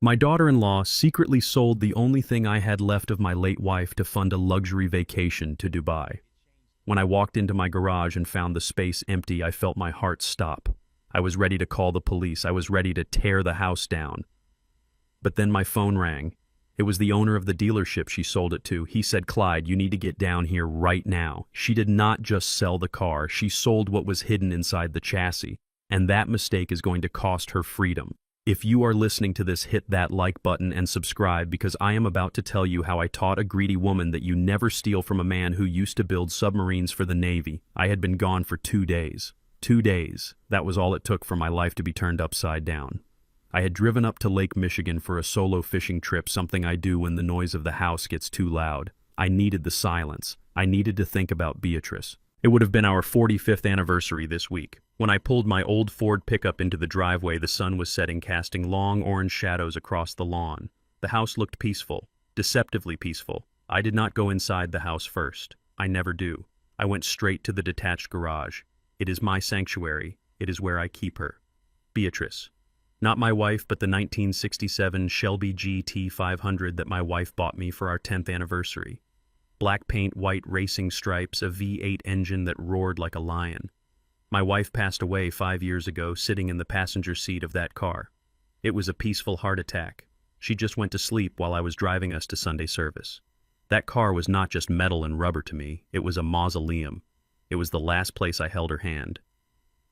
My daughter-in-law secretly sold the only thing I had left of my late wife to fund a luxury vacation to Dubai. When I walked into my garage and found the space empty, I felt my heart stop. I was ready to call the police. I was ready to tear the house down. But then my phone rang. It was the owner of the dealership she sold it to. He said, "Clyde, you need to get down here right now." She did not just sell the car, she sold what was hidden inside the chassis, and that mistake is going to cost her freedom. If you are listening to this, hit that like button and subscribe, because I am about to tell you how I taught a greedy woman that you never steal from a man who used to build submarines for the Navy. I had been gone for 2 days. 2 days. That was all it took for my life to be turned upside down. I had driven up to Lake Michigan for a solo fishing trip, something I do when the noise of the house gets too loud. I needed the silence. I needed to think about Beatrice. It would have been our 45th anniversary this week. When I pulled my old Ford pickup into the driveway, the sun was setting, casting long orange shadows across the lawn. The house looked peaceful, deceptively peaceful. I did not go inside the house first. I never do. I went straight to the detached garage. It is my sanctuary. It is where I keep her. Beatrice. Not my wife, but the 1967 Shelby GT500 that my wife bought me for our 10th anniversary. Black paint, white racing stripes, a V8 engine that roared like a lion. My wife passed away 5 years ago, sitting in the passenger seat of that car. It was a peaceful heart attack. She just went to sleep while I was driving us to Sunday service. That car was not just metal and rubber to me, it was a mausoleum. It was the last place I held her hand.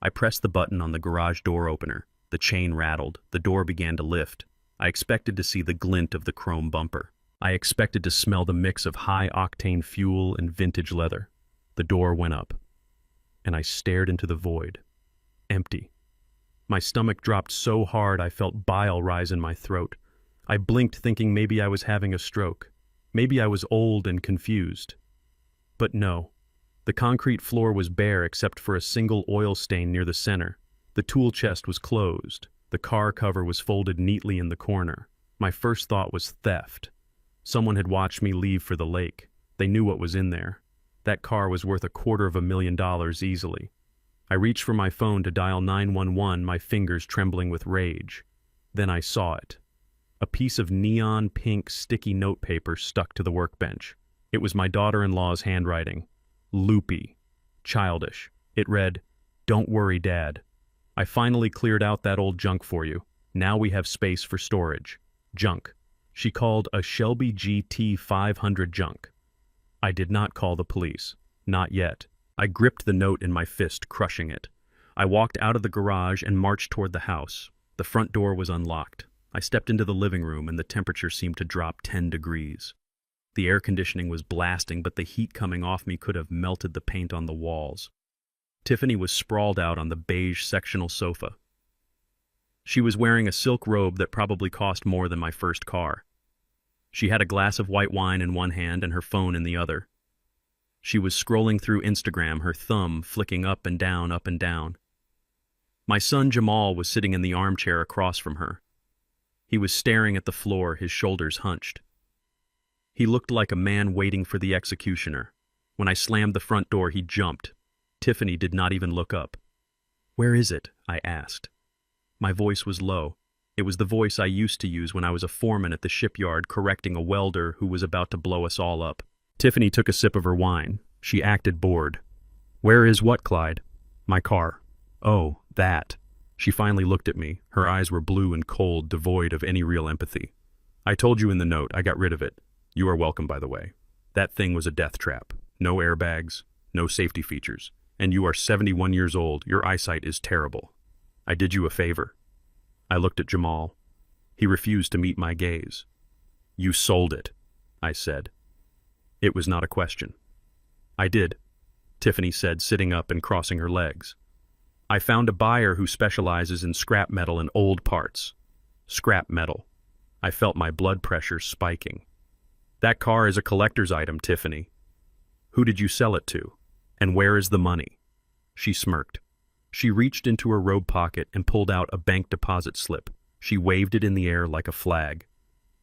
I pressed the button on the garage door opener. The chain rattled. The door began to lift. I expected to see the glint of the chrome bumper. I expected to smell the mix of high-octane fuel and vintage leather. The door went up, and I stared into the void. Empty. My stomach dropped so hard I felt bile rise in my throat. I blinked, thinking maybe I was having a stroke. Maybe I was old and confused. But no. The concrete floor was bare except for a single oil stain near the center. The tool chest was closed. The car cover was folded neatly in the corner. My first thought was theft. Someone had watched me leave for the lake. They knew what was in there. That car was worth $250,000 easily. I reached for my phone to dial 911, my fingers trembling with rage. Then I saw it. A piece of neon pink sticky notepaper stuck to the workbench. It was my daughter-in-law's handwriting. Loopy. Childish. It read, "Don't worry, Dad. I finally cleared out that old junk for you. Now we have space for storage." Junk. She called a Shelby GT500 junk. I did not call the police. Not yet. I gripped the note in my fist, crushing it. I walked out of the garage and marched toward the house. The front door was unlocked. I stepped into the living room, and the temperature seemed to drop 10 degrees. The air conditioning was blasting, but the heat coming off me could have melted the paint on the walls. Tiffany was sprawled out on the beige sectional sofa. She was wearing a silk robe that probably cost more than my first car. She had a glass of white wine in one hand and her phone in the other. She was scrolling through Instagram, her thumb flicking up and down, up and down. My son Jamal was sitting in the armchair across from her. He was staring at the floor, his shoulders hunched. He looked like a man waiting for the executioner. When I slammed the front door, he jumped. Tiffany did not even look up. "Where is it?" I asked. My voice was low. It was the voice I used to use when I was a foreman at the shipyard correcting a welder who was about to blow us all up. Tiffany took a sip of her wine. She acted bored. "Where is what, Clyde?" "My car." "Oh, that." She finally looked at me. Her eyes were blue and cold, devoid of any real empathy. "I told you in the note. I got rid of it. You are welcome, by the way. That thing was a death trap. No airbags, no safety features. And you are 71 years old. Your eyesight is terrible. I did you a favor." I looked at Jamal. He refused to meet my gaze. "You sold it," I said. It was not a question. "I did," Tiffany said, sitting up and crossing her legs. "I found a buyer who specializes in scrap metal and old parts." Scrap metal. I felt my blood pressure spiking. "That car is a collector's item, Tiffany. Who did you sell it to? And where is the money?" She smirked. She reached into her robe pocket and pulled out a bank deposit slip. She waved it in the air like a flag.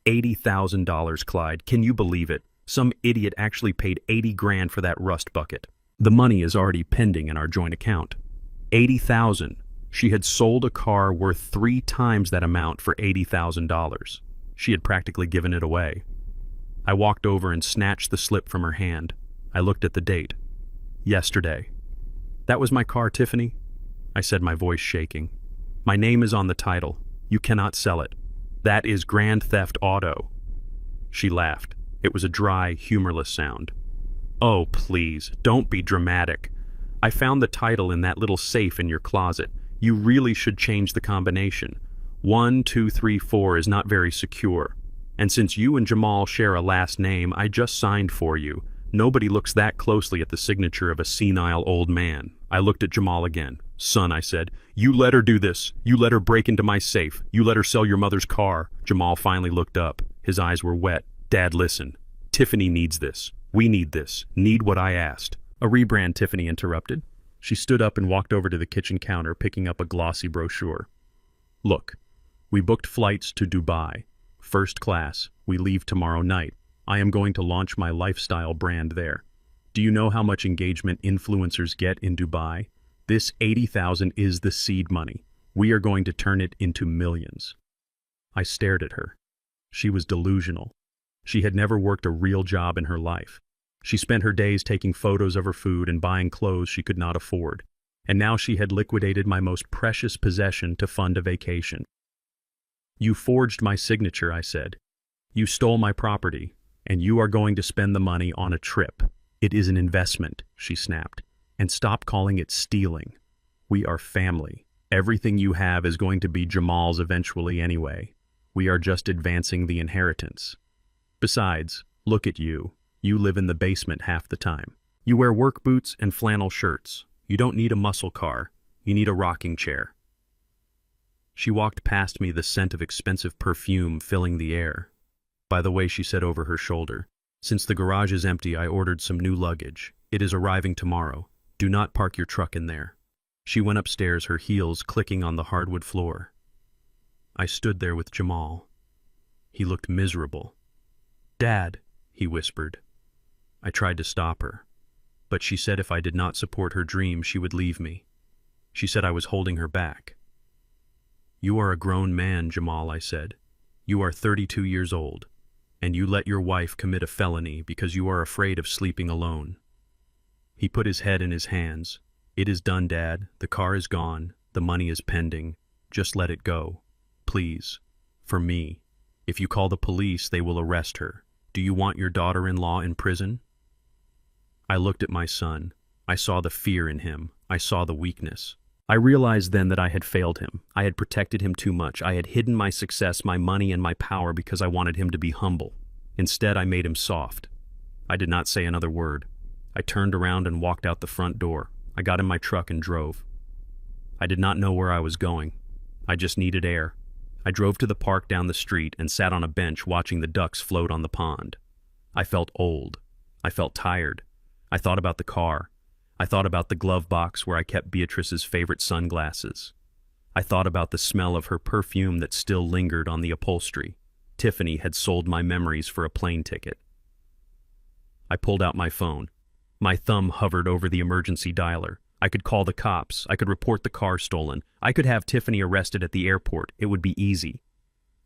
$80,000, Clyde. Can you believe it? Some idiot actually paid 80 grand for that rust bucket. The money is already pending in our joint account. 80,000. She had sold a car worth 3 times that amount for $80,000. She had practically given it away. I walked over and snatched the slip from her hand. I looked at the date. Yesterday. "That was my car, Tiffany," I said, my voice shaking. "My name is on the title. You cannot sell it. That is Grand Theft Auto." She laughed. It was a dry, humorless sound. "Oh, please, don't be dramatic. I found the title in that little safe in your closet. You really should change the combination. 1, 2, 3, 4 is not very secure. And since you and Jamal share a last name, I just signed for you. Nobody looks that closely at the signature of a senile old man." I looked at Jamal again. "Son," I said, "you let her do this. You let her break into my safe. You let her sell your mother's car." Jamal finally looked up. His eyes were wet. "Dad, listen. Tiffany needs this. We need this. Need what I asked." "A rebrand," Tiffany interrupted. She stood up and walked over to the kitchen counter, picking up a glossy brochure. "Look, we booked flights to Dubai. First class. We leave tomorrow night. I am going to launch my lifestyle brand there. Do you know how much engagement influencers get in Dubai? This 80,000 is the seed money. We are going to turn it into millions." I stared at her. She was delusional. She had never worked a real job in her life. She spent her days taking photos of her food and buying clothes she could not afford. And now she had liquidated my most precious possession to fund a vacation. "You forged my signature," I said. "You stole my property, and you are going to spend the money on a trip. It is an investment," she snapped. "And stop calling it stealing. We are family. Everything you have is going to be Jamal's eventually anyway. We are just advancing the inheritance. Besides, look at you. You live in the basement half the time. You wear work boots and flannel shirts. You don't need a muscle car. You need a rocking chair." She walked past me, the scent of expensive perfume filling the air. "By the way," she said over her shoulder, "since the garage is empty, I ordered some new luggage. It is arriving tomorrow. Do not park your truck in there." She went upstairs, her heels clicking on the hardwood floor. I stood there with Jamal. He looked miserable. "Dad," he whispered. I tried to stop her, but she said if I did not support her dream, she would leave me. She said I was holding her back. "You are a grown man, Jamal," I said. "You are 32 years old, and you let your wife commit a felony because you are afraid of sleeping alone." He put his head in his hands. "It is done, Dad. The car is gone. The money is pending. Just let it go. Please. For me. If you call the police, they will arrest her. Do you want your daughter-in-law in prison?" I looked at my son. I saw the fear in him. I saw the weakness. I realized then that I had failed him. I had protected him too much. I had hidden my success, my money, and my power because I wanted him to be humble. Instead, I made him soft. I did not say another word. I turned around and walked out the front door. I got in my truck and drove. I did not know where I was going. I just needed air. I drove to the park down the street and sat on a bench watching the ducks float on the pond. I felt old. I felt tired. I thought about the car. I thought about the glove box where I kept Beatrice's favorite sunglasses. I thought about the smell of her perfume that still lingered on the upholstery. Tiffany had sold my memories for a plane ticket. I pulled out my phone. My thumb hovered over the emergency dialer. I could call the cops. I could report the car stolen. I could have Tiffany arrested at the airport. It would be easy.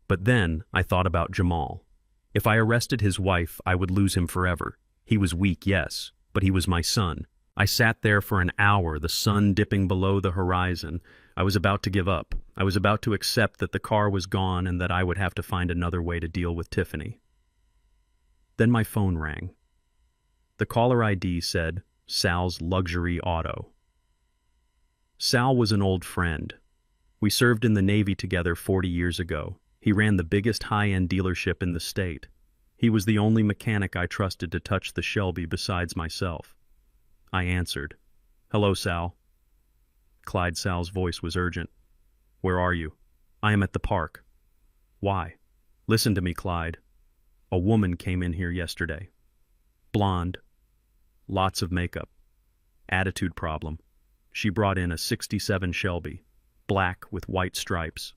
But then I thought about Jamal. If I arrested his wife, I would lose him forever. He was weak, yes, but he was my son. I sat there for an hour, the sun dipping below the horizon. I was about to give up. I was about to accept that the car was gone and that I would have to find another way to deal with Tiffany. Then my phone rang. The caller ID said, "Sal's Luxury Auto." Sal was an old friend. We served in the Navy together 40 years ago. He ran the biggest high-end dealership in the state. He was the only mechanic I trusted to touch the Shelby besides myself. I answered. "Hello, Sal." Clyde Sal's voice was urgent. "Where are you?" "I am at the park." "Why?" "Listen to me, Clyde. A woman came in here yesterday. Blonde. Lots of makeup. Attitude problem. She brought in a '67 Shelby, black with white stripes.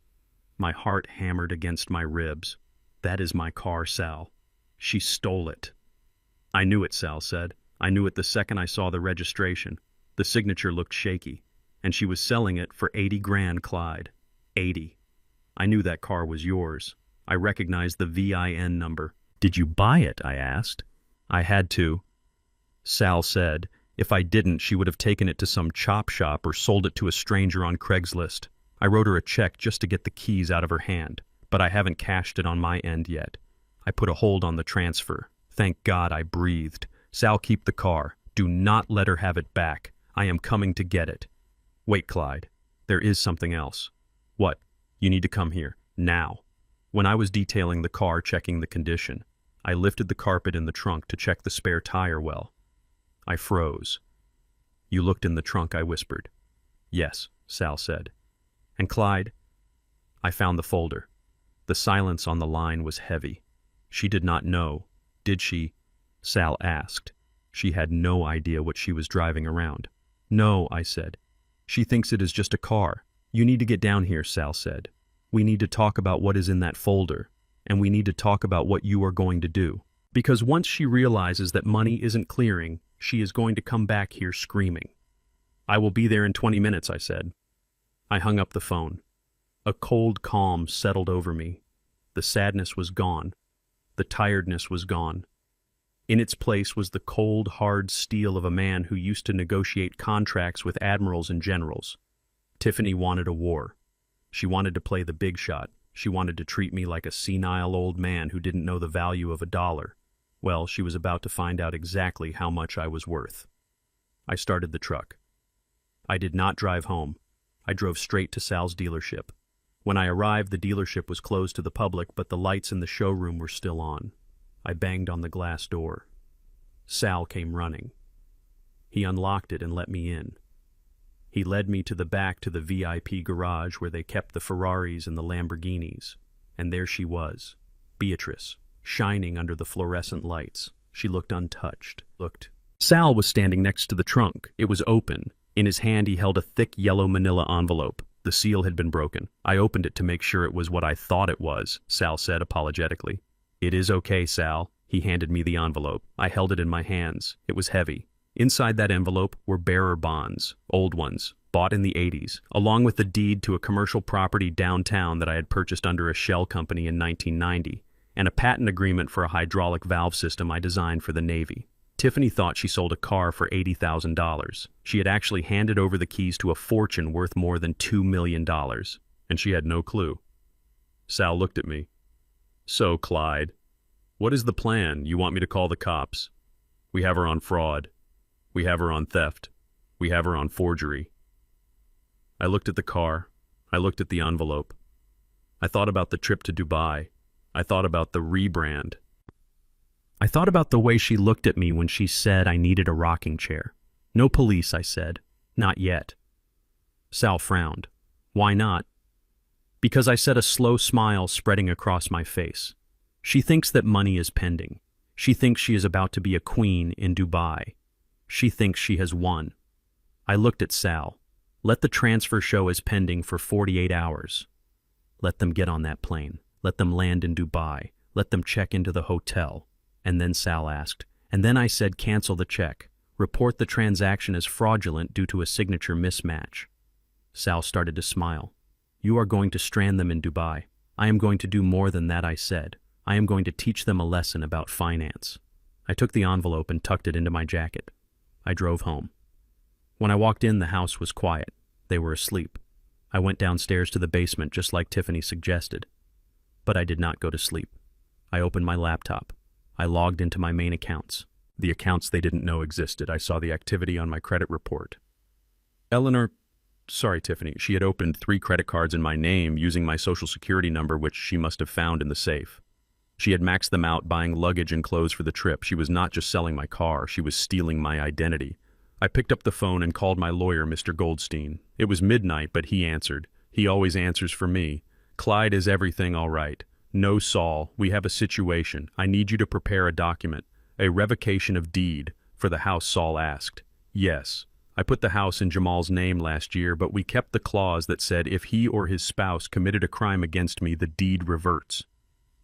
My heart hammered against my ribs. That is my car, Sal. She stole it." "I knew it," Sal said. "I knew it the second I saw the registration. The signature looked shaky. and she was selling it for 80 grand, Clyde. 80. I knew that car was yours. I recognized the VIN number. Did you buy it? I asked. I had to. Sal said, if I didn't, she would have taken it to some chop shop or sold it to a stranger on Craigslist. I wrote her a check just to get the keys out of her hand, but I haven't cashed it on my end yet. I put a hold on the transfer. Thank God, I breathed. Sal, keep the car. Do not let her have it back. I am coming to get it. Wait, Clyde. There is something else. What? You need to come here. Now. When I was detailing the car, checking the condition, I lifted the carpet in the trunk to check the spare tire well. I froze. You looked in the trunk, I whispered. Yes, Sal said. And Clyde? I found the folder. The silence on the line was heavy. She did not know, did she? Sal asked. She had no idea what she was driving around. No, I said. She thinks it is just a car. You need to get down here, Sal said. We need to talk about what is in that folder, and we need to talk about what you are going to do. Because once she realizes that money isn't clearing, she is going to come back here screaming. I will be there in 20 minutes, I said. I hung up the phone. A cold calm settled over me. The sadness was gone. The tiredness was gone. In its place was the cold, hard steel of a man who used to negotiate contracts with admirals and generals. Tiffany wanted a war. She wanted to play the big shot. She wanted to treat me like a senile old man who didn't know the value of $1. Well, she was about to find out exactly how much I was worth. I started the truck. I did not drive home. I drove straight to Sal's dealership. When I arrived, the dealership was closed to the public, but the lights in the showroom were still on. I banged on the glass door. Sal came running. He unlocked it and let me in. He led me to the back to the VIP garage where they kept the Ferraris and the Lamborghinis. And there she was, Beatrice, shining under the fluorescent lights. She looked untouched. Sal was standing next to the trunk. It was open. In his hand he held a thick yellow manila envelope. The seal had been broken. I opened it to make sure it was what I thought it was, Sal said apologetically. It is okay, Sal. He handed me the envelope. I held it in my hands. It was heavy. Inside that envelope were bearer bonds, old ones, bought in the 80s, along with the deed to a commercial property downtown that I had purchased under a shell company in 1990, and a patent agreement for a hydraulic valve system I designed for the Navy. Tiffany thought she sold a car for $80,000. She had actually handed over the keys to a fortune worth more than $2 million, and she had no clue. Sal looked at me. So, Clyde, what is the plan? You want me to call the cops? We have her on fraud. We have her on theft. We have her on forgery. I looked at the car. I looked at the envelope. I thought about the trip to Dubai. I thought about the rebrand. I thought about the way she looked at me when she said I needed a rocking chair. No police, I said. Not yet. Sal frowned. Why not? Because I said, a slow smile spreading across my face. She thinks that money is pending. She thinks she is about to be a queen in Dubai. She thinks she has won. I looked at Sal. Let the transfer show as pending for 48 hours. Let them get on that plane. Let them land in Dubai. Let them check into the hotel. And then Sal asked, and then I said, cancel the check. Report the transaction as fraudulent due to a signature mismatch. Sal started to smile. You are going to strand them in Dubai. I am going to do more than that, I said. I am going to teach them a lesson about finance. I took the envelope and tucked it into my jacket. I drove home. When I walked in, the house was quiet. They were asleep. I went downstairs to the basement just like Tiffany suggested. But I did not go to sleep. I opened my laptop. I logged into my main accounts. The accounts they didn't know existed. I saw the activity on my credit report. Tiffany, she had opened 3 credit cards in my name using my social security number, which she must have found in the safe. She had maxed them out buying luggage and clothes for the trip. She was not just selling my car, she was stealing my identity. I picked up the phone and called my lawyer, Mr. Goldstein. It was midnight, but he answered. He always answers for me. Clyde, is everything all right? No, Saul, we have a situation. I need you to prepare a document, a revocation of deed, for the house, Saul asked. Yes. I put the house in Jamal's name last year, but we kept the clause that said if he or his spouse committed a crime against me, the deed reverts.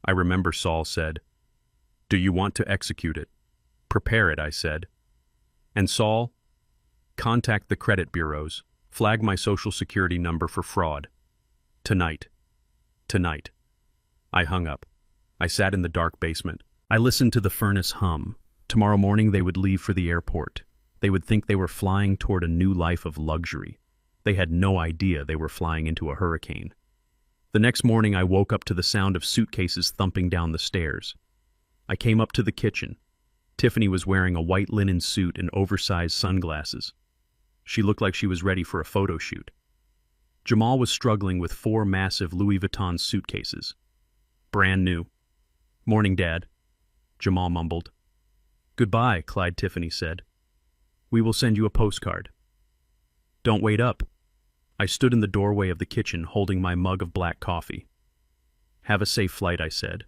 I remember Saul said. Do you want to execute it? Prepare it, I said. And Saul? Contact the credit bureaus. Flag my social security number for fraud. Tonight. Tonight. I hung up. I sat in the dark basement. I listened to the furnace hum. Tomorrow morning they would leave for the airport. They would think they were flying toward a new life of luxury. They had no idea they were flying into a hurricane. The next morning I woke up to the sound of suitcases thumping down the stairs. I came up to the kitchen. Tiffany was wearing a white linen suit and oversized sunglasses. She looked like she was ready for a photo shoot. Jamal was struggling with 4 massive Louis Vuitton suitcases. Brand new. "Morning, Dad," Jamal mumbled. "Goodbye," Tiffany said. "We will send you a postcard." "Don't wait up." I stood in the doorway of the kitchen holding my mug of black coffee. "Have a safe flight," I said.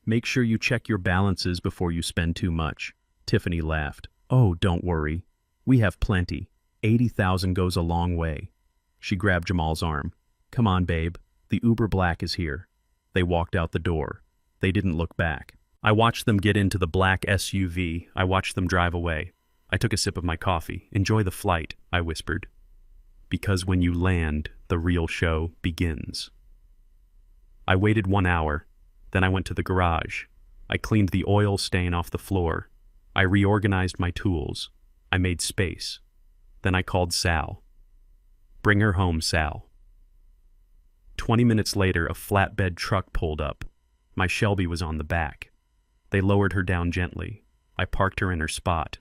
"Make sure you check your balances before you spend too much." Tiffany laughed. "Oh, don't worry. We have plenty. 80,000 goes a long way." She grabbed Jamal's arm. "Come on, babe. The Uber Black is here." They walked out the door. They didn't look back. I watched them get into the black SUV. I watched them drive away. I took a sip of my coffee. "Enjoy the flight," I whispered. "Because when you land, the real show begins." I waited 1 hour. Then I went to the garage. I cleaned the oil stain off the floor. I reorganized my tools. I made space. Then I called Sal. "Bring her home, Sal." 20 minutes later, a flatbed truck pulled up. My Shelby was on the back. They lowered her down gently. I parked her in her spot.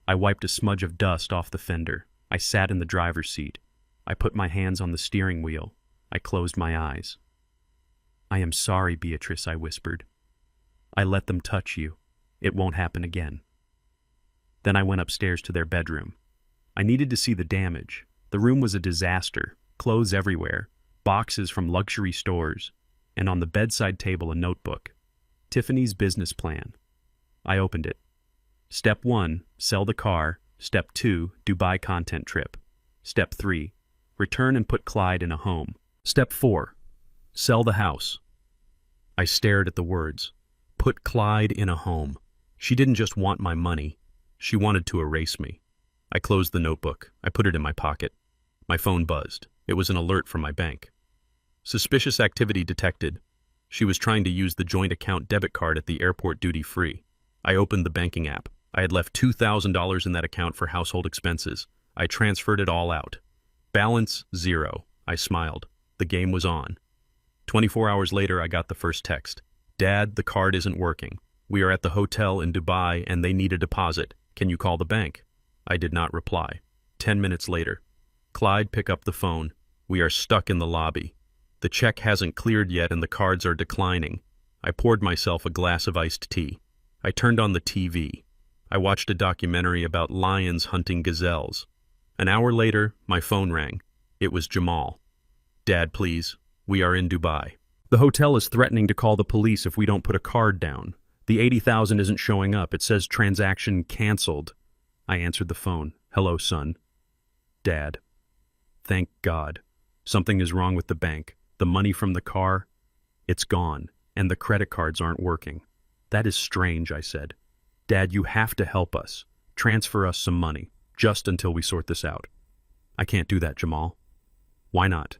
I wiped a smudge of dust off the fender. I sat in the driver's seat. I put my hands on the steering wheel. I closed my eyes. "I am sorry, Beatrice," I whispered. "I let them touch you. It won't happen again." Then I went upstairs to their bedroom. I needed to see the damage. The room was a disaster. Clothes everywhere. Boxes from luxury stores. And on the bedside table a notebook. Tiffany's business plan. I opened it. Step 1, sell the car. Step 2, Dubai content trip. Step 3, return and put Clyde in a home. Step 4, sell the house. I stared at the words. Put Clyde in a home. She didn't just want my money. She wanted to erase me. I closed the notebook. I put it in my pocket. My phone buzzed. It was an alert from my bank. Suspicious activity detected. She was trying to use the joint account debit card at the airport duty-free. I opened the banking app. I had left $2,000 in that account for household expenses. I transferred it all out. Balance 0. I smiled. The game was on. 24 hours later, I got the first text. "Dad, the card isn't working. We are at the hotel in Dubai and they need a deposit. Can you call the bank?" I did not reply. 10 minutes later. "Clyde, pick up the phone. We are stuck in the lobby. The check hasn't cleared yet and the cards are declining." I poured myself a glass of iced tea. I turned on the TV. I watched a documentary about lions hunting gazelles. An hour later, my phone rang. It was Jamal. "Dad, please. We are in Dubai. The hotel is threatening to call the police if we don't put a card down. The 80,000 isn't showing up. It says transaction canceled." I answered the phone. "Hello, son." "Dad." "Thank God. Something is wrong with the bank. The money from the car, it's gone, and the credit cards aren't working." "That is strange," I said. "Dad, you have to help us. Transfer us some money, just until we sort this out." "I can't do that, Jamal." "Why not?"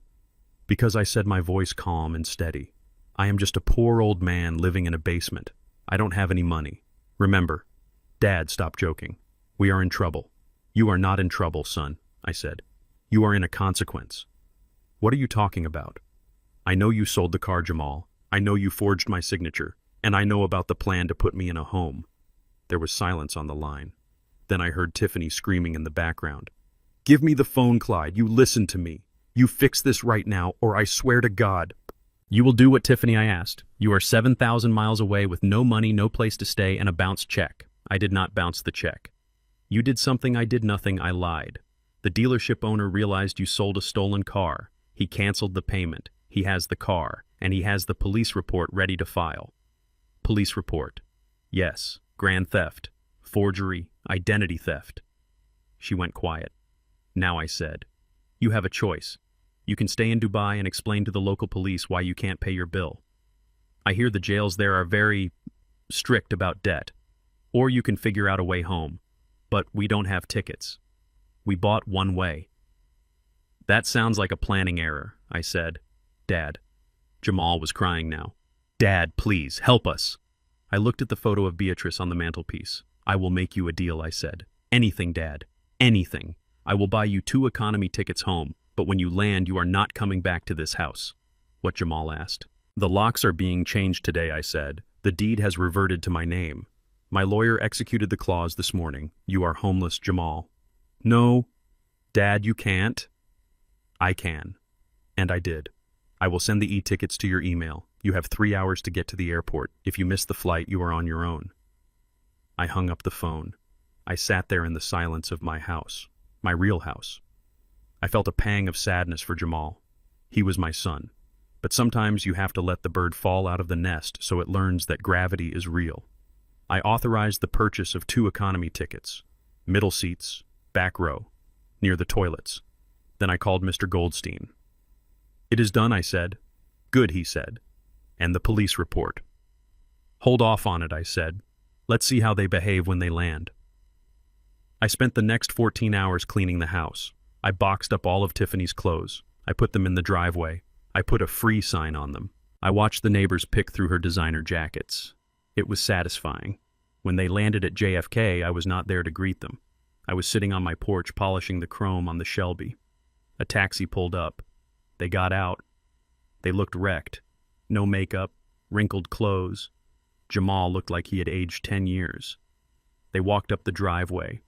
"Because," I said, my voice calm and steady, "I am just a poor old man living in a basement. I don't have any money. Remember." "Dad, stop joking. We are in trouble." "You are not in trouble, son," I said. "You are in a consequence." "What are you talking about?" "I know you sold the car, Jamal. I know you forged my signature. And I know about the plan to put me in a home." There was silence on the line. Then I heard Tiffany screaming in the background. "Give me the phone, Clyde. You listen to me. You fix this right now, or I swear to God." "You will do what, Tiffany?" I asked. "You are 7,000 miles away with no money, no place to stay, and a bounced check." "I did not bounce the check." "You did something, I did nothing, I lied. The dealership owner realized you sold a stolen car. He canceled the payment. He has the car, and he has the police report ready to file." "Police report?" "Yes. Grand theft, forgery, identity theft." She went quiet. Now I said, "You have a choice. You can stay in Dubai and explain to the local police why you can't pay your bill. I hear the jails there are very strict about debt. Or you can figure out a way home. But we don't have tickets. We bought one way." That sounds like a planning error, I said. Dad. Jamal was crying now. Dad, please, help us. I looked at the photo of Beatrice on the mantelpiece. I will make you a deal, I said. Anything, Dad. Anything. I will buy you 2 economy tickets home, but when you land, you are not coming back to this house. What Jamal asked. The locks are being changed today, I said. The deed has reverted to my name. My lawyer executed the clause this morning. You are homeless, Jamal. No. Dad, you can't. I can. And I did. I will send the e-tickets to your email. You have 3 hours to get to the airport. If you miss the flight, you are on your own. I hung up the phone. I sat there in the silence of my house, my real house. I felt a pang of sadness for Jamal. He was my son. But sometimes you have to let the bird fall out of the nest so it learns that gravity is real. I authorized the purchase of 2 economy tickets, middle seats, back row, near the toilets. Then I called Mr. Goldstein. It is done, I said. Good, he said. And the police report. Hold off on it, I said. Let's see how they behave when they land. I spent the next 14 hours cleaning the house. I boxed up all of Tiffany's clothes. I put them in the driveway. I put a free sign on them. I watched the neighbors pick through her designer jackets. It was satisfying. When they landed at JFK, I was not there to greet them. I was sitting on my porch polishing the chrome on the Shelby. A taxi pulled up. They got out. They looked wrecked. No makeup, wrinkled clothes. Jamal looked like he had aged 10 years. They walked up the driveway.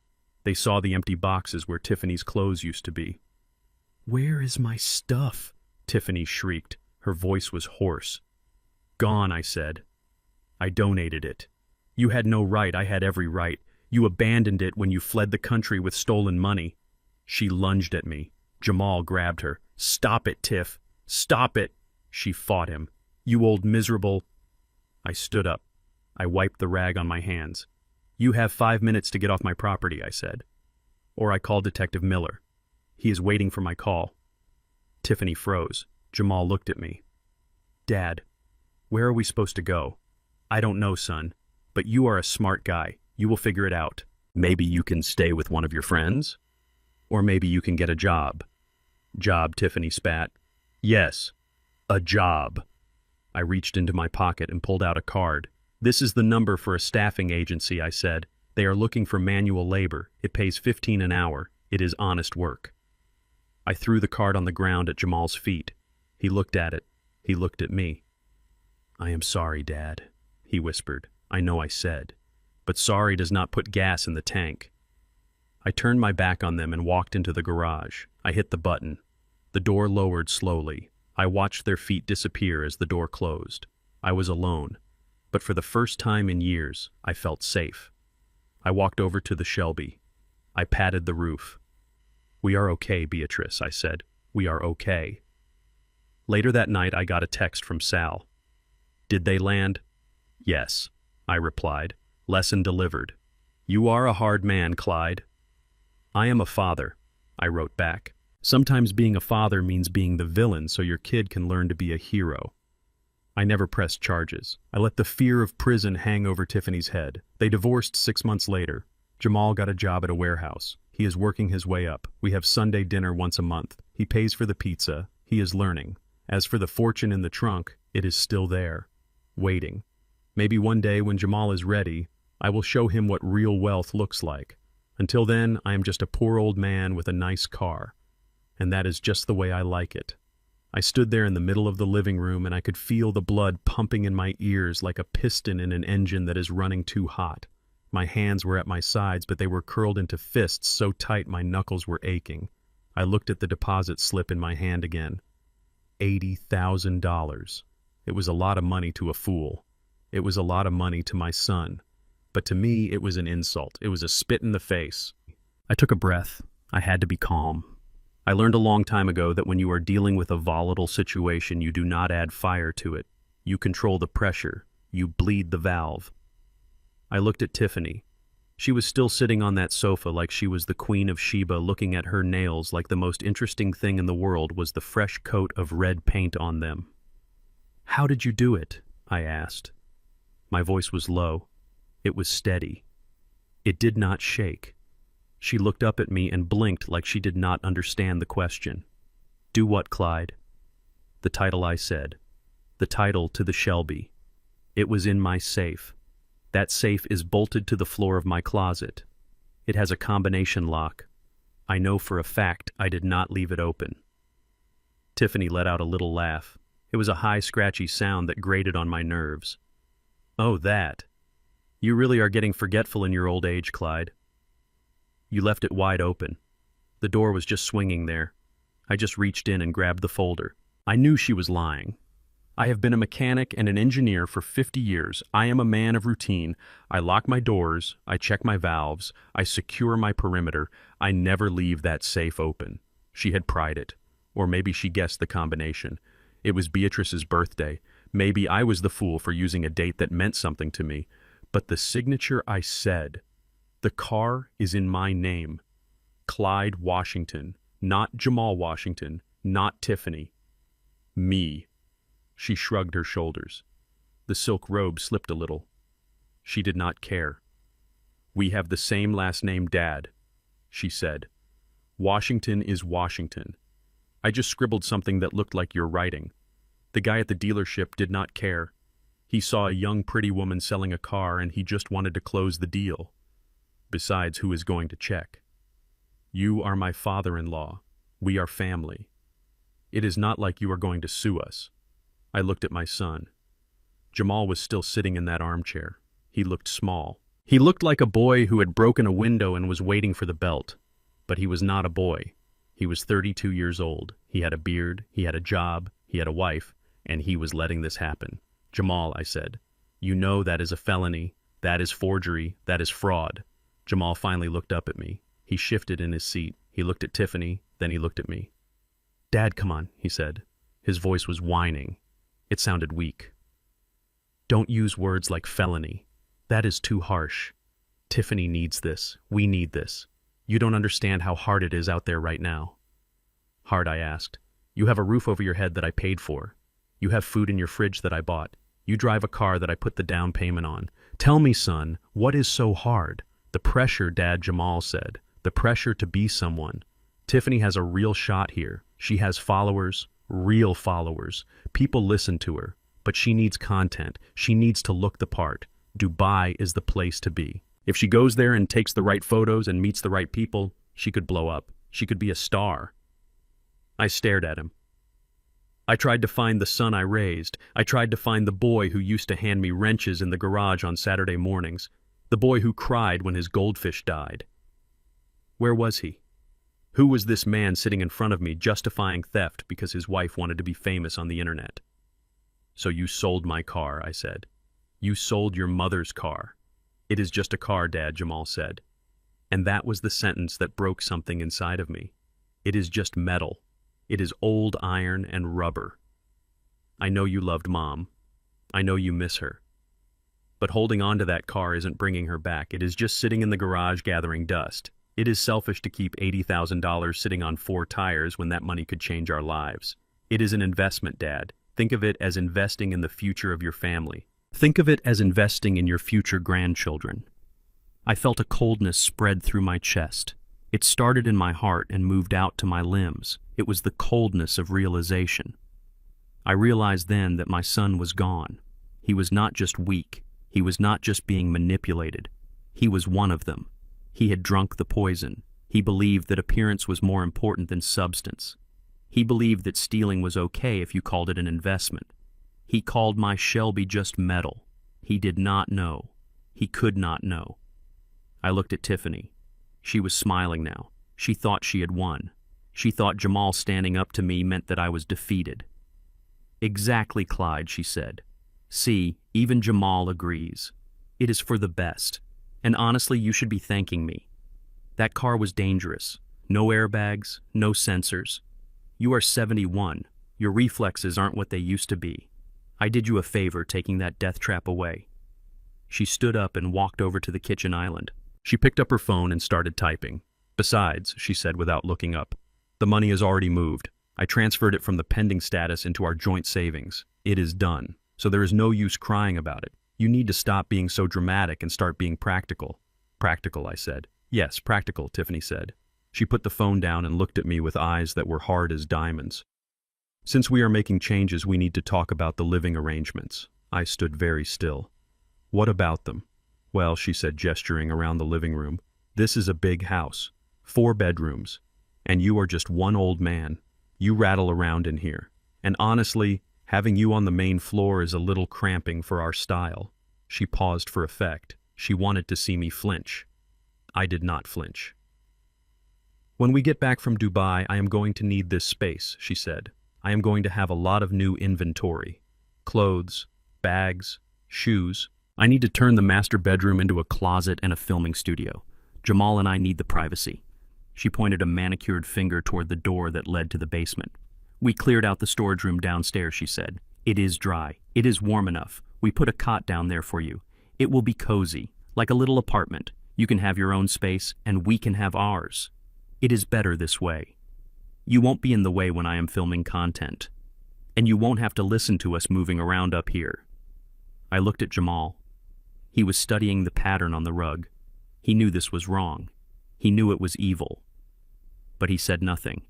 They saw the empty boxes where Tiffany's clothes used to be. Where is my stuff? Tiffany shrieked. Her voice was hoarse. Gone, I said. I donated it. You had no right, I had every right. You abandoned it when you fled the country with stolen money. She lunged at me. Jamal grabbed her. Stop it, Tiff. Stop it. She fought him. You old miserable. I stood up. I wiped the rag on my hands. You have 5 minutes to get off my property, I said. Or I called Detective Miller. He is waiting for my call. Tiffany froze. Jamal looked at me. Dad, where are we supposed to go? I don't know, son, but you are a smart guy. You will figure it out. Maybe you can stay with one of your friends? Or maybe you can get a job. Job, Tiffany spat. Yes, a job. I reached into my pocket and pulled out a card. This is the number for a staffing agency, I said. They are looking for manual labor. It pays $15 an hour. It is honest work. I threw the card on the ground at Jamal's feet. He looked at it. He looked at me. I am sorry, Dad, he whispered. I know I said. But sorry does not put gas in the tank. I turned my back on them and walked into the garage. I hit the button. The door lowered slowly. I watched their feet disappear as the door closed. I was alone. But for the first time in years, I felt safe. I walked over to the Shelby. I patted the roof. We are okay, Beatrice, I said. We are okay. Later that night, I got a text from Sal. Did they land? Yes, I replied. Lesson delivered. You are a hard man, Clyde. I am a father, I wrote back. Sometimes being a father means being the villain so your kid can learn to be a hero. I never pressed charges. I let the fear of prison hang over Tiffany's head. They divorced 6 months later. Jamal got a job at a warehouse. He is working his way up. We have Sunday dinner once a month. He pays for the pizza. He is learning. As for the fortune in the trunk, it is still there, waiting. Maybe one day when Jamal is ready, I will show him what real wealth looks like. Until then, I am just a poor old man with a nice car. And that is just the way I like it. I stood there in the middle of the living room and I could feel the blood pumping in my ears like a piston in an engine that is running too hot. My hands were at my sides, but they were curled into fists so tight my knuckles were aching. I looked at the deposit slip in my hand again. $80,000. It was a lot of money to a fool. It was a lot of money to my son. But to me, it was an insult. It was a spit in the face. I took a breath. I had to be calm. I learned a long time ago that when you are dealing with a volatile situation, you do not add fire to it. You control the pressure. You bleed the valve. I looked at Tiffany. She was still sitting on that sofa like she was the Queen of Sheba, looking at her nails like the most interesting thing in the world was the fresh coat of red paint on them. How did you do it? I asked. My voice was low. It was steady. It did not shake. She looked up at me and blinked like she did not understand the question. Do what, Clyde? The title, I said. The title to the Shelby. It was in my safe. That safe is bolted to the floor of my closet. It has a combination lock. I know for a fact I did not leave it open. Tiffany let out a little laugh. It was a high, scratchy sound that grated on my nerves. Oh, that. You really are getting forgetful in your old age, Clyde. You left it wide open. The door was just swinging there. I just reached in and grabbed the folder. I knew she was lying. I have been a mechanic and an engineer for 50 years. I am a man of routine. I lock my doors, I check my valves, I secure my perimeter. I never leave that safe open. She had pried it. Or maybe she guessed the combination. It was Beatrice's birthday. Maybe I was the fool for using a date that meant something to me. But the signature, I said. The car is in my name. Clyde Washington. Not Jamal Washington. Not Tiffany. Me. She shrugged her shoulders. The silk robe slipped a little. She did not care. We have the same last name, Dad, she said. Washington is Washington. I just scribbled something that looked like your writing. The guy at the dealership did not care. He saw a young, pretty woman selling a car and he just wanted to close the deal. Besides, who is going to check? You are my father-in-law. We are family. It is not like you are going to sue us. I looked at my son. Jamal was still sitting in that armchair. He looked small. He looked like a boy who had broken a window and was waiting for the belt. But he was not a boy. He was 32 years old. He had a beard, he had a job, he had a wife, and he was letting this happen. Jamal, I said, you know that is a felony. That is forgery. That is fraud. Jamal finally looked up at me. He shifted in his seat. He looked at Tiffany, then he looked at me. Dad, come on, he said. His voice was whining. It sounded weak. Don't use words like felony. That is too harsh. Tiffany needs this. We need this. You don't understand how hard it is out there right now. Hard, I asked. You have a roof over your head that I paid for. You have food in your fridge that I bought. You drive a car that I put the down payment on. Tell me, son, what is so hard? The pressure, Dad, Jamal said. The pressure to be someone. Tiffany has a real shot here. She has followers, real followers. People listen to her, but she needs content. She needs to look the part. Dubai is the place to be. If she goes there and takes the right photos and meets the right people, she could blow up. She could be a star. I stared at him. I tried to find the son I raised. I tried to find the boy who used to hand me wrenches in the garage on Saturday mornings. The boy who cried when his goldfish died. Where was he? Who was this man sitting in front of me justifying theft because his wife wanted to be famous on the internet? So you sold my car, I said. You sold your mother's car. It is just a car, Dad, Jamal said. And that was the sentence that broke something inside of me. It is just metal. It is old iron and rubber. I know you loved Mom. I know you miss her. But holding on to that car isn't bringing her back. It is just sitting in the garage gathering dust. It is selfish to keep $80,000 sitting on 4 tires when that money could change our lives. It is an investment, Dad. Think of it as investing in the future of your family. Think of it as investing in your future grandchildren. I felt a coldness spread through my chest. It started in my heart and moved out to my limbs. It was the coldness of realization. I realized then that my son was gone. He was not just weak. He was not just being manipulated. He was one of them. He had drunk the poison. He believed that appearance was more important than substance. He believed that stealing was okay if you called it an investment. He called my Shelby just metal. He did not know. He could not know. I looked at Tiffany. She was smiling now. She thought she had won. She thought Jamal standing up to me meant that I was defeated. Exactly, Clyde, she said. See, even Jamal agrees. It is for the best. And honestly, you should be thanking me. That car was dangerous. No airbags, no sensors. You are 71. Your reflexes aren't what they used to be. I did you a favor taking that death trap away. She stood up and walked over to the kitchen island. She picked up her phone and started typing. Besides, she said without looking up, the money is already moved. I transferred it from the pending status into our joint savings. It is done. So there is no use crying about it. You need to stop being so dramatic and start being practical. Practical, I said. Yes, practical, Tiffany said. She put the phone down and looked at me with eyes that were hard as diamonds. Since we are making changes, we need to talk about the living arrangements. I stood very still. What about them? Well, she said, gesturing around the living room. This is a big house, 4 bedrooms, and you are just one old man. You rattle around in here. And honestly, having you on the main floor is a little cramping for our style. She paused for effect. She wanted to see me flinch. I did not flinch. When we get back from Dubai, I am going to need this space, she said. I am going to have a lot of new inventory. Clothes, bags, shoes. I need to turn the master bedroom into a closet and a filming studio. Jamal and I need the privacy. She pointed a manicured finger toward the door that led to the basement. We cleared out the storage room downstairs, she said. It is dry. It is warm enough. We put a cot down there for you. It will be cozy, like a little apartment. You can have your own space, and we can have ours. It is better this way. You won't be in the way when I am filming content. And you won't have to listen to us moving around up here. I looked at Jamal. He was studying the pattern on the rug. He knew this was wrong. He knew it was evil. But he said nothing.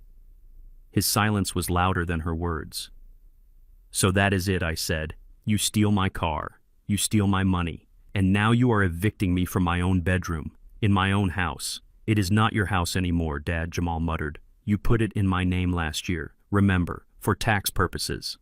His silence was louder than her words. So that is it, I said. You steal my car. You steal my money. And now you are evicting me from my own bedroom, in my own house. It is not your house anymore, Dad, Jamal muttered. You put it in my name last year. Remember, for tax purposes.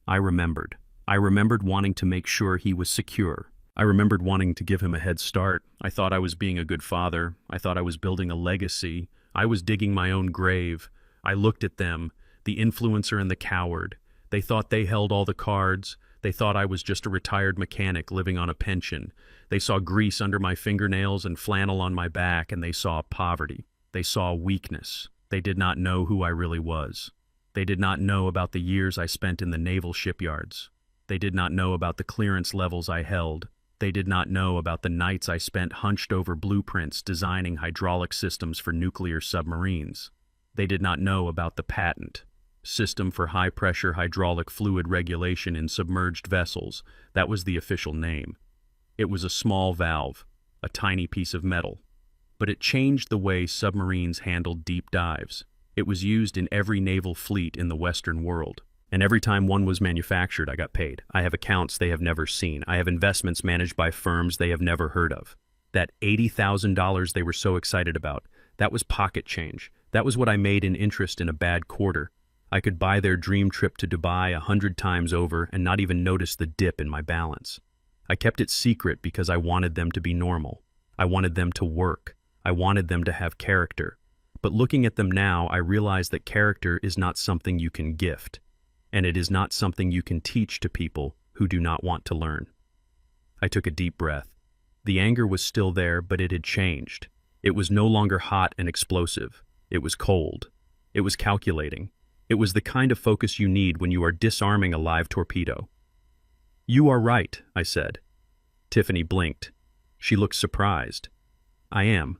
I remembered. I remembered wanting to make sure he was secure. I remembered wanting to give him a head start. I thought I was being a good father. I thought I was building a legacy. I was digging my own grave. I looked at them, the influencer and the coward. They thought they held all the cards. They thought I was just a retired mechanic living on a pension. They saw grease under my fingernails and flannel on my back, and they saw poverty. They saw weakness. They did not know who I really was. They did not know about the years I spent in the naval shipyards. They did not know about the clearance levels I held. They did not know about the nights I spent hunched over blueprints designing hydraulic systems for nuclear submarines. They did not know about the patent, System for High-Pressure Hydraulic Fluid Regulation in Submerged Vessels. That was the official name. It was a small valve, a tiny piece of metal. But it changed the way submarines handled deep dives. It was used in every naval fleet in the Western world. And every time one was manufactured, I got paid. I have accounts they have never seen. I have investments managed by firms they have never heard of. That $80,000 they were so excited about, that was pocket change. That was what I made in interest in a bad quarter. I could buy their dream trip to Dubai 100 times over and not even notice the dip in my balance. I kept it secret because I wanted them to be normal. I wanted them to work. I wanted them to have character. But looking at them now, I realize that character is not something you can gift, and it is not something you can teach to people who do not want to learn. I took a deep breath. The anger was still there, but it had changed. It was no longer hot and explosive. It was cold. It was calculating. It was the kind of focus you need when you are disarming a live torpedo. You are right, I said. Tiffany blinked. She looked surprised. I am.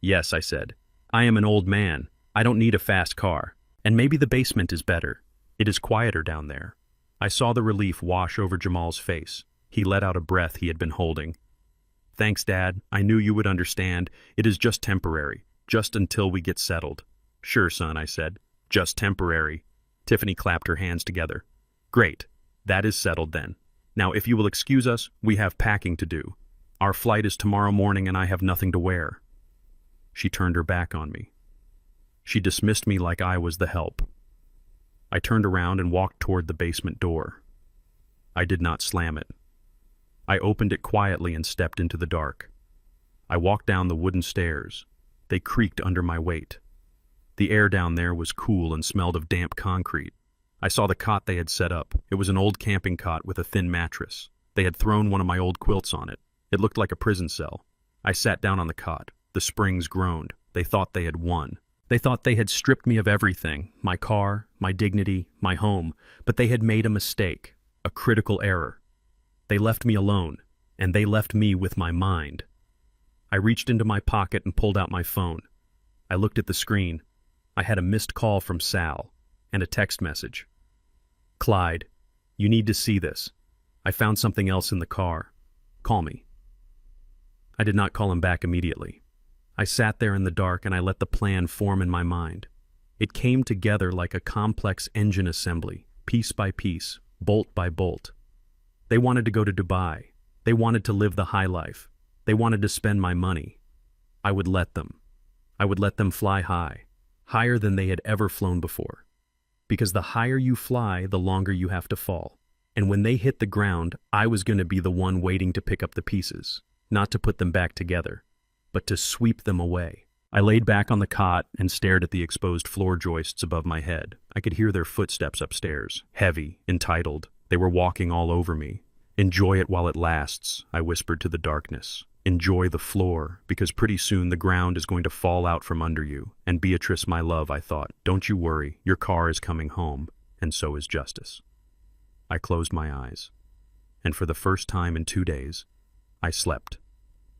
Yes, I said. I am an old man. I don't need a fast car. And maybe the basement is better. It is quieter down there. I saw the relief wash over Jamal's face. He let out a breath he had been holding. Thanks, Dad. I knew you would understand. It is just temporary. Just until we get settled. Sure, son, I said. Just temporary. Tiffany clapped her hands together. Great. That is settled then. Now, if you will excuse us, we have packing to do. Our flight is tomorrow morning and I have nothing to wear. She turned her back on me. She dismissed me like I was the help. I turned around and walked toward the basement door. I did not slam it. I opened it quietly and stepped into the dark. I walked down the wooden stairs. They creaked under my weight. The air down there was cool and smelled of damp concrete. I saw the cot they had set up. It was an old camping cot with a thin mattress. They had thrown one of my old quilts on it. It looked like a prison cell. I sat down on the cot. The springs groaned. They thought they had won. They thought they had stripped me of everything, my car, my dignity, my home, but they had made a mistake, a critical error. They left me alone, and they left me with my mind. I reached into my pocket and pulled out my phone. I looked at the screen. I had a missed call from Sal and a text message. Clyde, you need to see this. I found something else in the car. Call me. I did not call him back immediately. I sat there in the dark and I let the plan form in my mind. It came together like a complex engine assembly, piece by piece, bolt by bolt. They wanted to go to Dubai. They wanted to live the high life. They wanted to spend my money. I would let them. I would let them fly high, higher than they had ever flown before. Because the higher you fly, the longer you have to fall. And when they hit the ground, I was going to be the one waiting to pick up the pieces, not to put them back together, but to sweep them away. I laid back on the cot and stared at the exposed floor joists above my head. I could hear their footsteps upstairs, heavy, entitled. They were walking all over me. "Enjoy it while it lasts," I whispered to the darkness. "Enjoy the floor, because pretty soon the ground is going to fall out from under you. And Beatrice, my love," I thought, "don't you worry, your car is coming home, and so is justice." I closed my eyes, and for the first time in 2 days, I slept.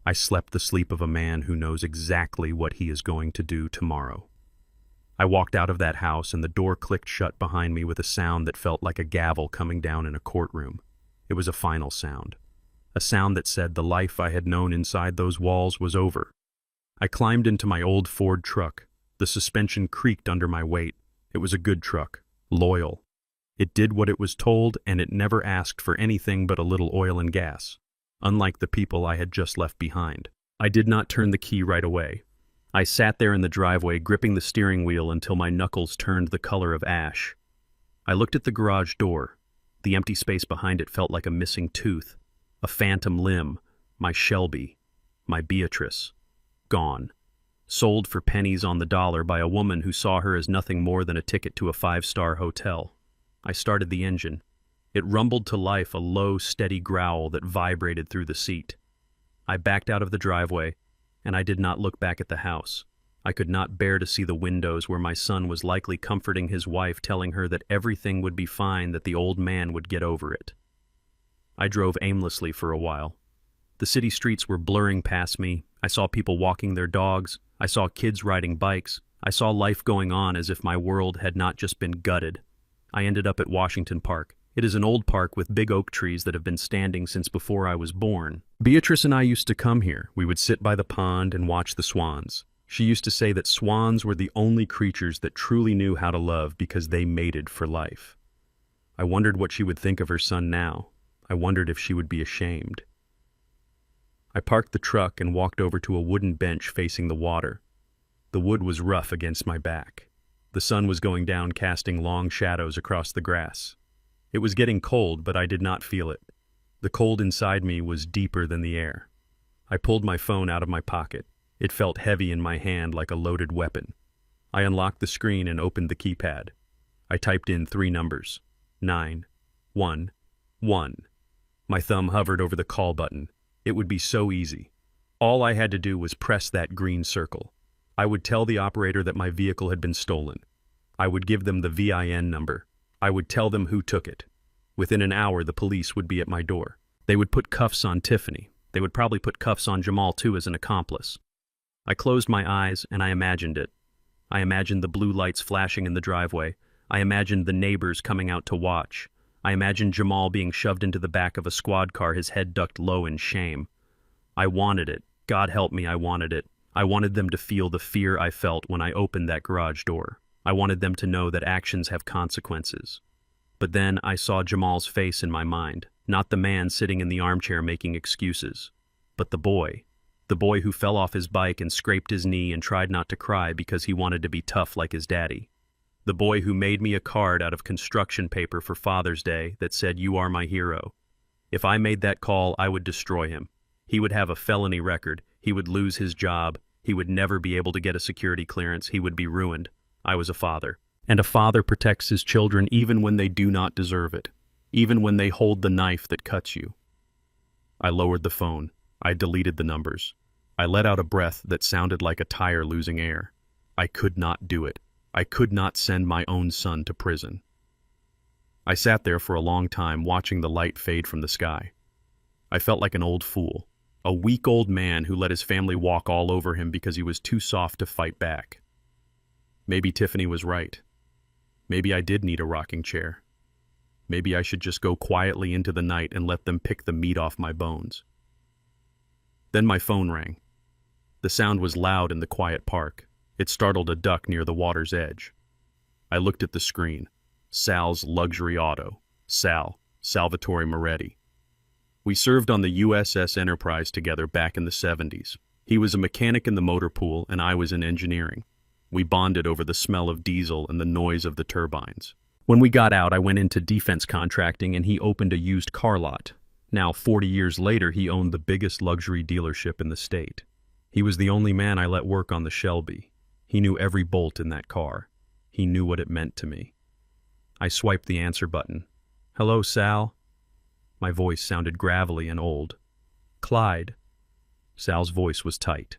I slept the sleep of a man who knows exactly what he is going to do tomorrow. I walked out of that house and the door clicked shut behind me with a sound that felt like a gavel coming down in a courtroom. It was a final sound. A sound that said the life I had known inside those walls was over. I climbed into my old Ford truck. The suspension creaked under my weight. It was a good truck, loyal. It did what it was told, and it never asked for anything but a little oil and gas, unlike the people I had just left behind. I did not turn the key right away. I sat there in the driveway, gripping the steering wheel until my knuckles turned the color of ash. I looked at the garage door. The empty space behind it felt like a missing tooth, a phantom limb, my Shelby, my Beatrice, gone. Sold for pennies on the dollar by a woman who saw her as nothing more than a ticket to a 5-star hotel. I started the engine. It rumbled to life, a low, steady growl that vibrated through the seat. I backed out of the driveway, and I did not look back at the house. I could not bear to see the windows where my son was likely comforting his wife, telling her that everything would be fine, that the old man would get over it. I drove aimlessly for a while. The city streets were blurring past me. I saw people walking their dogs. I saw kids riding bikes. I saw life going on as if my world had not just been gutted. I ended up at Washington Park. It is an old park with big oak trees that have been standing since before I was born. Beatrice and I used to come here. We would sit by the pond and watch the swans. She used to say that swans were the only creatures that truly knew how to love because they mated for life. I wondered what she would think of her son now. I wondered if she would be ashamed. I parked the truck and walked over to a wooden bench facing the water. The wood was rough against my back. The sun was going down, casting long shadows across the grass. It was getting cold, but I did not feel it. The cold inside me was deeper than the air. I pulled my phone out of my pocket. It felt heavy in my hand like a loaded weapon. I unlocked the screen and opened the keypad. I typed in 3 numbers, 911. My thumb hovered over the call button. It would be so easy. All I had to do was press that green circle. I would tell the operator that my vehicle had been stolen. I would give them the VIN number. I would tell them who took it. Within an hour, the police would be at my door. They would put cuffs on Tiffany. They would probably put cuffs on Jamal too as an accomplice. I closed my eyes and I imagined it. I imagined the blue lights flashing in the driveway. I imagined the neighbors coming out to watch. I imagined Jamal being shoved into the back of a squad car, his head ducked low in shame. I wanted it. God help me, I wanted it. I wanted them to feel the fear I felt when I opened that garage door. I wanted them to know that actions have consequences. But then I saw Jamal's face in my mind, not the man sitting in the armchair making excuses, but the boy who fell off his bike and scraped his knee and tried not to cry because he wanted to be tough like his daddy. The boy who made me a card out of construction paper for Father's Day that said, "You are my hero." If I made that call, I would destroy him. He would have a felony record. He would lose his job. He would never be able to get a security clearance. He would be ruined. I was a father. And a father protects his children even when they do not deserve it, even when they hold the knife that cuts you. I lowered the phone. I deleted the numbers. I let out a breath that sounded like a tire losing air. I could not do it. I could not send my own son to prison. I sat there for a long time watching the light fade from the sky. I felt like an old fool. A weak old man who let his family walk all over him because he was too soft to fight back. Maybe Tiffany was right. Maybe I did need a rocking chair. Maybe I should just go quietly into the night and let them pick the meat off my bones. Then my phone rang. The sound was loud in the quiet park. It startled a duck near the water's edge. I looked at the screen. Sal's luxury auto. Sal, Salvatore Moretti. We served on the USS Enterprise together back in the 70s. He was a mechanic in the motor pool and I was in engineering. We bonded over the smell of diesel and the noise of the turbines. When we got out, I went into defense contracting and he opened a used car lot. Now, 40 years later, he owned the biggest luxury dealership in the state. He was the only man I let work on the Shelby. He knew every bolt in that car. He knew what it meant to me. I swiped the answer button. "Hello, Sal." My voice sounded gravelly and old. "Clyde." Sal's voice was tight.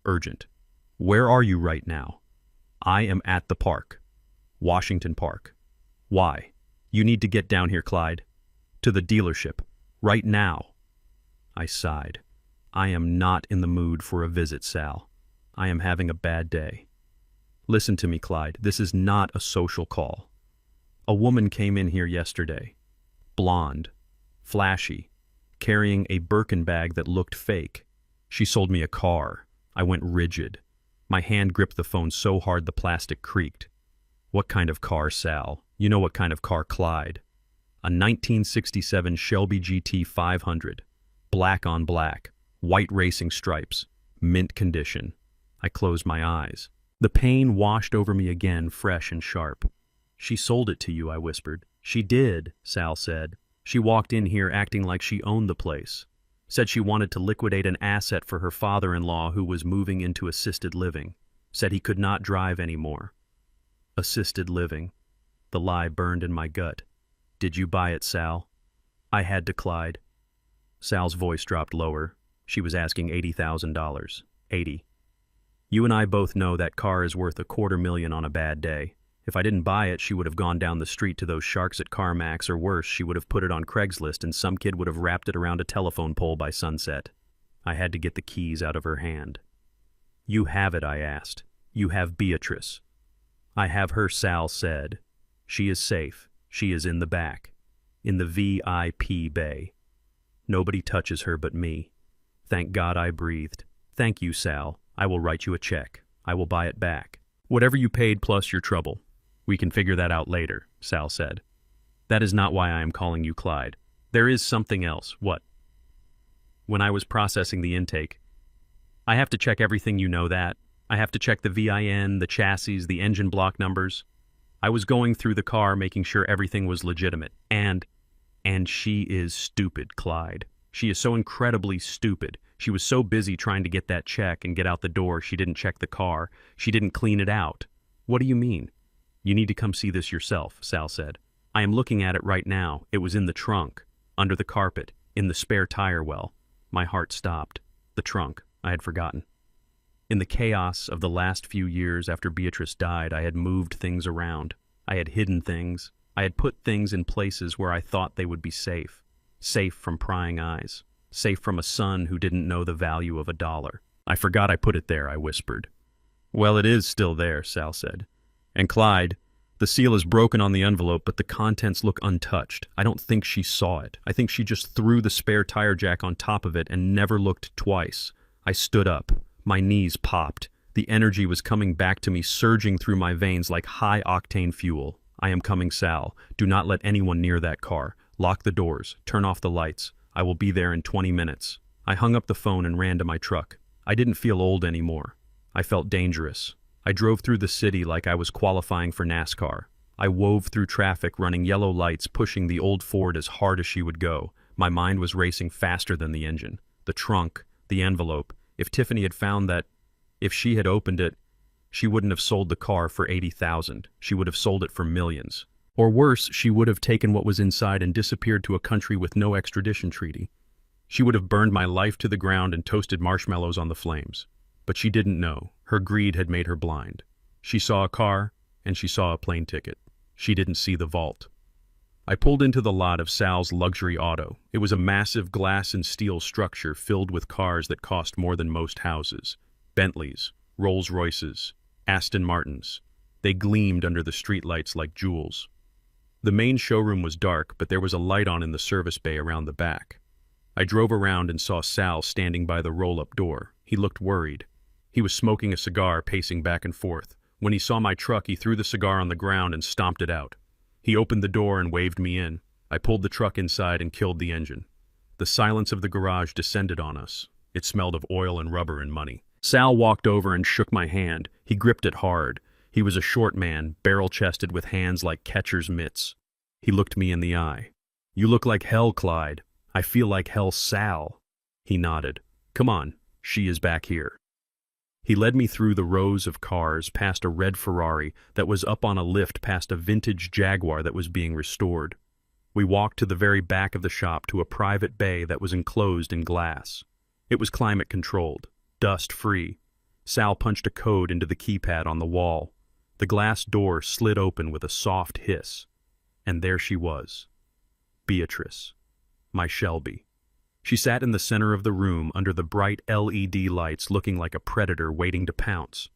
Urgent. "Where are you right now?" "I am at the park. Washington Park." "Why?" "You need to get down here, Clyde. To the dealership. Right now." I sighed. "I am not in the mood for a visit, Sal. I am having a bad day." "Listen to me, Clyde. This is not a social call. A woman came in here yesterday. Blonde. Flashy. Carrying a Birkin bag that looked fake. She sold me a car. I went rigid. My hand gripped the phone so hard the plastic creaked. What kind of car, Sal? You know what kind of car, Clyde. A 1967 Shelby GT 500. Black on black. White racing stripes. Mint condition. I closed my eyes. The pain washed over me again, fresh and sharp. "She sold it to you," I whispered. "She did," Sal said. "She walked in here acting like she owned the place. Said she wanted to liquidate an asset for her father-in-law who was moving into assisted living. Said he could not drive anymore." Assisted living. The lie burned in my gut. "Did you buy it, Sal?" I had to, Clyde. Sal's voice dropped lower. She was asking $80,000. 80. "You and I both know that car is worth $250,000 on a bad day. If I didn't buy it, she would have gone down the street to those sharks at CarMax, or worse, she would have put it on Craigslist and some kid would have wrapped it around a telephone pole by sunset." I had to get the keys out of her hand. "You have it," I asked. "You have Beatrice." "I have her," Sal said. "She is safe. She is in the back. In the VIP bay. Nobody touches her but me." Thank God, I breathed. "Thank you, Sal. I will write you a check. I will buy it back. Whatever you paid plus your trouble. We can figure that out later," Sal said. "That is not why I am calling you, Clyde. There is something else." "What?" "When I was processing the intake, I have to check everything, you know that. I have to check the VIN, the chassis, the engine block numbers. I was going through the car making sure everything was legitimate. And she is stupid, Clyde. She is so incredibly stupid. She was so busy trying to get that check and get out the door, she didn't check the car. She didn't clean it out." "What do you mean?" "You need to come see this yourself," Sal said. "I am looking at it right now. It was in the trunk, under the carpet, in the spare tire well." My heart stopped. The trunk. I had forgotten. In the chaos of the last few years after Beatrice died, I had moved things around. I had hidden things. I had put things in places where I thought they would be safe. Safe from prying eyes. Safe from a son who didn't know the value of $1. "I forgot I put it there," I whispered. "Well, it is still there," Sal said. "And Clyde, the seal is broken on the envelope, but the contents look untouched. I don't think she saw it. I think she just threw the spare tire jack on top of it and never looked twice." I stood up. My knees popped. The energy was coming back to me, surging through my veins like high-octane fuel. "I am coming, Sal. Do not let anyone near that car. Lock the doors. Turn off the lights. I will be there in 20 minutes. I hung up the phone and ran to my truck. I didn't feel old anymore. I felt dangerous. I drove through the city like I was qualifying for NASCAR. I wove through traffic, running yellow lights, pushing the old Ford as hard as she would go. My mind was racing faster than the engine. The trunk, the envelope. If Tiffany had found that, if she had opened it, she wouldn't have sold the car for $80,000. She would have sold it for millions. Or worse, she would have taken what was inside and disappeared to a country with no extradition treaty. She would have burned my life to the ground and toasted marshmallows on the flames. But she didn't know. Her greed had made her blind. She saw a car, and she saw a plane ticket. She didn't see the vault. I pulled into the lot of Sal's luxury auto. It was a massive glass and steel structure filled with cars that cost more than most houses. Bentleys, Rolls-Royces, Aston Martins. They gleamed under the streetlights like jewels. The main showroom was dark, but there was a light on in the service bay around the back. I drove around and saw Sal standing by the roll-up door. He looked worried. He was smoking a cigar, pacing back and forth. When he saw my truck, he threw the cigar on the ground and stomped it out. He opened the door and waved me in. I pulled the truck inside and killed the engine. The silence of the garage descended on us. It smelled of oil and rubber and money. Sal walked over and shook my hand. He gripped it hard. He was a short man, barrel-chested with hands like catcher's mitts. He looked me in the eye. "You look like hell, Clyde. I feel like hell, Sal." He nodded. "Come on, she is back here." He led me through the rows of cars, past a red Ferrari that was up on a lift past a vintage Jaguar that was being restored. We walked to the very back of the shop to a private bay that was enclosed in glass. It was climate-controlled, dust-free. Sal punched a code into the keypad on the wall. The glass door slid open with a soft hiss. And there she was. Beatrice. My Shelby. She sat in the center of the room under the bright LED lights, looking like a predator waiting to pounce.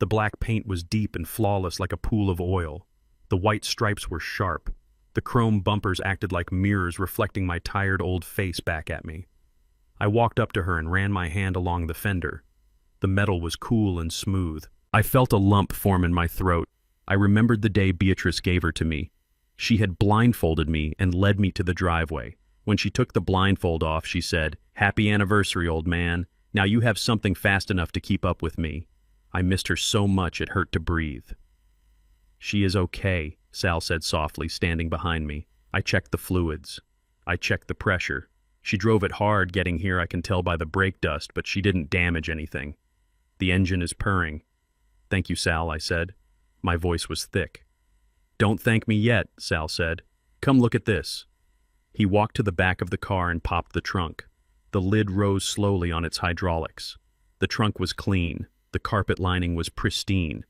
The black paint was deep and flawless like a pool of oil. The white stripes were sharp. The chrome bumpers acted like mirrors reflecting my tired old face back at me. I walked up to her and ran my hand along the fender. The metal was cool and smooth. I felt a lump form in my throat. I remembered the day Beatrice gave her to me. She had blindfolded me and led me to the driveway. When she took the blindfold off, she said, "Happy anniversary, old man. Now you have something fast enough to keep up with me." I missed her so much it hurt to breathe. "She is okay," Sal said softly, standing behind me. I checked the fluids. I checked the pressure. She drove it hard getting here, I can tell by the brake dust, but she didn't damage anything. The engine is purring. "Thank you, Sal," I said. My voice was thick. "Don't thank me yet," Sal said. "Come look at this." He walked to the back of the car and popped the trunk. The lid rose slowly on its hydraulics. The trunk was clean. The carpet lining was pristine.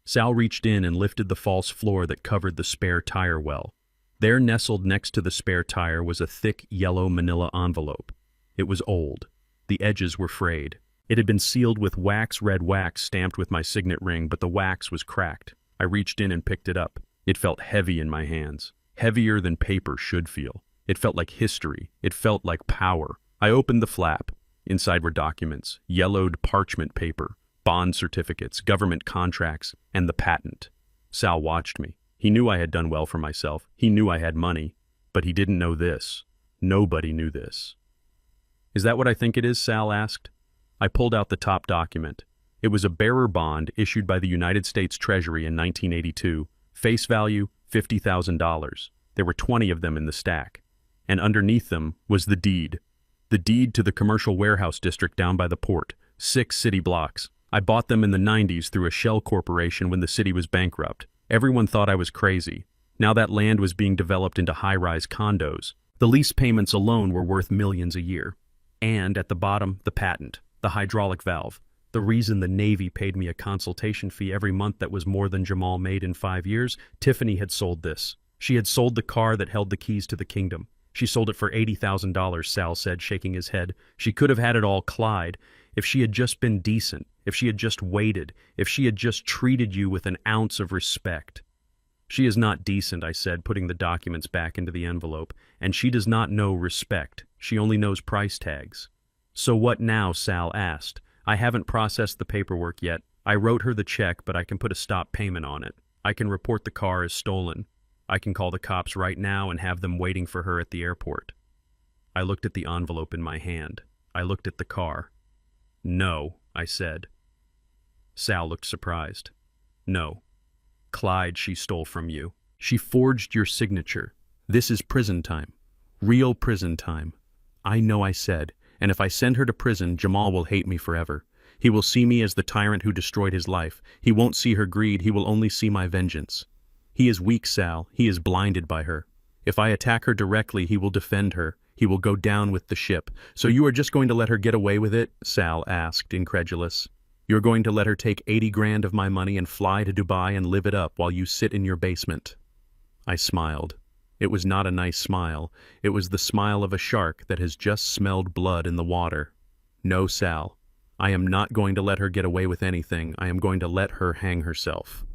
Sal reached in and lifted the false floor that covered the spare tire well. There, nestled next to the spare tire, was a thick yellow manila envelope. It was old. The edges were frayed. It had been sealed with red wax stamped with my signet ring, but the wax was cracked. I reached in and picked it up. It felt heavy in my hands. Heavier than paper should feel. It felt like history. It felt like power. I opened the flap. Inside were documents, yellowed parchment paper, bond certificates, government contracts, and the patent. Sal watched me. He knew I had done well for myself. He knew I had money. But he didn't know this. Nobody knew this. "Is that what I think it is?" Sal asked. I pulled out the top document. It was a bearer bond issued by the United States Treasury in 1982. Face value, $50,000. There were 20 of them in the stack. And underneath them was the deed. The deed to the commercial warehouse district down by the port. 6 city blocks. I bought them in the 90s through a shell corporation when the city was bankrupt. Everyone thought I was crazy. Now that land was being developed into high-rise condos. The lease payments alone were worth millions a year. And at the bottom, the patent, the hydraulic valve. The reason the Navy paid me a consultation fee every month that was more than Jamal made in 5 years, Tiffany had sold this. She had sold the car that held the keys to the kingdom. She sold it for $80,000, Sal said, shaking his head. She could have had it all, Clyde, if she had just been decent, if she had just waited, if she had just treated you with an ounce of respect. "She is not decent," I said, putting the documents back into the envelope, "and she does not know respect. She only knows price tags." "So what now?" Sal asked. "I haven't processed the paperwork yet. I wrote her the check, but I can put a stop payment on it. I can report the car as stolen. I can call the cops right now and have them waiting for her at the airport." I looked at the envelope in my hand. I looked at the car. "No," I said. Sal looked surprised. "No. Clyde, she stole from you. She forged your signature. This is prison time. Real prison time. I know," I said, "and if I send her to prison, Jamal will hate me forever. He will see me as the tyrant who destroyed his life. He won't see her greed, he will only see my vengeance. He is weak, Sal. He is blinded by her. If I attack her directly, he will defend her. He will go down with the ship. So you are just going to let her get away with it?" Sal asked, incredulous. "You're going to let her take 80 grand of my money and fly to Dubai and live it up while you sit in your basement?" I smiled. It was not a nice smile. It was the smile of a shark that has just smelled blood in the water. "No, Sal. I am not going to let her get away with anything. I am going to let her hang herself."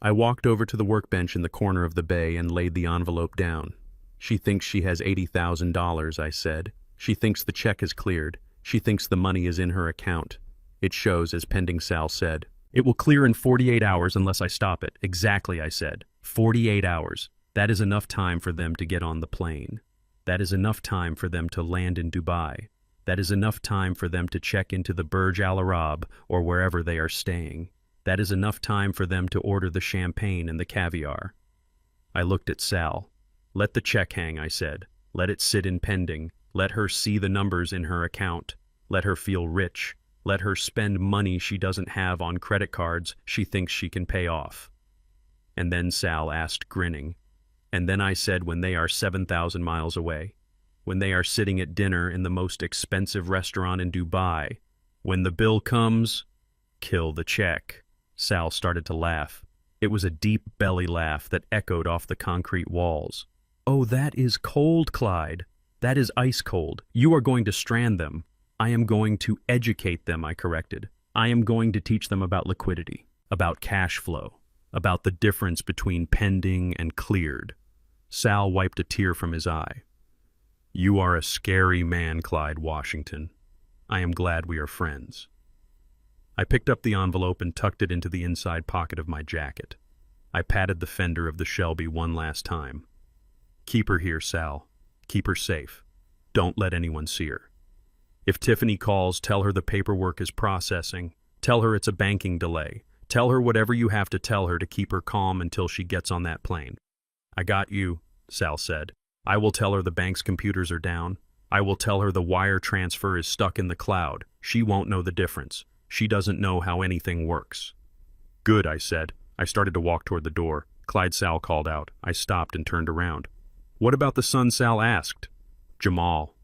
I walked over to the workbench in the corner of the bay and laid the envelope down. "She thinks she has $80,000, I said. "She thinks the check is cleared. She thinks the money is in her account. It shows as pending, Sal said. It will clear in 48 hours unless I stop it. Exactly, I said. 48 hours. That is enough time for them to get on the plane. That is enough time for them to land in Dubai. That is enough time for them to check into the Burj Al Arab or wherever they are staying. That is enough time for them to order the champagne and the caviar. I looked at Sal. Let the check hang, I said. Let it sit in pending. Let her see the numbers in her account. Let her feel rich. Let her spend money she doesn't have on credit cards she thinks she can pay off. And then Sal asked, grinning. And then I said, when they are 7,000 miles away, when they are sitting at dinner in the most expensive restaurant in Dubai, when the bill comes, kill the check. Sal started to laugh. It was a deep belly laugh that echoed off the concrete walls. Oh, that is cold, Clyde. That is ice cold. You are going to strand them. I am going to educate them, I corrected. I am going to teach them about liquidity, about cash flow, about the difference between pending and cleared. Sal wiped a tear from his eye. You are a scary man, Clyde Washington. I am glad we are friends. I picked up the envelope and tucked it into the inside pocket of my jacket. I patted the fender of the Shelby one last time. Keep her here, Sal. Keep her safe. Don't let anyone see her. If Tiffany calls, tell her the paperwork is processing. Tell her it's a banking delay. Tell her whatever you have to tell her to keep her calm until she gets on that plane. I got you, Sal said. I will tell her the bank's computers are down. I will tell her the wire transfer is stuck in the cloud. She won't know the difference. She doesn't know how anything works. Good, I said. I started to walk toward the door. Clyde, Sal called out. I stopped and turned around. What about the son, Sal asked. Jamal.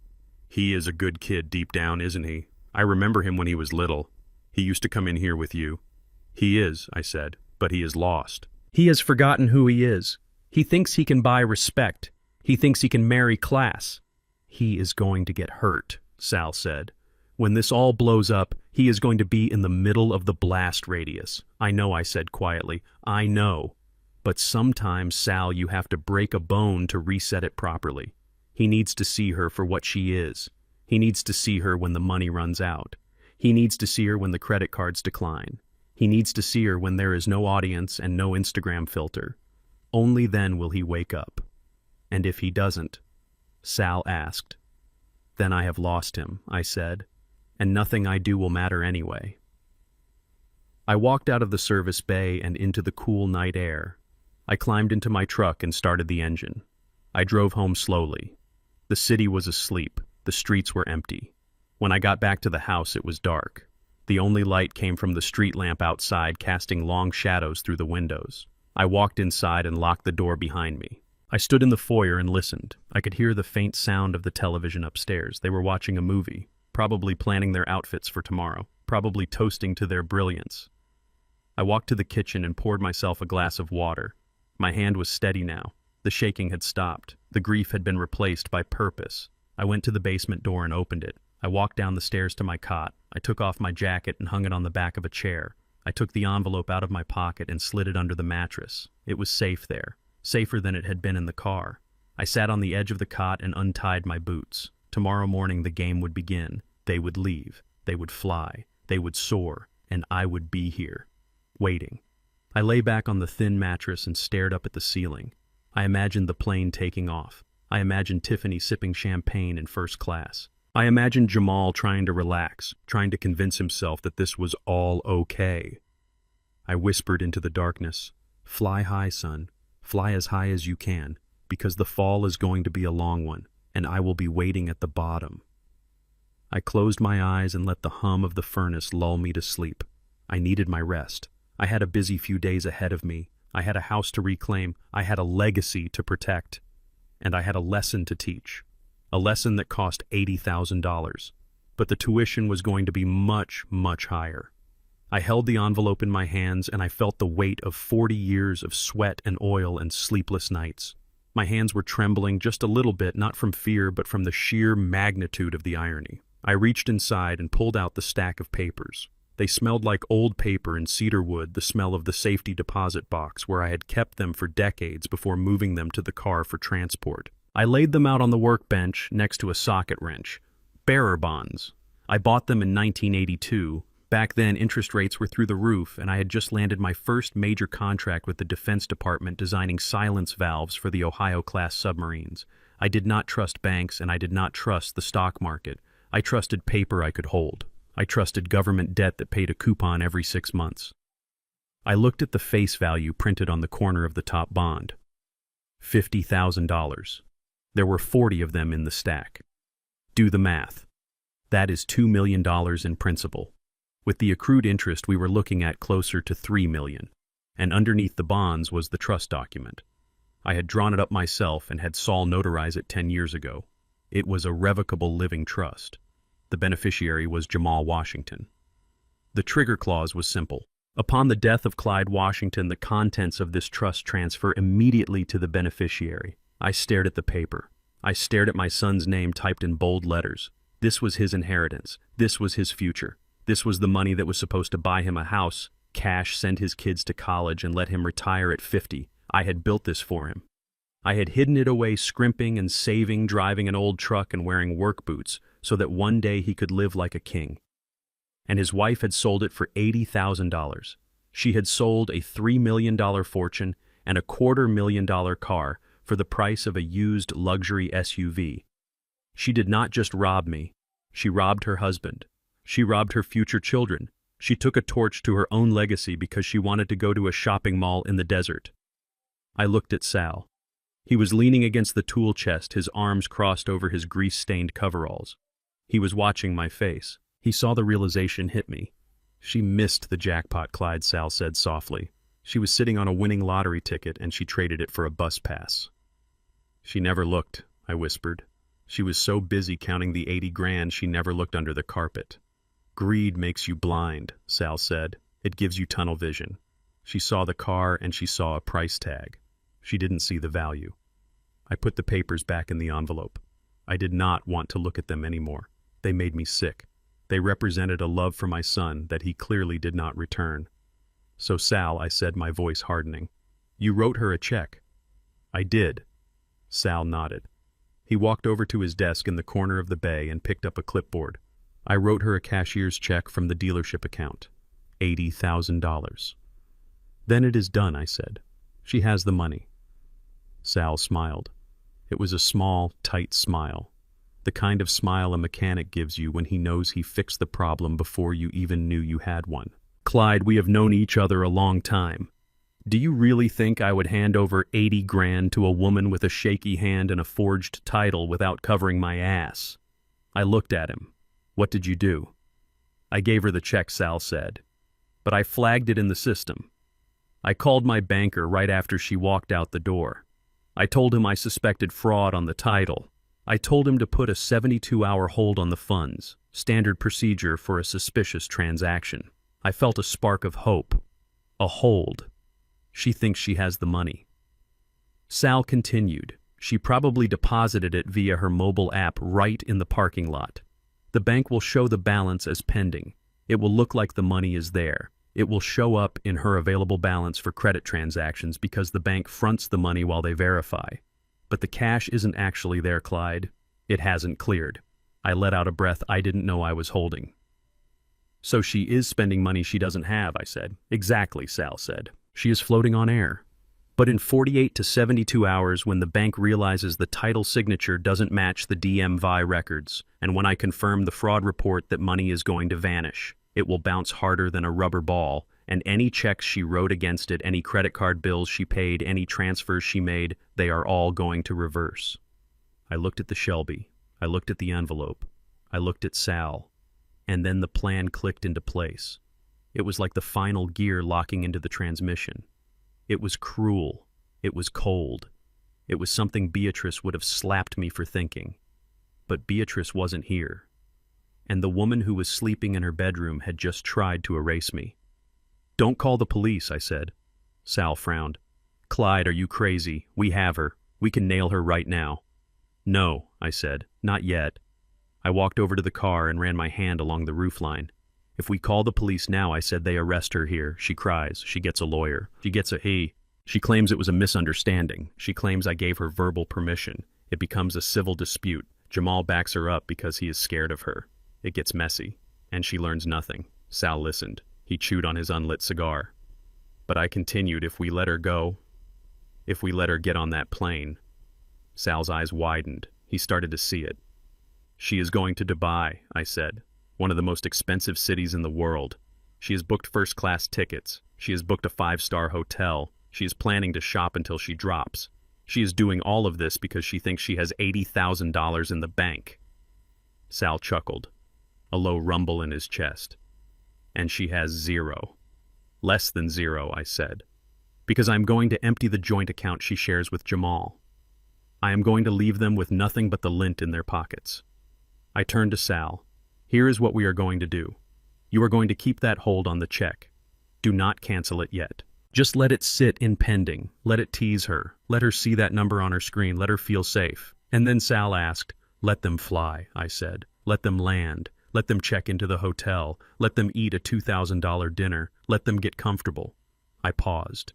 He is a good kid deep down, isn't he? I remember him when he was little. He used to come in here with you. He is, I said, but he is lost. He has forgotten who he is. He thinks he can buy respect. He thinks he can marry class. He is going to get hurt, Sal said. When this all blows up, he is going to be in the middle of the blast radius. I know, I said quietly. I know. But sometimes, Sal, you have to break a bone to reset it properly. He needs to see her for what she is. He needs to see her when the money runs out. He needs to see her when the credit cards decline. He needs to see her when there is no audience and no Instagram filter. Only then will he wake up. And if he doesn't, Sal asked. Then I have lost him, I said, and nothing I do will matter anyway. I walked out of the service bay and into the cool night air. I climbed into my truck and started the engine. I drove home slowly. The city was asleep. The streets were empty. When I got back to the house, it was dark. The only light came from the street lamp outside, casting long shadows through the windows. I walked inside and locked the door behind me. I stood in the foyer and listened. I could hear the faint sound of the television upstairs. They were watching a movie, probably planning their outfits for tomorrow, probably toasting to their brilliance. I walked to the kitchen and poured myself a glass of water. My hand was steady now. The shaking had stopped. The grief had been replaced by purpose. I went to the basement door and opened it. I walked down the stairs to my cot. I took off my jacket and hung it on the back of a chair. I took the envelope out of my pocket and slid it under the mattress. It was safe there, safer than it had been in the car. I sat on the edge of the cot and untied my boots. Tomorrow morning the game would begin. They would leave. They would fly. They would soar. And I would be here, waiting. I lay back on the thin mattress and stared up at the ceiling. I imagined the plane taking off. I imagined Tiffany sipping champagne in first class. I imagined Jamal trying to relax, trying to convince himself that this was all okay. I whispered into the darkness, "Fly high, son. Fly as high as you can, because the fall is going to be a long one, and I will be waiting at the bottom." I closed my eyes and let the hum of the furnace lull me to sleep. I needed my rest. I had a busy few days ahead of me. I had a house to reclaim. I had a legacy to protect. And I had a lesson to teach. A lesson that cost $80,000. But the tuition was going to be much, much higher. I held the envelope in my hands and I felt the weight of 40 years of sweat and oil and sleepless nights. My hands were trembling just a little bit, not from fear, but from the sheer magnitude of the irony. I reached inside and pulled out the stack of papers. They smelled like old paper and cedar wood, the smell of the safety deposit box where I had kept them for decades before moving them to the car for transport. I laid them out on the workbench next to a socket wrench. Bearer bonds. I bought them in 1982. Back then, interest rates were through the roof, and I had just landed my first major contract with the Defense Department designing silence valves for the Ohio-class submarines. I did not trust banks, and I did not trust the stock market. I trusted paper I could hold. I trusted government debt that paid a coupon every 6 months. I looked at the face value printed on the corner of the top bond. $50,000. There were 40 of them in the stack. Do the math. That is $2 million in principal. With the accrued interest, we were looking at closer to $3 million, and underneath the bonds was the trust document. I had drawn it up myself and had Saul notarize it 10 years ago. It was a revocable living trust. The beneficiary was Jamal Washington. The trigger clause was simple. Upon the death of Clyde Washington, the contents of this trust transfer immediately to the beneficiary. I stared at the paper. I stared at my son's name typed in bold letters. This was his inheritance. This was his future. This was the money that was supposed to buy him a house, cash, send his kids to college, and let him retire at 50. I had built this for him. I had hidden it away, scrimping and saving, driving an old truck and wearing work boots, so that one day he could live like a king. And his wife had sold it for $80,000. She had sold a $3 million fortune and a $250,000 car for the price of a used luxury SUV. She did not just rob me. She robbed her husband. She robbed her future children. She took a torch to her own legacy because she wanted to go to a shopping mall in the desert. I looked at Sal. He was leaning against the tool chest, his arms crossed over his grease-stained coveralls. He was watching my face. He saw the realization hit me. She missed the jackpot, Clyde, Sal said softly. She was sitting on a winning lottery ticket and she traded it for a bus pass. She never looked, I whispered. She was so busy counting the 80 grand she never looked under the carpet. Greed makes you blind, Sal said. It gives you tunnel vision. She saw the car and she saw a price tag. She didn't see the value. I put the papers back in the envelope. I did not want to look at them anymore. They made me sick. They represented a love for my son that he clearly did not return. So Sal, I said, my voice hardening, you wrote her a check. I did. Sal nodded. He walked over to his desk in the corner of the bay and picked up a clipboard. I wrote her a cashier's check from the dealership account. $80,000. Then it is done, I said. She has the money. Sal smiled. It was a small, tight smile. The kind of smile a mechanic gives you when he knows he fixed the problem before you even knew you had one. Clyde, we have known each other a long time. Do you really think I would hand over 80 grand to a woman with a shaky hand and a forged title without covering my ass? I looked at him. What did you do? I gave her the check, Sal said. But I flagged it in the system. I called my banker right after she walked out the door. I told him I suspected fraud on the title. I told him to put a 72-hour hold on the funds, standard procedure for a suspicious transaction. I felt a spark of hope. A hold. She thinks she has the money. Sal continued. She probably deposited it via her mobile app right in the parking lot. The bank will show the balance as pending. It will look like the money is there. It will show up in her available balance for credit transactions because the bank fronts the money while they verify. But the cash isn't actually there, Clyde. It hasn't cleared. I let out a breath I didn't know I was holding. So she is spending money she doesn't have, I said. Exactly, Sal said. She is floating on air. But in 48 to 72 hours, when the bank realizes the title signature doesn't match the DMV records, and when I confirm the fraud report that money is going to vanish, it will bounce harder than a rubber ball, and any checks she wrote against it, any credit card bills she paid, any transfers she made, they are all going to reverse. I looked at the Shelby. I looked at the envelope. I looked at Sal. And then the plan clicked into place. It was like the final gear locking into the transmission. It was cruel. It was cold. It was something Beatrice would have slapped me for thinking. But Beatrice wasn't here. And the woman who was sleeping in her bedroom had just tried to erase me. Don't call the police, I said. Sal frowned. Clyde, are you crazy? We have her. We can nail her right now. No, I said. Not yet. I walked over to the car and ran my hand along the roofline. If we call the police now, I said, they arrest her here. She cries. She gets a lawyer. She gets a he. She claims it was a misunderstanding. She claims I gave her verbal permission. It becomes a civil dispute. Jamal backs her up because he is scared of her. It gets messy, and she learns nothing. Sal listened. He chewed on his unlit cigar. But I continued, if we let her go, if we let her get on that plane. Sal's eyes widened. He started to see it. She is going to Dubai, I said, one of the most expensive cities in the world. She has booked first-class tickets. She has booked a 5-star hotel. She is planning to shop until she drops. She is doing all of this because she thinks she has $80,000 in the bank. Sal chuckled, a low rumble in his chest. And she has zero. Less than zero, I said. Because I am going to empty the joint account she shares with Jamal. I am going to leave them with nothing but the lint in their pockets. I turned to Sal. Here is what we are going to do. You are going to keep that hold on the check. Do not cancel it yet. Just let it sit in pending. Let it tease her. Let her see that number on her screen. Let her feel safe. And then Sal asked, let them fly, I said. Let them land. Let them check into the hotel. Let them eat a $2,000 dinner. Let them get comfortable. I paused.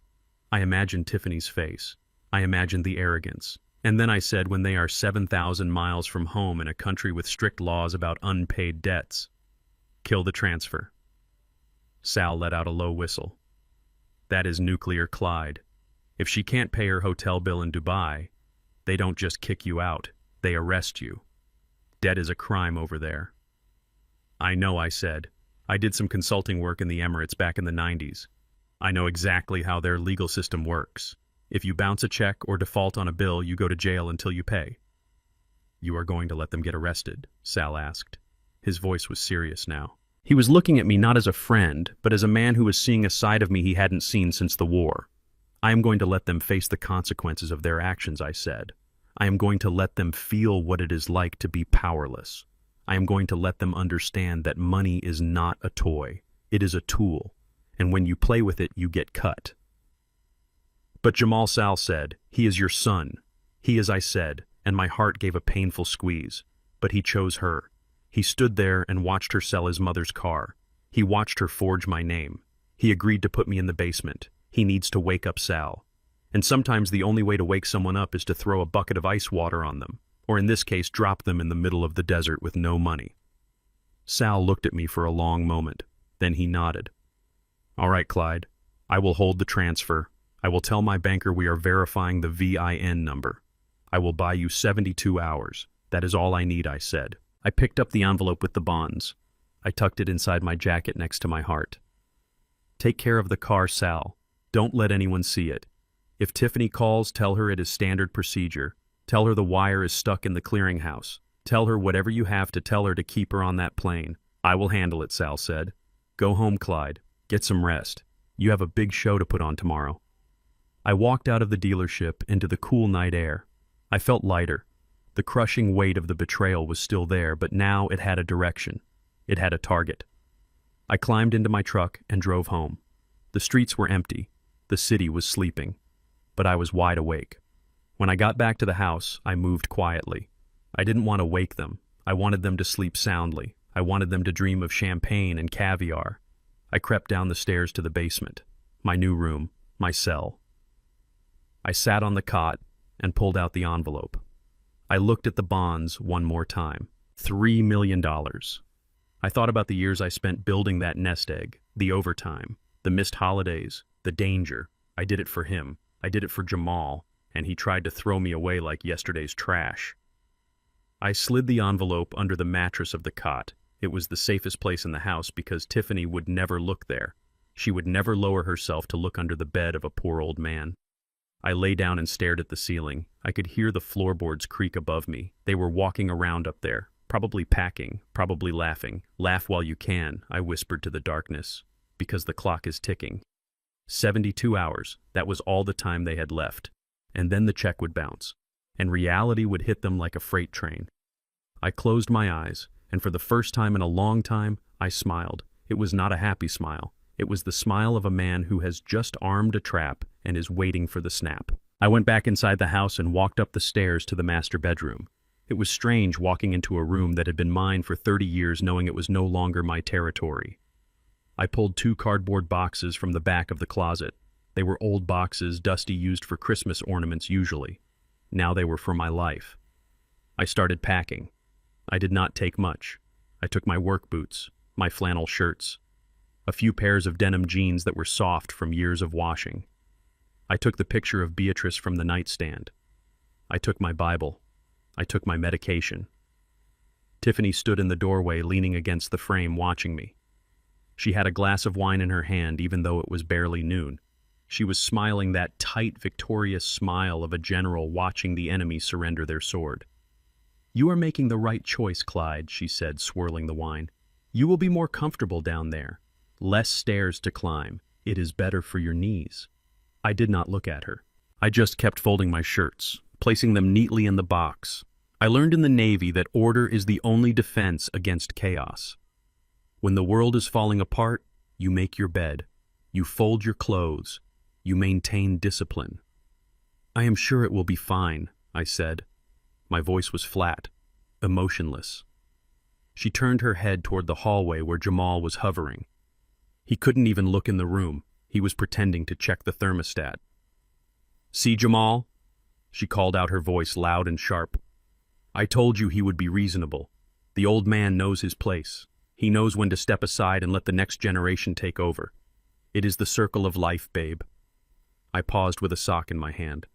I imagined Tiffany's face. I imagined the arrogance. And then I said, when they are 7,000 miles from home in a country with strict laws about unpaid debts, kill the transfer. Sal let out a low whistle. That is nuclear Clyde. If she can't pay her hotel bill in Dubai, they don't just kick you out, they arrest you. Debt is a crime over there. I know, I said. I did some consulting work in the Emirates back in the 90s. I know exactly how their legal system works. If you bounce a check or default on a bill, you go to jail until you pay. You are going to let them get arrested? Sal asked. His voice was serious now. He was looking at me not as a friend, but as a man who was seeing a side of me he hadn't seen since the war. I am going to let them face the consequences of their actions, I said. I am going to let them feel what it is like to be powerless. I am going to let them understand that money is not a toy. It is a tool, and when you play with it, you get cut. But Jamal, Sal said, he is your son. He is, I said, and my heart gave a painful squeeze. But he chose her. He stood there and watched her sell his mother's car. He watched her forge my name. He agreed to put me in the basement. He needs to wake up Sal. And sometimes the only way to wake someone up is to throw a bucket of ice water on them, or in this case, drop them in the middle of the desert with no money. Sal looked at me for a long moment. Then he nodded. All right, Clyde. I will hold the transfer. I will tell my banker we are verifying the VIN number. I will buy you 72 hours. That is all I need, I said. I picked up the envelope with the bonds. I tucked it inside my jacket next to my heart. Take care of the car, Sal. Don't let anyone see it. If Tiffany calls, tell her it is standard procedure. Tell her the wire is stuck in the clearinghouse. Tell her whatever you have to tell her to keep her on that plane. I will handle it, Sal said. Go home, Clyde. Get some rest. You have a big show to put on tomorrow. I walked out of the dealership into the cool night air. I felt lighter. The crushing weight of the betrayal was still there, but now it had a direction. It had a target. I climbed into my truck and drove home. The streets were empty. The city was sleeping. But I was wide awake. When I got back to the house, I moved quietly. I didn't want to wake them. I wanted them to sleep soundly. I wanted them to dream of champagne and caviar. I crept down the stairs to the basement, my new room, my cell. I sat on the cot and pulled out the envelope. I looked at the bonds one more time. $3 million. I thought about the years I spent building that nest egg, the overtime, the missed holidays, the danger. I did it for him. I did it for Jamal, and he tried to throw me away like yesterday's trash. I slid the envelope under the mattress of the cot. It was the safest place in the house because Tiffany would never look there. She would never lower herself to look under the bed of a poor old man. I lay down and stared at the ceiling. I could hear the floorboards creak above me. They were walking around up there, probably packing, probably laughing. Laugh while you can, I whispered to the darkness, because the clock is ticking. 72 hours, that was all the time they had left. And then the check would bounce, and reality would hit them like a freight train. I closed my eyes, and for the first time in a long time, I smiled. It was not a happy smile. It was the smile of a man who has just armed a trap and is waiting for the snap. I went back inside the house and walked up the stairs to the master bedroom. It was strange walking into a room that had been mine for 30 years knowing it was no longer my territory. I pulled 2 cardboard boxes from the back of the closet. They were old boxes, dusty, used for Christmas ornaments usually. Now they were for my life. I started packing. I did not take much. I took my work boots, my flannel shirts, a few pairs of denim jeans that were soft from years of washing. I took the picture of Beatrice from the nightstand. I took my Bible. I took my medication. Tiffany stood in the doorway, leaning against the frame, watching me. She had a glass of wine in her hand, even though it was barely noon. She was smiling that tight, victorious smile of a general watching the enemy surrender their sword. "You are making the right choice, Clyde," she said, swirling the wine. "You will be more comfortable down there. Less stairs to climb. It is better for your knees." I did not look at her. I just kept folding my shirts, placing them neatly in the box. I learned in the Navy that order is the only defense against chaos. When the world is falling apart, you make your bed. You fold your clothes. You maintain discipline. "I am sure it will be fine," I said. My voice was flat, emotionless. She turned her head toward the hallway where Jamal was hovering. He couldn't even look in the room. He was pretending to check the thermostat. "See, Jamal?" She called out, her voice loud and sharp. "I told you he would be reasonable. The old man knows his place. He knows when to step aside and let the next generation take over. It is the circle of life, babe." I paused with a sock in my hand.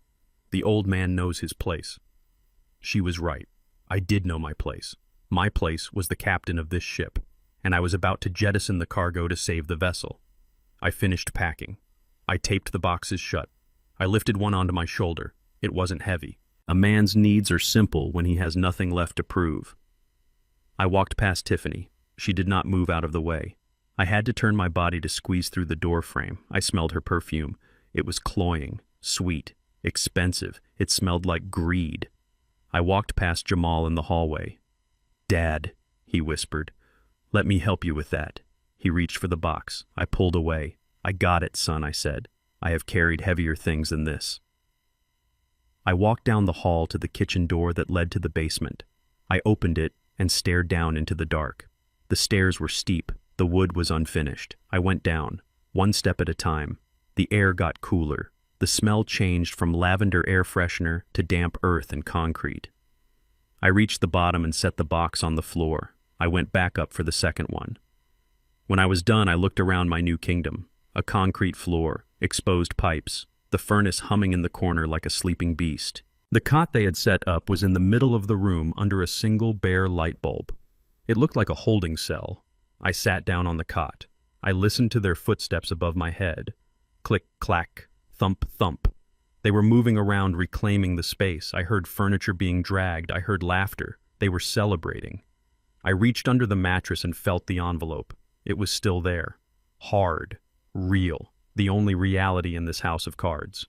The old man knows his place. She was right. I did know my place. My place was the captain of this ship, and I was about to jettison the cargo to save the vessel. I finished packing. I taped the boxes shut. I lifted one onto my shoulder. It wasn't heavy. A man's needs are simple when he has nothing left to prove. I walked past Tiffany. She did not move out of the way. I had to turn my body to squeeze through the door frame. I smelled her perfume. It was cloying, sweet, expensive. It smelled like greed. I walked past Jamal in the hallway. "Dad," he whispered. "Let me help you with that." He reached for the box. I pulled away. "I got it, son," I said. "I have carried heavier things than this." I walked down the hall to the kitchen door that led to the basement. I opened it and stared down into the dark. The stairs were steep. The wood was unfinished. I went down, one step at a time. The air got cooler. The smell changed from lavender air freshener to damp earth and concrete. I reached the bottom and set the box on the floor. I went back up for the second one. When I was done, I looked around my new kingdom. A concrete floor, exposed pipes, the furnace humming in the corner like a sleeping beast. The cot they had set up was in the middle of the room under a single bare light bulb. It looked like a holding cell. I sat down on the cot. I listened to their footsteps above my head. Click, clack, thump, thump. They were moving around, reclaiming the space. I heard furniture being dragged. I heard laughter. They were celebrating. I reached under the mattress and felt the envelope. It was still there. Hard. Real. The only reality in this house of cards.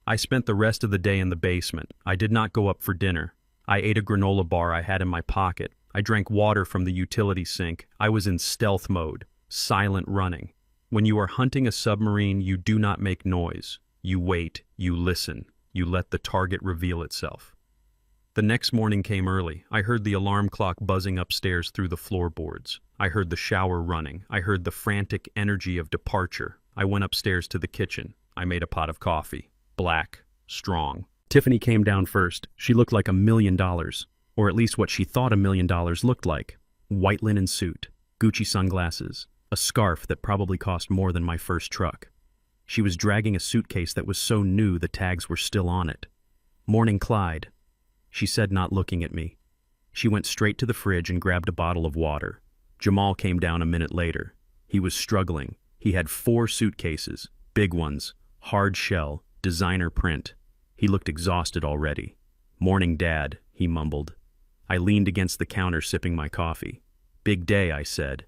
I spent the rest of the day in the basement. I did not go up for dinner. I ate a granola bar I had in my pocket. I drank water from the utility sink. I was in stealth mode. Silent running. When you are hunting a submarine, you do not make noise. You wait. You listen. You let the target reveal itself. The next morning came early. I heard the alarm clock buzzing upstairs through the floorboards. I heard the shower running. I heard the frantic energy of departure. I went upstairs to the kitchen. I made a pot of coffee. Black. Strong. Tiffany came down first. She looked like $1 million. Or at least what she thought $1 million looked like. White linen suit. Gucci sunglasses. A scarf that probably cost more than my first truck. She was dragging a suitcase that was so new the tags were still on it. "Morning, Clyde," she said, not looking at me. She went straight to the fridge and grabbed a bottle of water. Jamal came down a minute later. He was struggling. He had 4 suitcases, big ones, hard shell, designer print. He looked exhausted already. "Morning, Dad," he mumbled. I leaned against the counter sipping my coffee. "Big day," I said.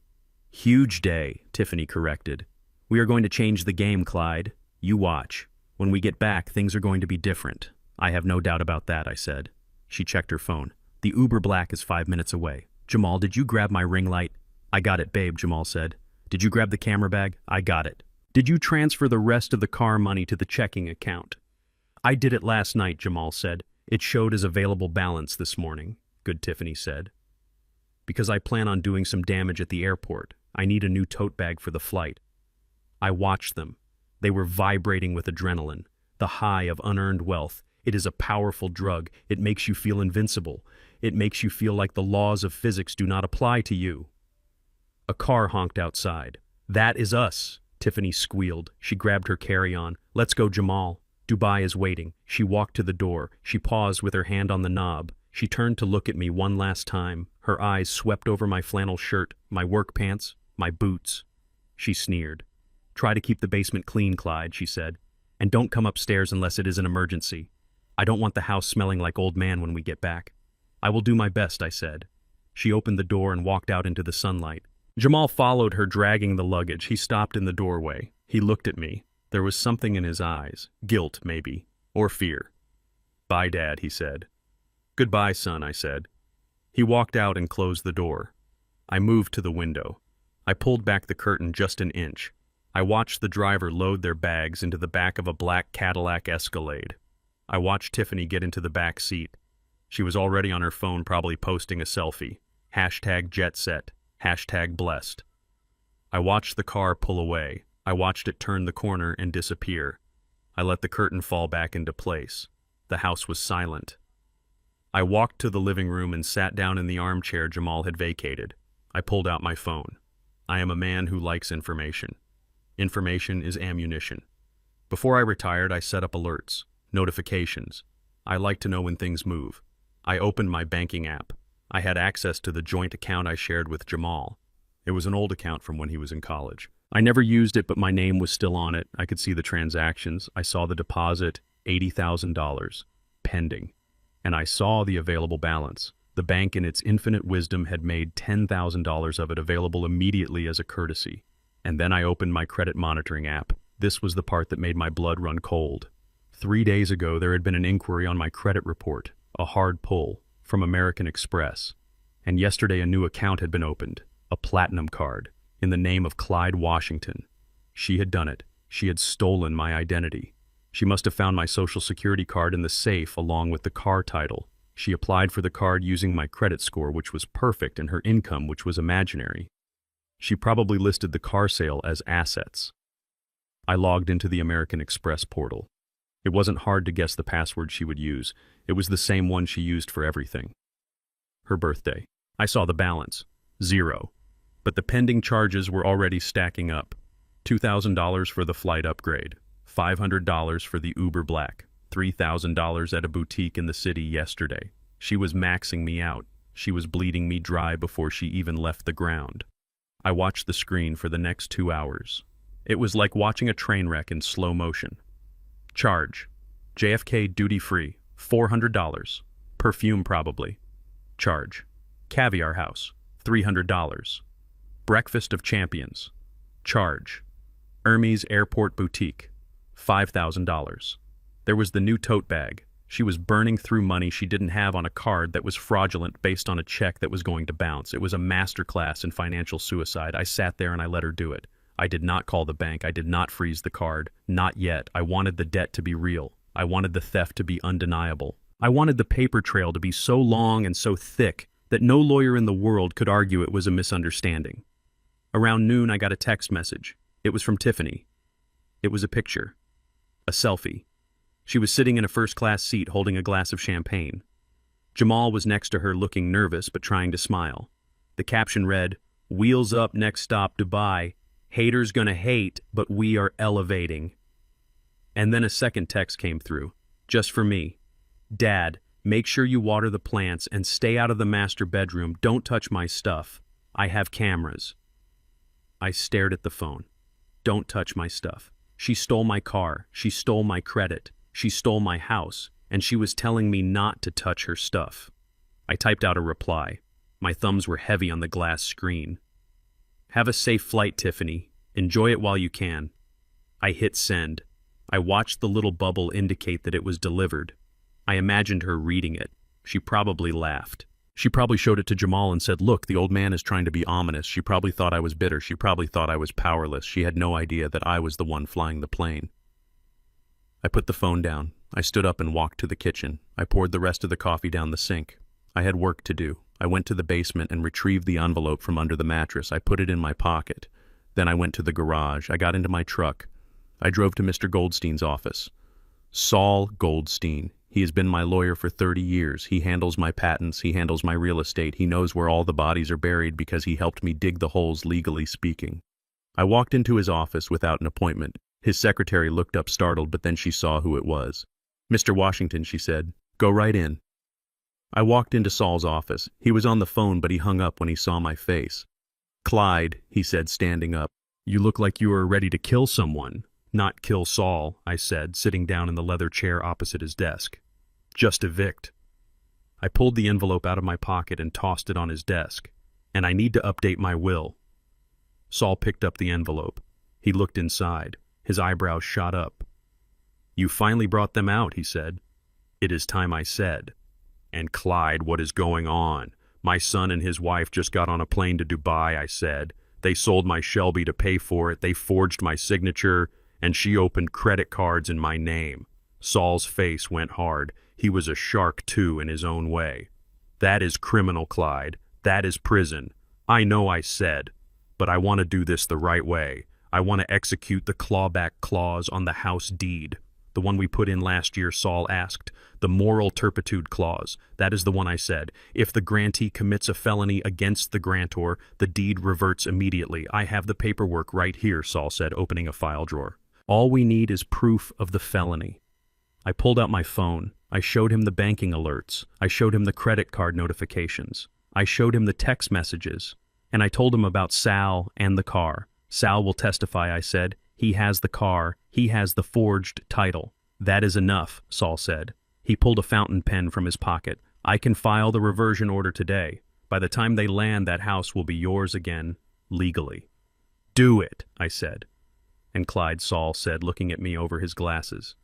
"Huge day," Tiffany corrected. "We are going to change the game, Clyde. You watch. When we get back, things are going to be different." "I have no doubt about that," I said. She checked her phone. "The Uber Black is 5 minutes away. Jamal, did you grab my ring light?" "I got it, babe," Jamal said. "Did you grab the camera bag?" "I got it." "Did you transfer the rest of the car money to the checking account?" "I did it last night," Jamal said. "It showed as available balance this morning," good Tiffany said. "Because I plan on doing some damage at the airport. I need a new tote bag for the flight." I watched them. They were vibrating with adrenaline, the high of unearned wealth. It is a powerful drug. It makes you feel invincible. It makes you feel like the laws of physics do not apply to you. A car honked outside. "That is us," Tiffany squealed. She grabbed her carry-on. "Let's go, Jamal. Dubai is waiting." She walked to the door. She paused with her hand on the knob. She turned to look at me one last time. Her eyes swept over my flannel shirt, my work pants, my boots. She sneered. "Try to keep the basement clean, Clyde," she said. "And don't come upstairs unless it is an emergency. I don't want the house smelling like old man when we get back." "I will do my best," I said. She opened the door and walked out into the sunlight. Jamal followed her, dragging the luggage. He stopped in the doorway. He looked at me. There was something in his eyes. Guilt, maybe. Or fear. "Bye, Dad," he said. "Goodbye, son," I said. He walked out and closed the door. I moved to the window. I pulled back the curtain just an inch. I watched the driver load their bags into the back of a black Cadillac Escalade. I watched Tiffany get into the back seat. She was already on her phone, probably posting a selfie. #JetSet. #blessed. I watched the car pull away. I watched it turn the corner and disappear. I let the curtain fall back into place. The house was silent. I walked to the living room and sat down in the armchair Jamal had vacated. I pulled out my phone. I am a man who likes information. Information is ammunition. Before I retired, I set up alerts, notifications. I like to know when things move. I opened my banking app. I had access to the joint account I shared with Jamal. It was an old account from when he was in college. I never used it, but my name was still on it. I could see the transactions. I saw the deposit, $80,000, pending. And I saw the available balance. The bank, in its infinite wisdom, had made $10,000 of it available immediately as a courtesy. And then I opened my credit monitoring app. This was the part that made my blood run cold. 3 days ago, there had been an inquiry on my credit report, a hard pull, from American Express. And yesterday a new account had been opened, a platinum card, in the name of Clyde Washington. She had done it. She had stolen my identity. She must have found my social security card in the safe along with the car title. She applied for the card using my credit score, which was perfect, and her income, which was imaginary. She probably listed the car sale as assets. I logged into the American Express portal. It wasn't hard to guess the password she would use. It was the same one she used for everything. Her birthday. I saw the balance. 0. But the pending charges were already stacking up. $2,000 for the flight upgrade. $500 for the Uber Black. $3,000 at a boutique in the city yesterday. She was maxing me out. She was bleeding me dry before she even left the ground. I watched the screen for the next 2 hours. It was like watching a train wreck in slow motion. Charge. JFK duty-free. $400. Perfume probably. Charge. Caviar House. $300. Breakfast of Champions. Charge. Hermes Airport Boutique. $5,000. There was the new tote bag. She was burning through money she didn't have on a card that was fraudulent based on a check that was going to bounce. It was a masterclass in financial suicide. I sat there and I let her do it. I did not call the bank. I did not freeze the card. Not yet. I wanted the debt to be real. I wanted the theft to be undeniable. I wanted the paper trail to be so long and so thick that no lawyer in the world could argue it was a misunderstanding. Around noon, I got a text message. It was from Tiffany. It was a picture. A selfie. She was sitting in a first-class seat holding a glass of champagne. Jamal was next to her looking nervous but trying to smile. The caption read, "Wheels up, next stop Dubai. Haters gonna hate, but we are elevating." And then a second text came through, just for me. "Dad, make sure you water the plants and stay out of the master bedroom. Don't touch my stuff. I have cameras." I stared at the phone. Don't touch my stuff. She stole my car. She stole my credit. She stole my house. And she was telling me not to touch her stuff. I typed out a reply. My thumbs were heavy on the glass screen. "Have a safe flight, Tiffany. Enjoy it while you can." I hit send. I watched the little bubble indicate that it was delivered. I imagined her reading it. She probably laughed. She probably showed it to Jamal and said, "Look, the old man is trying to be ominous." She probably thought I was bitter. She probably thought I was powerless. She had no idea that I was the one flying the plane. I put the phone down. I stood up and walked to the kitchen. I poured the rest of the coffee down the sink. I had work to do. I went to the basement and retrieved the envelope from under the mattress. I put it in my pocket. Then I went to the garage. I got into my truck. I drove to Mr. Goldstein's office. Saul Goldstein. He has been my lawyer for 30 years. He handles my patents. He handles my real estate. He knows where all the bodies are buried because he helped me dig the holes, legally speaking. I walked into his office without an appointment. His secretary looked up startled, but then she saw who it was. "Mr. Washington," she said, "go right in." I walked into Saul's office. He was on the phone, but he hung up when he saw my face. "Clyde," he said, standing up, "you look like you are ready to kill someone." "Not kill Saul," I said, sitting down in the leather chair opposite his desk. "Just evict." I pulled the envelope out of my pocket and tossed it on his desk. "And I need to update my will." Saul picked up the envelope. He looked inside. His eyebrows shot up. "You finally brought them out," he said. "It is time I said." "And Clyde, what is going on? My son and his wife just got on a plane to Dubai," I said. "They sold my Shelby to pay for it. They forged my signature, and she opened credit cards in my name." Saul's face went hard. He was a shark, too, in his own way. "That is criminal, Clyde. That is prison. I know I said. But I want to do this the right way. I want to execute the clawback clause on the house deed. The one we put in last year," Saul asked. "The moral turpitude clause. That is the one I said. If the grantee commits a felony against the grantor, the deed reverts immediately. I have the paperwork right here," Saul said, opening a file drawer. "All we need is proof of the felony." I pulled out my phone. I showed him the banking alerts. I showed him the credit card notifications. I showed him the text messages. And I told him about Sal and the car. "Sal will testify," I said. "He has the car. He has the forged title." "That is enough," Saul said. He pulled a fountain pen from his pocket. "I can file the reversion order today. By the time they land, that house will be yours again, legally." "Do it," I said. "And Clyde," Saul said, looking at me over his glasses.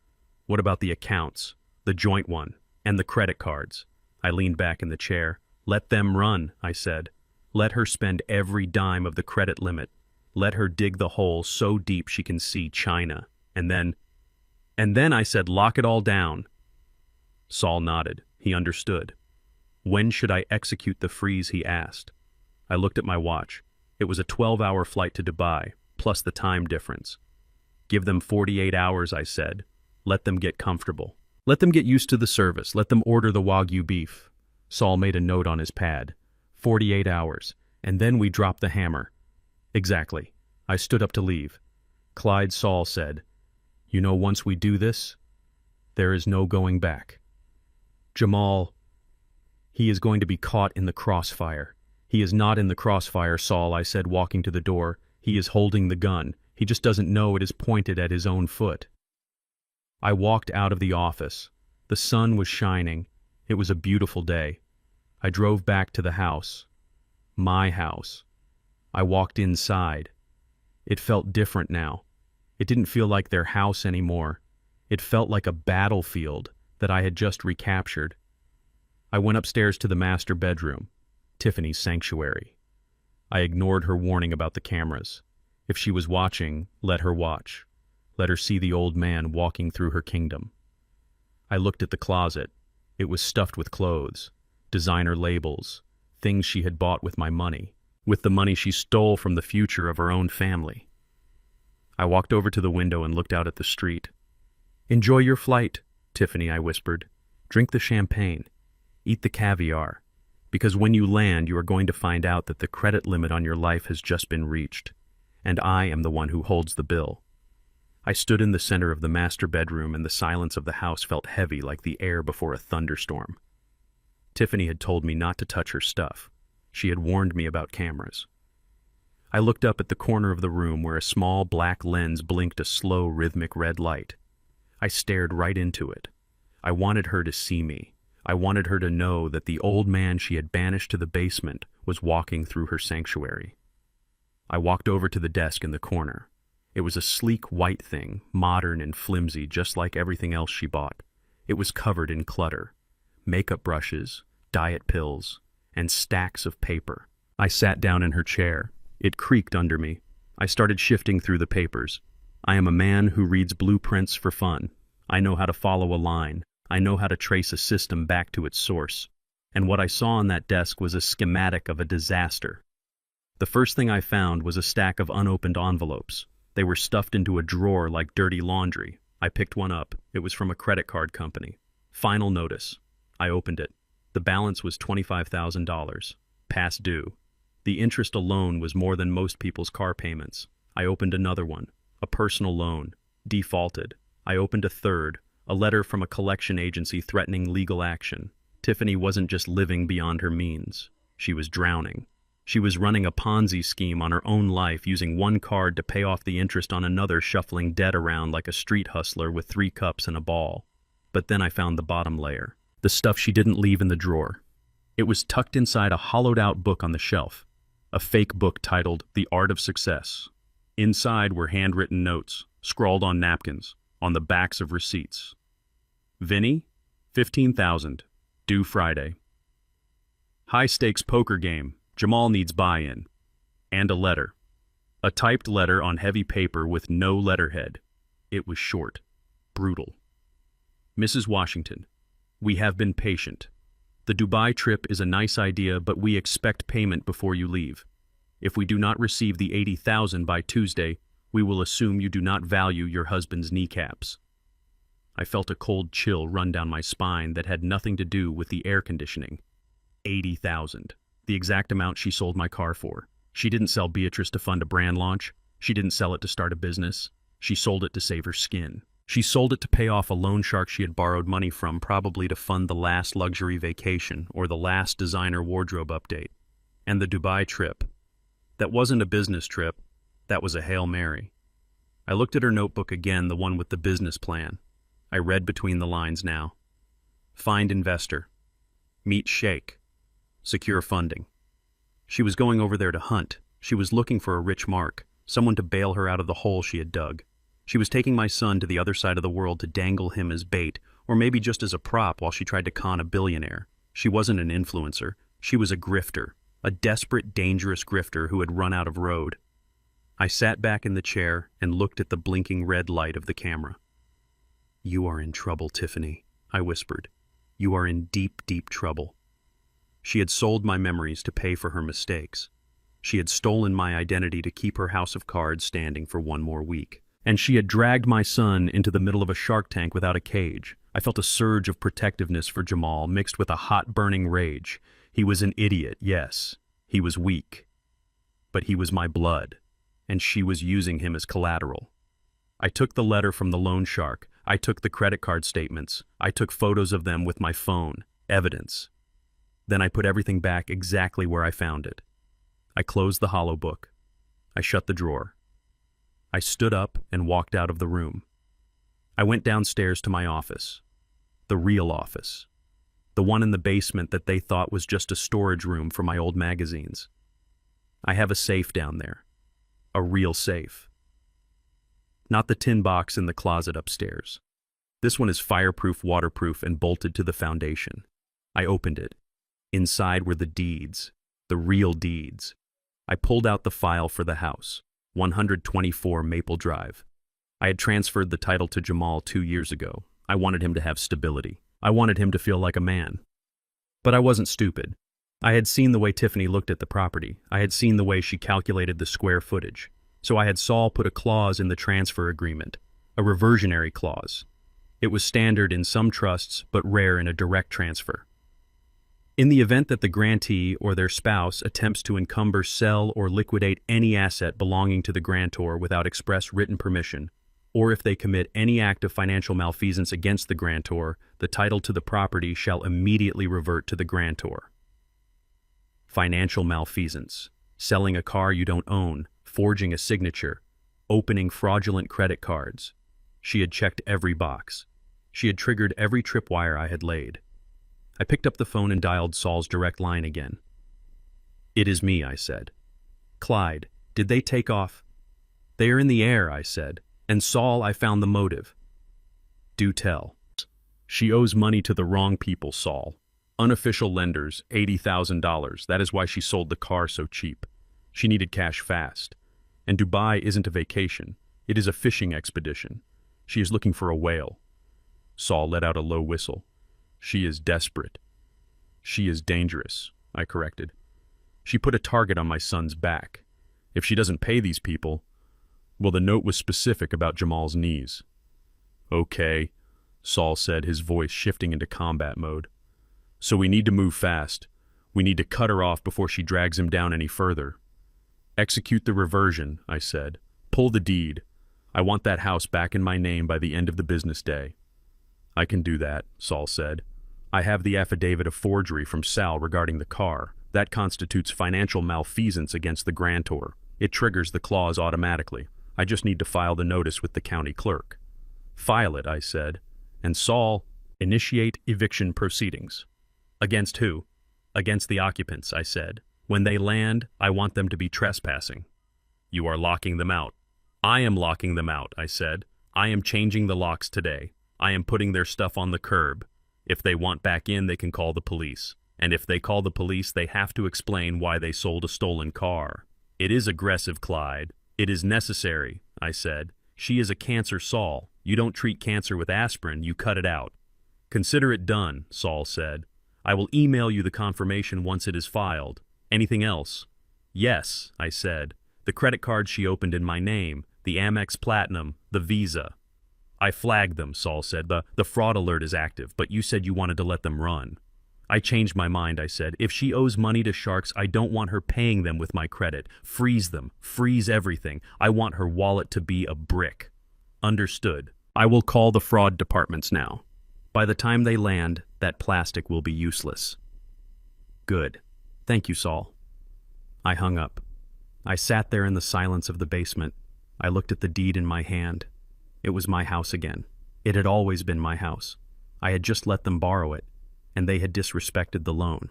"What about the accounts, the joint one, and the credit cards?" I leaned back in the chair. "Let them run," I said. "Let her spend every dime of the credit limit. Let her dig the hole so deep she can see China. And then, I said, lock it all down." Saul nodded. He understood. "When should I execute the freeze?" he asked. I looked at my watch. It was a 12-hour flight to Dubai, plus the time difference. "Give them 48 hours, I said. Let them get comfortable. Let them get used to the service. Let them order the Wagyu beef." Saul made a note on his pad. 48 hours. And then we drop the hammer. "Exactly." I stood up to leave. "Clyde," Saul said, "you know, once we do this, there is no going back. Jamal, he is going to be caught in the crossfire." "He is not in the crossfire, Saul," I said, walking to the door. "He is holding the gun. He just doesn't know it is pointed at his own foot." I walked out of the office. The sun was shining. It was a beautiful day. I drove back to the house. My house. I walked inside. It felt different now. It didn't feel like their house anymore. It felt like a battlefield that I had just recaptured. I went upstairs to the master bedroom, Tiffany's sanctuary. I ignored her warning about the cameras. If she was watching, let her watch. Let her see the old man walking through her kingdom. I looked at the closet. It was stuffed with clothes, designer labels, things she had bought with my money, with the money she stole from the future of her own family. I walked over to the window and looked out at the street. "Enjoy your flight, Tiffany," I whispered. "Drink the champagne. Eat the caviar. Because when you land, you are going to find out that the credit limit on your life has just been reached, and I am the one who holds the bill." I stood in the center of the master bedroom, and the silence of the house felt heavy like the air before a thunderstorm. Tiffany had told me not to touch her stuff. She had warned me about cameras. I looked up at the corner of the room where a small black lens blinked a slow, rhythmic red light. I stared right into it. I wanted her to see me. I wanted her to know that the old man she had banished to the basement was walking through her sanctuary. I walked over to the desk in the corner. It was a sleek white thing, modern and flimsy, just like everything else she bought. It was covered in clutter. Makeup brushes, diet pills, and stacks of paper. I sat down in her chair. It creaked under me. I started shifting through the papers. I am a man who reads blueprints for fun. I know how to follow a line. I know how to trace a system back to its source. And what I saw on that desk was a schematic of a disaster. The first thing I found was a stack of unopened envelopes. They were stuffed into a drawer like dirty laundry. I picked one up. It was from a credit card company. Final notice. I opened it. The balance was $25,000. Past due. The interest alone was more than most people's car payments. I opened another one. A personal loan. Defaulted. I opened a third. A letter from a collection agency threatening legal action. Tiffany wasn't just living beyond her means. She was drowning. She was running a Ponzi scheme on her own life, using one card to pay off the interest on another, shuffling debt around like a street hustler with 3 cups and a ball. But then I found the bottom layer. The stuff she didn't leave in the drawer. It was tucked inside a hollowed-out book on the shelf. A fake book titled The Art of Success. Inside were handwritten notes, scrawled on napkins, on the backs of receipts. Vinny, $15,000, due Friday. High-stakes poker game, Jamal needs buy-in. And a letter. A typed letter on heavy paper with no letterhead. It was short, brutal. Mrs. Washington, we have been patient. The Dubai trip is a nice idea, but we expect payment before you leave. If we do not receive the $80,000 by Tuesday, we will assume you do not value your husband's kneecaps. I felt a cold chill run down my spine that had nothing to do with the air conditioning. $80,000. The exact amount she sold my car for. She didn't sell Beatrice to fund a brand launch. She didn't sell it to start a business. She sold it to save her skin. She sold it to pay off a loan shark she had borrowed money from, probably to fund the last luxury vacation or the last designer wardrobe update. And the Dubai trip. That wasn't a business trip. That was a Hail Mary. I looked at her notebook again, the one with the business plan. I read between the lines now. Find investor. Meet Sheikh. Secure funding. She was going over there to hunt. She was looking for a rich mark, someone to bail her out of the hole she had dug. She was taking my son to the other side of the world to dangle him as bait, or maybe just as a prop while she tried to con a billionaire. She wasn't an influencer. She was a grifter, a desperate, dangerous grifter who had run out of road. I sat back in the chair and looked at the blinking red light of the camera. "You are in trouble, Tiffany," I whispered. "You are in deep, deep trouble." She had sold my memories to pay for her mistakes. She had stolen my identity to keep her house of cards standing for one more week. And she had dragged my son into the middle of a shark tank without a cage. I felt a surge of protectiveness for Jamal mixed with a hot, burning rage. He was an idiot, yes. He was weak. But he was my blood, and she was using him as collateral. I took the letter from the loan shark. I took the credit card statements. I took photos of them with my phone. Evidence. Then I put everything back exactly where I found it. I closed the hollow book. I shut the drawer. I stood up and walked out of the room. I went downstairs to my office. The real office. The one in the basement that they thought was just a storage room for my old magazines. I have a safe down there. A real safe. Not the tin box in the closet upstairs. This one is fireproof, waterproof, and bolted to the foundation. I opened it. Inside were the deeds. The real deeds. I pulled out the file for the house. 124 Maple Drive. I had transferred the title to Jamal 2 years ago. I wanted him to have stability. I wanted him to feel like a man. But I wasn't stupid. I had seen the way Tiffany looked at the property. I had seen the way she calculated the square footage. So I had Saul put a clause in the transfer agreement, a reversionary clause. It was standard in some trusts, but rare in a direct transfer. In the event that the grantee or their spouse attempts to encumber, sell, or liquidate any asset belonging to the grantor without express written permission, or if they commit any act of financial malfeasance against the grantor, the title to the property shall immediately revert to the grantor. Financial malfeasance, selling a car you don't own, forging a signature, opening fraudulent credit cards. She had checked every box. She had triggered every tripwire I had laid. I picked up the phone and dialed Saul's direct line again. "It is me," I said. "Clyde, did they take off?" "They are in the air," I said. "And Saul, I found the motive." "Do tell." "She owes money to the wrong people, Saul. Unofficial lenders, $80,000. That is why she sold the car so cheap. She needed cash fast. And Dubai isn't a vacation. It is a fishing expedition. She is looking for a whale." Saul let out a low whistle. "She is desperate." "She is dangerous," I corrected. "She put a target on my son's back. If she doesn't pay these people..." "Well, the note was specific about Jamal's knees." "Okay." Saul said, his voice shifting into combat mode. "So we need to move fast. We need to cut her off before she drags him down any further." "Execute the reversion," I said. "Pull the deed. I want that house back in my name by the end of the business day." "I can do that," Saul said. "I have the affidavit of forgery from Sal regarding the car. That constitutes financial malfeasance against the grantor. It triggers the clause automatically. I just need to file the notice with the county clerk." "File it," I said. "And Saul, initiate eviction proceedings." "Against who?" "Against the occupants," I said. "When they land, I want them to be trespassing." "You are locking them out." "I am locking them out," I said. "I am changing the locks today. I am putting their stuff on the curb. If they want back in, they can call the police. And if they call the police, they have to explain why they sold a stolen car." "It is aggressive, Clyde. It is necessary," I said. "She is a cancer, Saul. You don't treat cancer with aspirin, you cut it out." "Consider it done," Saul said. "I will email you the confirmation once it is filed. Anything else?" "Yes," I said. "The credit card she opened in my name, the Amex Platinum, the Visa." "I flagged them," Saul said. The fraud alert is active, but you said you wanted to let them run." "I changed my mind," I said. "If she owes money to sharks, I don't want her paying them with my credit. Freeze them. Freeze everything. I want her wallet to be a brick." "Understood. I will call the fraud departments now. By the time they land, that plastic will be useless." "Good. Thank you, Saul." I hung up. I sat there in the silence of the basement. I looked at the deed in my hand. It was my house again. It had always been my house. I had just let them borrow it, and they had disrespected the loan.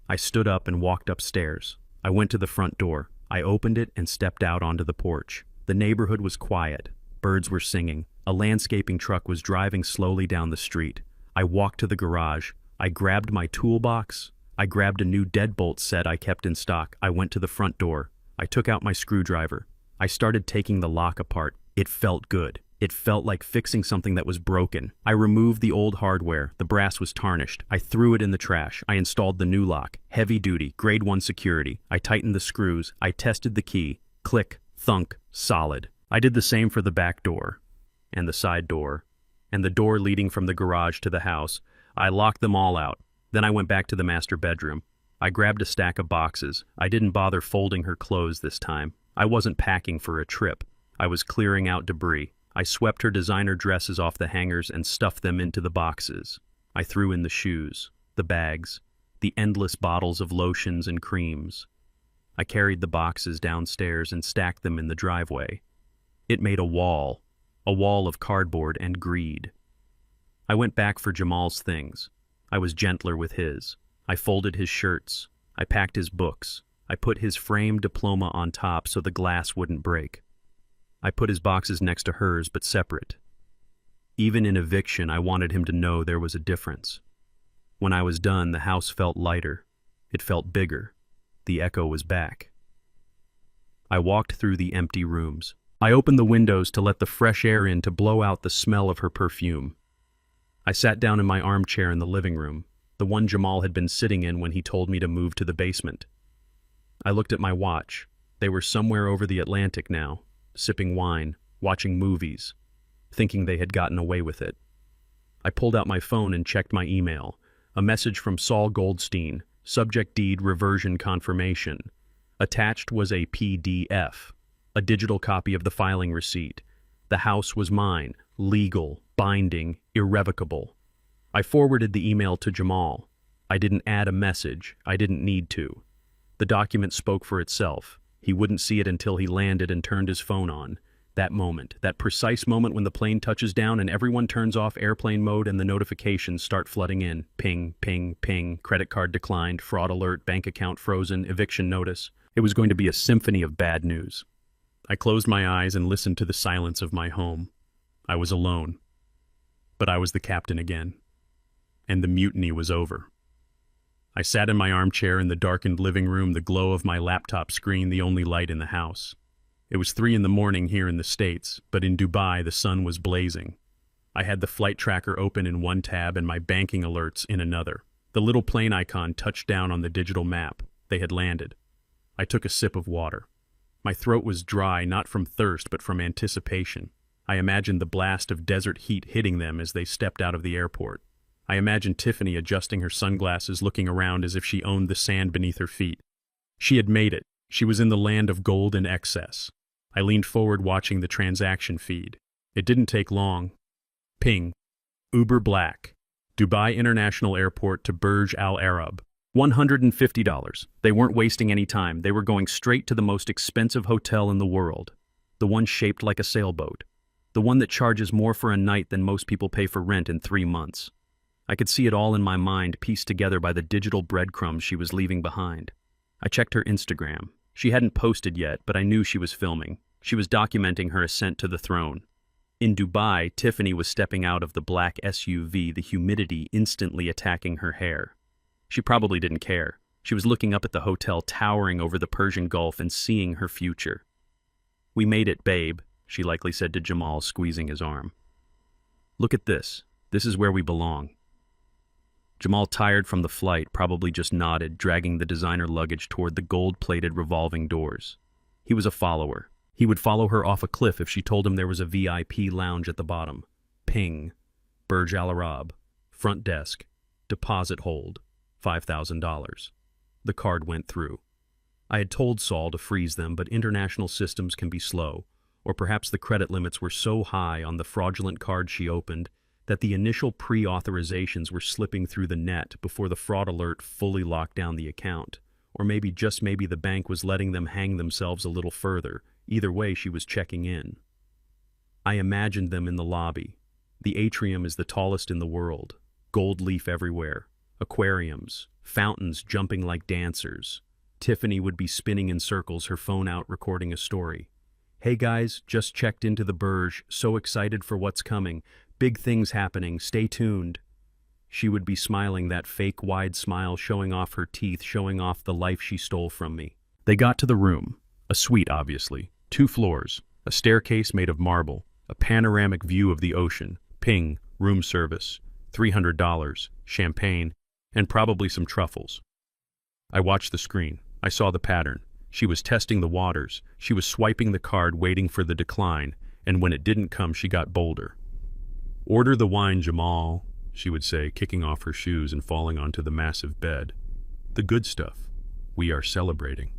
I stood up and walked upstairs. I went to the front door. I opened it and stepped out onto the porch. The neighborhood was quiet. Birds were singing. A landscaping truck was driving slowly down the street. I walked to the garage. I grabbed my toolbox. I grabbed a new deadbolt set I kept in stock. I went to the front door. I took out my screwdriver. I started taking the lock apart. It felt good. It felt like fixing something that was broken. I removed the old hardware. The brass was tarnished. I threw it in the trash. I installed the new lock. Heavy duty, grade 1 security. I tightened the screws. I tested the key. Click, thunk, solid. I did the same for the back door, and the side door, and the door leading from the garage to the house. I locked them all out. Then I went back to the master bedroom. I grabbed a stack of boxes. I didn't bother folding her clothes this time. I wasn't packing for a trip. I was clearing out debris. I swept her designer dresses off the hangers and stuffed them into the boxes. I threw in the shoes, the bags, the endless bottles of lotions and creams. I carried the boxes downstairs and stacked them in the driveway. It made a wall of cardboard and greed. I went back for Jamal's things. I was gentler with his. I folded his shirts. I packed his books. I put his framed diploma on top so the glass wouldn't break. I put his boxes next to hers, but separate. Even in eviction, I wanted him to know there was a difference. When I was done, the house felt lighter. It felt bigger. The echo was back. I walked through the empty rooms. I opened the windows to let the fresh air in to blow out the smell of her perfume. I sat down in my armchair in the living room, the one Jamal had been sitting in when he told me to move to the basement. I looked at my watch. They were somewhere over the Atlantic now, sipping wine, watching movies, thinking they had gotten away with it. I pulled out my phone and checked my email. A message from Saul Goldstein, subject deed reversion confirmation. Attached was a PDF, a digital copy of the filing receipt. The house was mine, legal, binding, irrevocable. I forwarded the email to Jamal. I didn't add a message. I didn't need to. The document spoke for itself. He wouldn't see it until he landed and turned his phone on. That moment, that precise moment when the plane touches down and everyone turns off airplane mode and the notifications start flooding in. Ping, ping, ping, credit card declined, fraud alert, bank account frozen, eviction notice. It was going to be a symphony of bad news. I closed my eyes and listened to the silence of my home. I was alone. But I was the captain again. And the mutiny was over. I sat in my armchair in the darkened living room, the glow of my laptop screen the only light in the house. It was 3 a.m. here in the States, but in Dubai the sun was blazing. I had the flight tracker open in one tab and my banking alerts in another. The little plane icon touched down on the digital map. They had landed. I took a sip of water. My throat was dry, not from thirst, but from anticipation. I imagined the blast of desert heat hitting them as they stepped out of the airport. I imagined Tiffany adjusting her sunglasses, looking around as if she owned the sand beneath her feet. She had made it. She was in the land of gold and excess. I leaned forward watching the transaction feed. It didn't take long. Ping. Uber Black. Dubai International Airport to Burj Al Arab. $150. They weren't wasting any time. They were going straight to the most expensive hotel in the world. The one shaped like a sailboat. The one that charges more for a night than most people pay for rent in 3 months. I could see it all in my mind, pieced together by the digital breadcrumbs she was leaving behind. I checked her Instagram. She hadn't posted yet, but I knew she was filming. She was documenting her ascent to the throne. In Dubai, Tiffany was stepping out of the black SUV, the humidity instantly attacking her hair. She probably didn't care. She was looking up at the hotel towering over the Persian Gulf and seeing her future. "We made it, babe," she likely said to Jamal, squeezing his arm. "Look at this. This is where we belong." Jamal, tired from the flight, probably just nodded, dragging the designer luggage toward the gold-plated revolving doors. He was a follower. He would follow her off a cliff if she told him there was a VIP lounge at the bottom. Ping. Burj Al Arab. Front desk. Deposit hold. $5,000. The card went through. I had told Saul to freeze them, but international systems can be slow, or perhaps the credit limits were so high on the fraudulent card she opened that the initial pre-authorizations were slipping through the net before the fraud alert fully locked down the account. Or maybe, just maybe, the bank was letting them hang themselves a little further. Either way, she was checking in. I imagined them in the lobby. The atrium is the tallest in the world. Gold leaf everywhere. Aquariums. Fountains jumping like dancers. Tiffany would be spinning in circles, her phone out, recording a story. "Hey guys, just checked into the Burj. So excited for what's coming. Big things happening. Stay tuned." She would be smiling, that fake wide smile, showing off her teeth, showing off the life she stole from me. They got to the room. A suite, obviously. 2 floors. A staircase made of marble. A panoramic view of the ocean. Ping. Room service. $300. Champagne. And probably some truffles. I watched the screen. I saw the pattern. She was testing the waters. She was swiping the card, waiting for the decline. And when it didn't come, she got bolder. "Order the wine, Jamal," she would say, kicking off her shoes and falling onto the massive bed. "The good stuff. We are celebrating."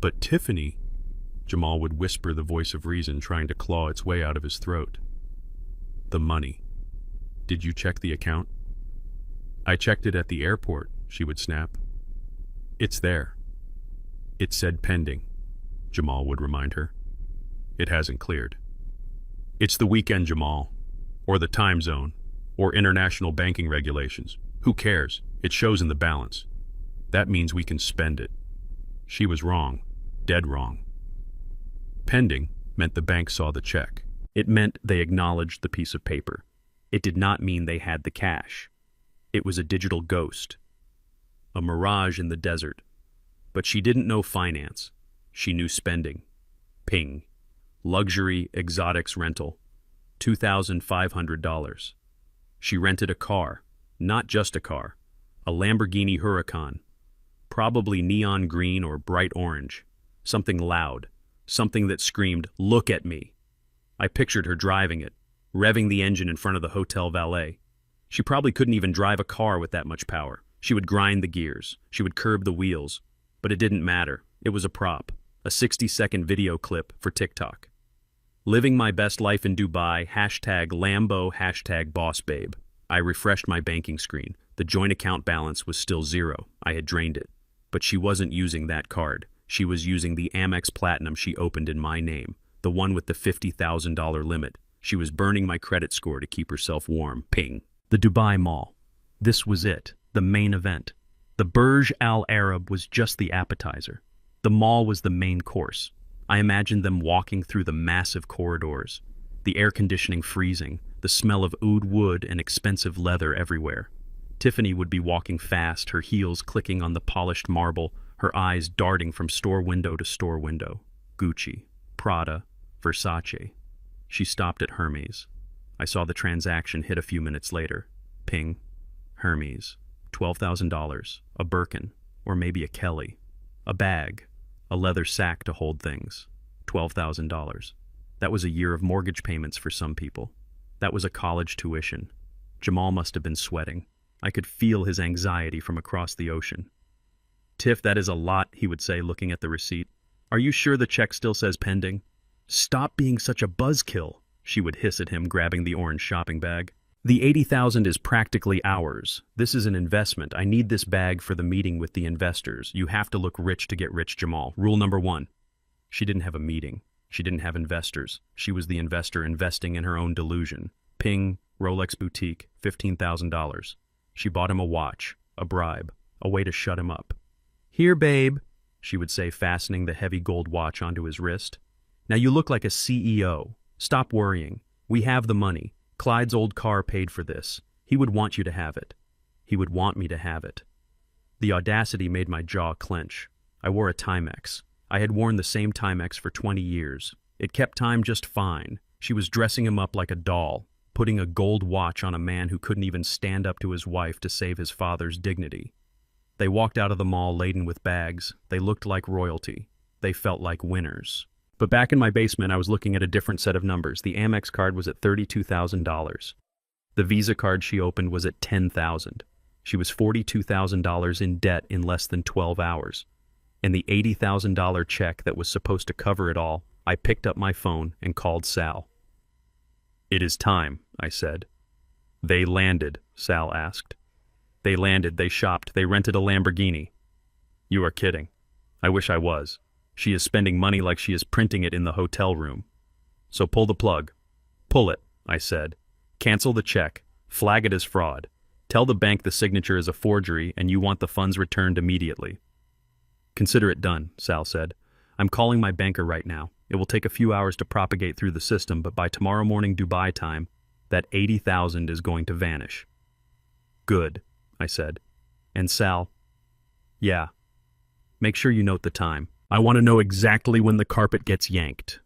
"But Tiffany," Jamal would whisper, the voice of reason trying to claw its way out of his throat. "The money. Did you check the account?" "I checked it at the airport," she would snap. "It's there." "It said pending," Jamal would remind her. "It hasn't cleared." "It's the weekend, Jamal. Or the time zone. Or international banking regulations. Who cares? It shows in the balance. That means we can spend it." She was wrong. Dead wrong. Pending meant the bank saw the check. It meant they acknowledged the piece of paper. It did not mean they had the cash. It was a digital ghost. A mirage in the desert. But she didn't know finance. She knew spending. Ping. Luxury exotics rental. $2,500. She rented a car. Not just a car. A Lamborghini Huracan. Probably neon green or bright orange. Something loud. Something that screamed, "Look at me." I pictured her driving it, revving the engine in front of the hotel valet. She probably couldn't even drive a car with that much power. She would grind the gears. She would curb the wheels. But it didn't matter. It was a prop. A 60-second video clip for TikTok. "Living my best life in Dubai, #Lambo, #bossbabe. I refreshed my banking screen. The joint account balance was still 0. I had drained it. But she wasn't using that card. She was using the Amex Platinum she opened in my name, the one with the $50,000 limit. She was burning my credit score to keep herself warm. Ping. The Dubai Mall. This was it, the main event. The Burj Al Arab was just the appetizer. The mall was the main course. I imagined them walking through the massive corridors, the air conditioning freezing, the smell of oud wood and expensive leather everywhere. Tiffany would be walking fast, her heels clicking on the polished marble, her eyes darting from store window to store window. Gucci, Prada, Versace. She stopped at Hermes. I saw the transaction hit a few minutes later. Ping. Hermes. $12,000. A Birkin. Or maybe a Kelly. A bag. A leather sack to hold things. $12,000. That was a year of mortgage payments for some people. That was a college tuition. Jamal must have been sweating. I could feel his anxiety from across the ocean. "Tiff, that is a lot," he would say, looking at the receipt. "Are you sure the check still says pending?" "Stop being such a buzzkill," she would hiss at him, grabbing the orange shopping bag. "The 80,000 is practically ours. This is an investment. I need this bag for the meeting with the investors. You have to look rich to get rich, Jamal. Rule number 1. She didn't have a meeting. She didn't have investors. She was the investor investing in her own delusion. Ping, Rolex boutique, $15,000. She bought him a watch, a bribe, a way to shut him up. "Here, babe," she would say, fastening the heavy gold watch onto his wrist. "Now you look like a CEO. Stop worrying. We have the money. Clyde's old car paid for this. He would want you to have it. He would want me to have it." The audacity made my jaw clench. I wore a Timex. I had worn the same Timex for 20 years. It kept time just fine. She was dressing him up like a doll, putting a gold watch on a man who couldn't even stand up to his wife to save his father's dignity. They walked out of the mall laden with bags. They looked like royalty. They felt like winners. But back in my basement, I was looking at a different set of numbers. The Amex card was at $32,000. The Visa card she opened was at $10,000. She was $42,000 in debt in less than 12 hours. And the $80,000 check that was supposed to cover it all, I picked up my phone and called Sal. "It is time," I said. "They landed?" Sal asked. "They landed, they shopped, they rented a Lamborghini." "You are kidding." "I wish I was. She is spending money like she is printing it in the hotel room." "So pull the plug." "Pull it," I said. "Cancel the check. Flag it as fraud. Tell the bank the signature is a forgery and you want the funds returned immediately." "Consider it done," Sal said. "I'm calling my banker right now. It will take a few hours to propagate through the system, but by tomorrow morning Dubai time, that 80,000 is going to vanish." "Good," I said. "And Sal?" "Yeah. Make sure you note the time. I want to know exactly when the carpet gets yanked."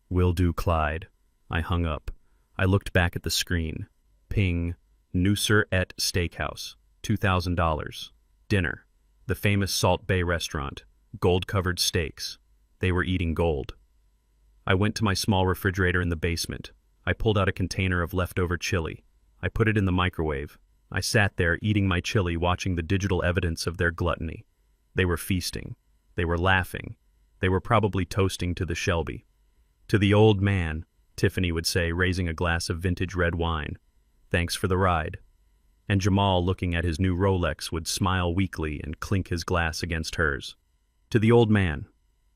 "Will do, Clyde." I hung up. I looked back at the screen. Ping, Nusser et Steakhouse, $2,000. Dinner. The famous Salt Bay restaurant. Gold-covered steaks. They were eating gold. I went to my small refrigerator in the basement. I pulled out a container of leftover chili. I put it in the microwave. I sat there eating my chili, watching the digital evidence of their gluttony. They were feasting. They were laughing. They were probably toasting to the Shelby. "To the old man," Tiffany would say, raising a glass of vintage red wine. "Thanks for the ride." And Jamal, looking at his new Rolex, would smile weakly and clink his glass against hers. "To the old man."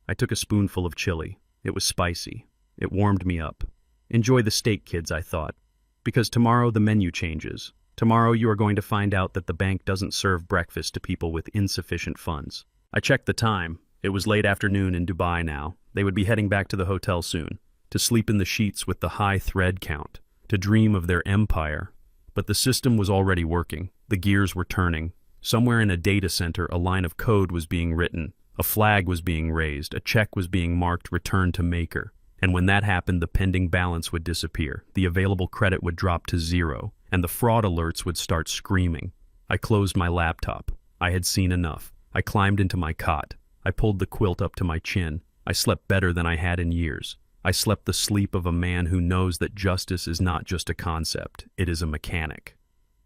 I took a spoonful of chili. It was spicy. It warmed me up. "Enjoy the steak, kids," I thought. "Because tomorrow the menu changes. Tomorrow you are going to find out that the bank doesn't serve breakfast to people with insufficient funds." I checked the time. It was late afternoon in Dubai now. They would be heading back to the hotel soon, to sleep in the sheets with the high thread count, to dream of their empire. But the system was already working. The gears were turning. Somewhere in a data center, a line of code was being written. A flag was being raised. A check was being marked "Return to Maker." And when that happened, the pending balance would disappear. The available credit would drop to 0, and the fraud alerts would start screaming. I closed my laptop. I had seen enough. I climbed into my cot. I pulled the quilt up to my chin. I slept better than I had in years. I slept the sleep of a man who knows that justice is not just a concept, it is a mechanic.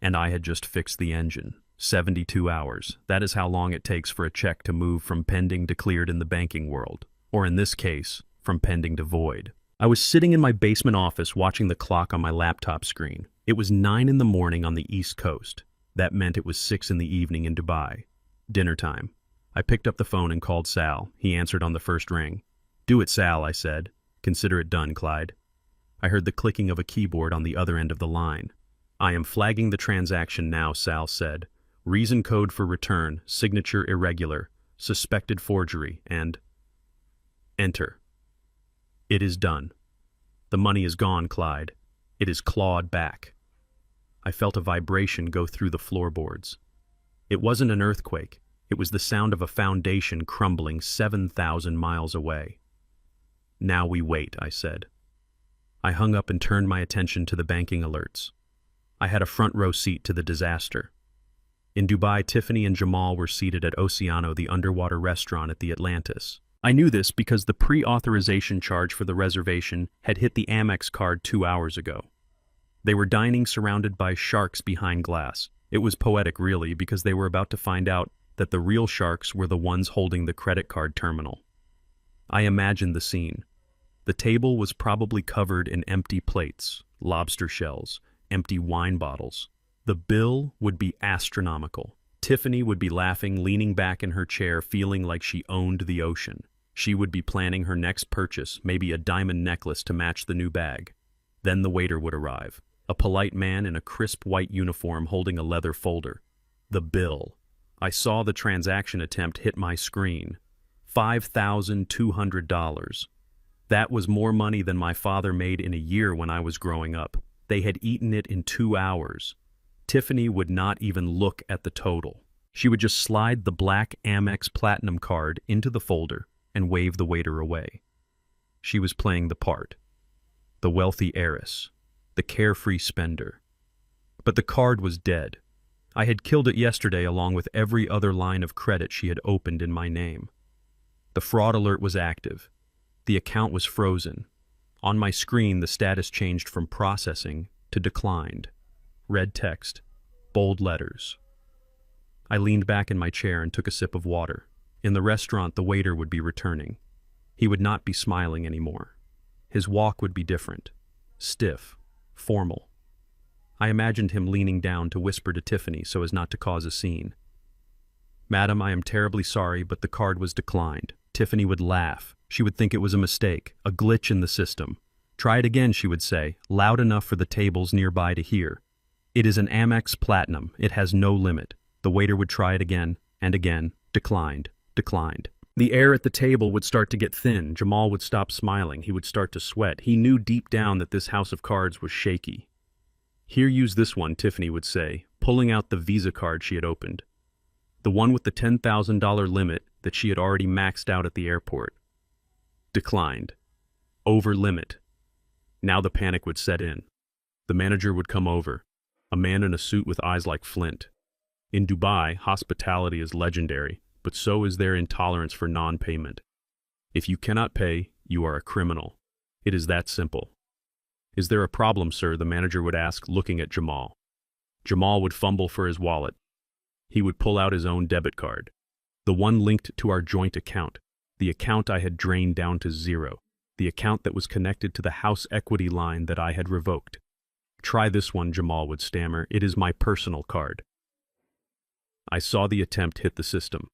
And I had just fixed the engine. 72 hours. That is how long it takes for a check to move from pending to cleared in the banking world. Or in this case, from pending to void. I was sitting in my basement office watching the clock on my laptop screen. It was 9 in the morning on the East Coast. That meant it was 6 in the evening in Dubai. Dinner time. I picked up the phone and called Sal. He answered on the first ring. "Do it, Sal," I said. "Consider it done, Clyde." I heard the clicking of a keyboard on the other end of the line. "I am flagging the transaction now," Sal said. "Reason code for return, signature irregular, suspected forgery, and..." Enter. "It is done. The money is gone, Clyde. It is clawed back." I felt a vibration go through the floorboards. It wasn't an earthquake. It was the sound of a foundation crumbling 7,000 miles away. "Now we wait," I said. I hung up and turned my attention to the banking alerts. I had a front row seat to the disaster. In Dubai, Tiffany and Jamal were seated at Oceano, the underwater restaurant at the Atlantis. I knew this because the pre-authorization charge for the reservation had hit the Amex card 2 hours ago. They were dining surrounded by sharks behind glass. It was poetic, really, because they were about to find out that the real sharks were the ones holding the credit card terminal. I imagined the scene. The table was probably covered in empty plates, lobster shells, empty wine bottles. The bill would be astronomical. Tiffany would be laughing, leaning back in her chair, feeling like she owned the ocean. She would be planning her next purchase, maybe a diamond necklace to match the new bag. Then the waiter would arrive, a polite man in a crisp white uniform holding a leather folder. The bill. I saw the transaction attempt hit my screen. $5,200. That was more money than my father made in a year when I was growing up. They had eaten it in 2 hours. Tiffany would not even look at the total. She would just slide the black Amex Platinum card into the folder and wave the waiter away. She was playing the part. The wealthy heiress. The carefree spender. But the card was dead. I had killed it yesterday along with every other line of credit she had opened in my name. The fraud alert was active. The account was frozen. On my screen, the status changed from processing to declined. Red text. Bold letters. I leaned back in my chair and took a sip of water. In the restaurant, the waiter would be returning. He would not be smiling anymore. His walk would be different. Stiff. Formal. I imagined him leaning down to whisper to Tiffany so as not to cause a scene. "Madam, I am terribly sorry, but the card was declined." Tiffany would laugh. She would think it was a mistake, a glitch in the system. "Try it again," she would say, loud enough for the tables nearby to hear. "It is an Amex Platinum. It has no limit." The waiter would try it again and again. Declined. Declined. The air at the table would start to get thin. Jamal would stop smiling. He would start to sweat. He knew deep down that this house of cards was shaky. "Here, use this one," Tiffany would say, pulling out the Visa card she had opened. The one with the $10,000 limit that she had already maxed out at the airport. Declined. Over limit. Now the panic would set in. The manager would come over, a man in a suit with eyes like flint. In Dubai, hospitality is legendary, but so is their intolerance for non-payment. If you cannot pay, you are a criminal. It is that simple. "Is there a problem, sir?" the manager would ask, looking at Jamal. Jamal would fumble for his wallet. He would pull out his own debit card, the one linked to our joint account, the account I had drained down to zero, the account that was connected to the house equity line that I had revoked. "Try this one," Jamal would stammer. "It is my personal card." I saw the attempt hit the system.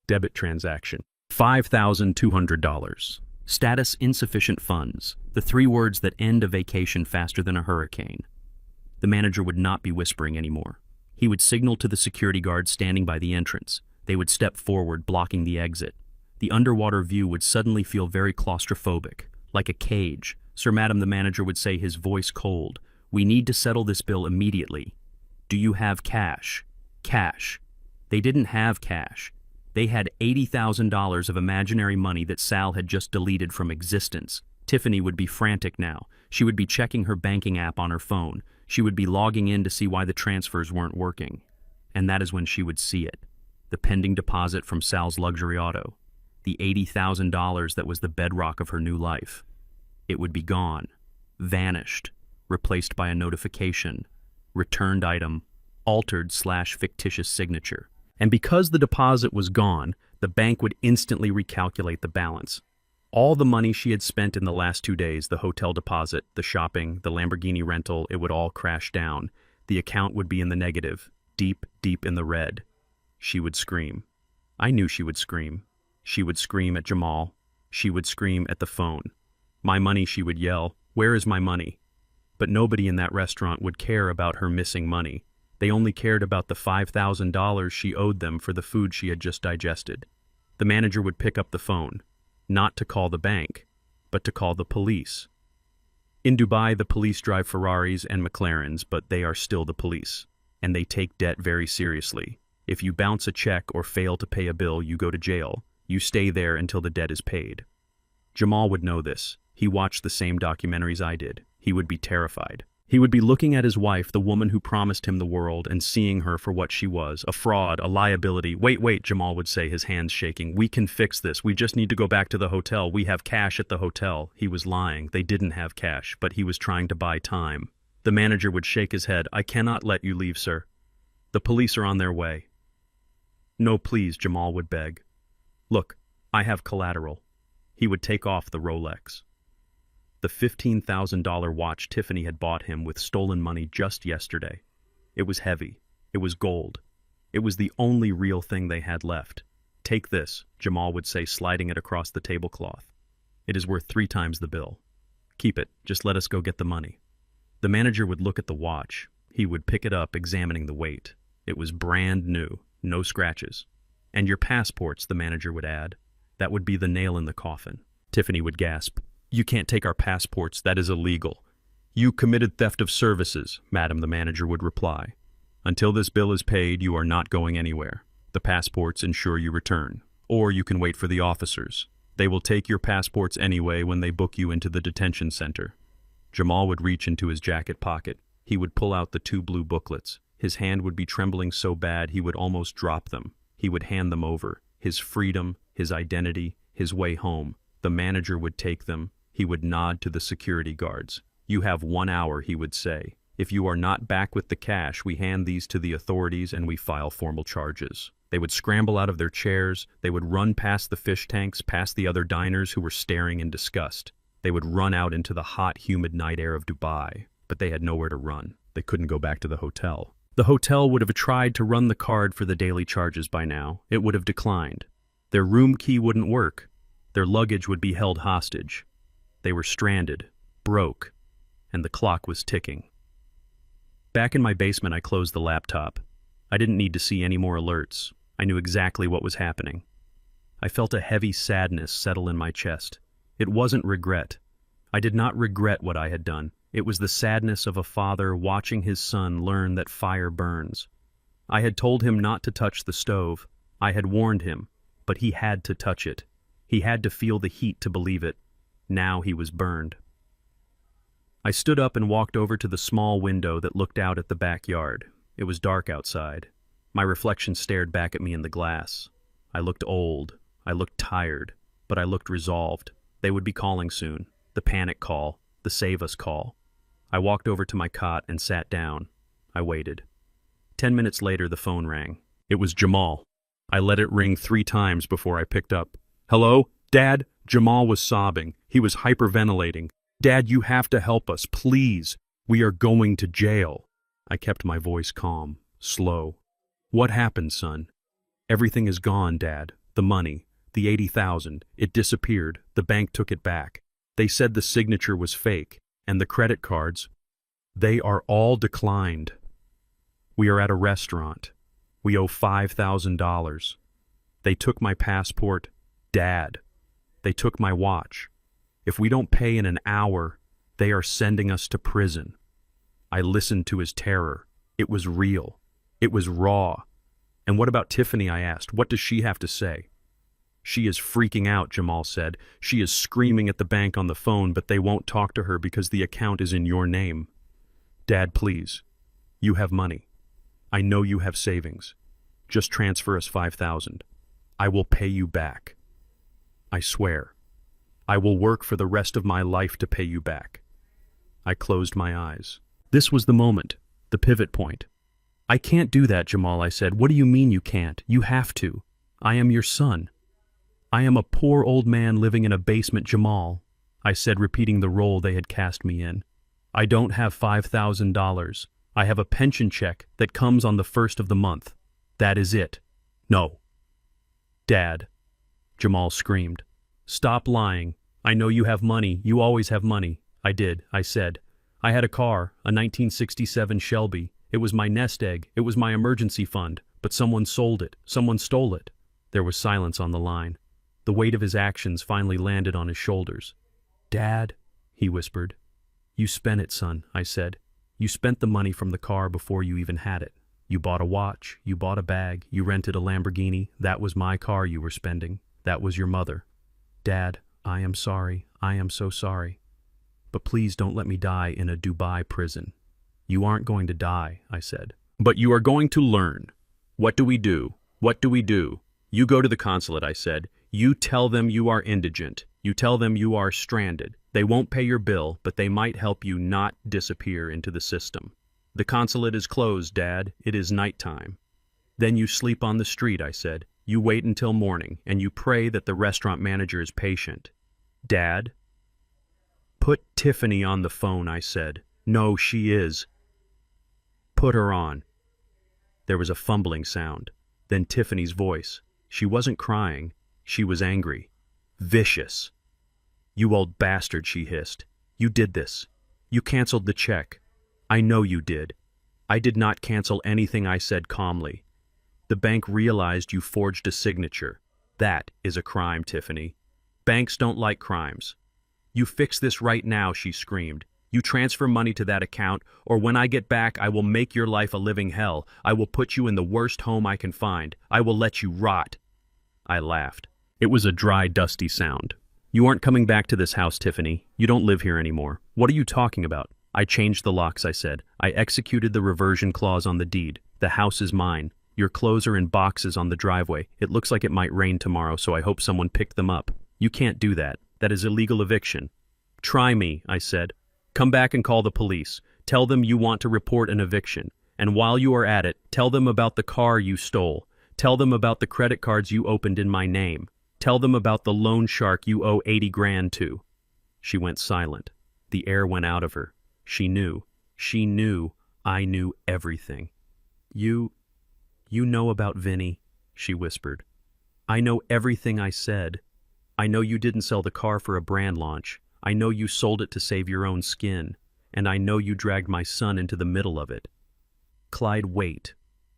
Debit transaction. $5,200. Status insufficient funds. The 3 words that end a vacation faster than a hurricane. The manager would not be whispering anymore. He would signal to the security guards standing by the entrance. They would step forward, blocking the exit. The underwater view would suddenly feel very claustrophobic, like a cage. "Sir, madam," the manager would say, his voice cold. "We need to settle this bill immediately. Do you have cash?" Cash. They didn't have cash. They had $80,000 of imaginary money that Sal had just deleted from existence. Tiffany would be frantic now. She would be checking her banking app on her phone. She would be logging in to see why the transfers weren't working. And that is when she would see it. The pending deposit from Sal's luxury auto. The $80,000 that was the bedrock of her new life. It would be gone. Vanished. Replaced by a notification. Returned item. Altered/fictitious signature. And because the deposit was gone, the bank would instantly recalculate the balance. All the money she had spent in the last 2 days, the hotel deposit, the shopping, the Lamborghini rental, it would all crash down. The account would be in the negative, deep, deep in the red. She would scream. I knew she would scream. She would scream at Jamal. She would scream at the phone. "My money," she would yell. "Where is my money?" But nobody in that restaurant would care about her missing money. They only cared about the $5,000 she owed them for the food she had just digested. The manager would pick up the phone, not to call the bank, but to call the police. In Dubai, the police drive Ferraris and McLarens, but they are still the police, and they take debt very seriously. If you bounce a check or fail to pay a bill, you go to jail. You stay there until the debt is paid. Jamal would know this. He watched the same documentaries I did. He would be terrified. He would be looking at his wife, the woman who promised him the world, and seeing her for what she was, a fraud, a liability. Wait, Jamal would say, his hands shaking. We can fix this. We just need to go back to the hotel. We have cash at the hotel. He was lying. They didn't have cash, but he was trying to buy time. The manager would shake his head. I cannot let you leave, sir. The police are on their way. No, please, Jamal would beg. Look, I have collateral. He would take off the Rolex. The $15,000 watch Tiffany had bought him with stolen money just yesterday. It was heavy. It was gold. It was the only real thing they had left. Take this, Jamal would say, sliding it across the tablecloth. It is worth 3 times the bill. Keep it. Just let us go get the money. The manager would look at the watch. He would pick it up, examining the weight. It was brand new, no scratches. And your passports, the manager would add. That would be the nail in the coffin. Tiffany would gasp. You can't take our passports. That is illegal. You committed theft of services, madam, the manager would reply. Until this bill is paid, you are not going anywhere. The passports ensure you return. Or you can wait for the officers. They will take your passports anyway when they book you into the detention center. Jamal would reach into his jacket pocket. He would pull out the 2 blue booklets. His hand would be trembling so bad he would almost drop them. He would hand them over. His freedom, his identity, his way home. The manager would take them. He would nod to the security guards. You have 1 hour, he would say. If you are not back with the cash, we hand these to the authorities and we file formal charges. They would scramble out of their chairs. They would run past the fish tanks, past the other diners who were staring in disgust. They would run out into the hot, humid night air of Dubai. But they had nowhere to run. They couldn't go back to the hotel. The hotel would have tried to run the card for the daily charges by now. It would have declined. Their room key wouldn't work. Their luggage would be held hostage. They were stranded, broke, and the clock was ticking. Back in my basement, I closed the laptop. I didn't need to see any more alerts. I knew exactly what was happening. I felt a heavy sadness settle in my chest. It wasn't regret. I did not regret what I had done. It was the sadness of a father watching his son learn that fire burns. I had told him not to touch the stove. I had warned him, but he had to touch it. He had to feel the heat to believe it. Now he was burned. I stood up and walked over to the small window that looked out at the backyard. It was dark outside. My reflection stared back at me in the glass. I looked old. I looked tired. But I looked resolved. They would be calling soon. The panic call. The save us call. I walked over to my cot and sat down. I waited. 10 minutes later, the phone rang. It was Jamal. I let it ring 3 times before I picked up. Hello? Dad? Jamal was sobbing. He was hyperventilating. Dad, you have to help us, please. We are going to jail. I kept my voice calm, slow. What happened, son? Everything is gone, Dad. The money, the $80,000, it disappeared. The bank took it back. They said the signature was fake, and the credit cards, they are all declined. We are at a restaurant. We owe $5,000. They took my passport. Dad. They took my watch. If we don't pay in an hour, they are sending us to prison. I listened to his terror. It was real. It was raw. And what about Tiffany, I asked. What does she have to say? She is freaking out, Jamal said. She is screaming at the bank on the phone, but they won't talk to her because the account is in your name. Dad, please. You have money. I know you have savings. Just transfer us $5,000. I will pay you back. I swear. I will work for the rest of my life to pay you back. I closed my eyes. This was the moment, the pivot point. I can't do that, Jamal, I said. What do you mean you can't? You have to. I am your son. I am a poor old man living in a basement, Jamal, I said, repeating the role they had cast me in. I don't have $5,000. I have a pension check that comes on the 1st of the month. That is it. No. Dad, Jamal screamed. Stop lying. I know you have money. You always have money. I did, I said. I had a car, a 1967 Shelby. It was my nest egg. It was my emergency fund. But someone sold it. Someone stole it. There was silence on the line. The weight of his actions finally landed on his shoulders. Dad, he whispered. You spent it, son, I said. You spent the money from the car before you even had it. You bought a watch. You bought a bag. You rented a Lamborghini. That was my car you were spending. That was your mother. Dad, I am sorry. I am so sorry. But please don't let me die in a Dubai prison. You aren't going to die, I said. But you are going to learn. What do we do? What do we do? You go to the consulate, I said. You tell them you are indigent. You tell them you are stranded. They won't pay your bill, but they might help you not disappear into the system. The consulate is closed, Dad. It is nighttime. Then you sleep on the street, I said. You wait until morning, and you pray that the restaurant manager is patient. Dad? Put Tiffany on the phone, I said. No, she is. Put her on. There was a fumbling sound. Then Tiffany's voice. She wasn't crying. She was angry. Vicious. You old bastard, she hissed. You did this. You canceled the check. I know you did. I did not cancel anything, I said calmly. The bank realized you forged a signature. That is a crime, Tiffany. Banks don't like crimes. You fix this right now, she screamed. You transfer money to that account, or when I get back, I will make your life a living hell. I will put you in the worst home I can find. I will let you rot. I laughed. It was a dry, dusty sound. You aren't coming back to this house, Tiffany. You don't live here anymore. What are you talking about? I changed the locks, I said. I executed the reversion clause on the deed. The house is mine. Your clothes are in boxes on the driveway. It looks like it might rain tomorrow, so I hope someone picked them up. You can't do that. That is illegal eviction. Try me, I said. Come back and call the police. Tell them you want to report an eviction. And while you are at it, tell them about the car you stole. Tell them about the credit cards you opened in my name. Tell them about the loan shark you owe 80 grand to. She went silent. The air went out of her. She knew. She knew I knew everything. You know about Vinny, she whispered. I know everything I said. I know you didn't sell the car for a brand launch. I know you sold it to save your own skin. And I know you dragged my son into the middle of it. Clyde, wait.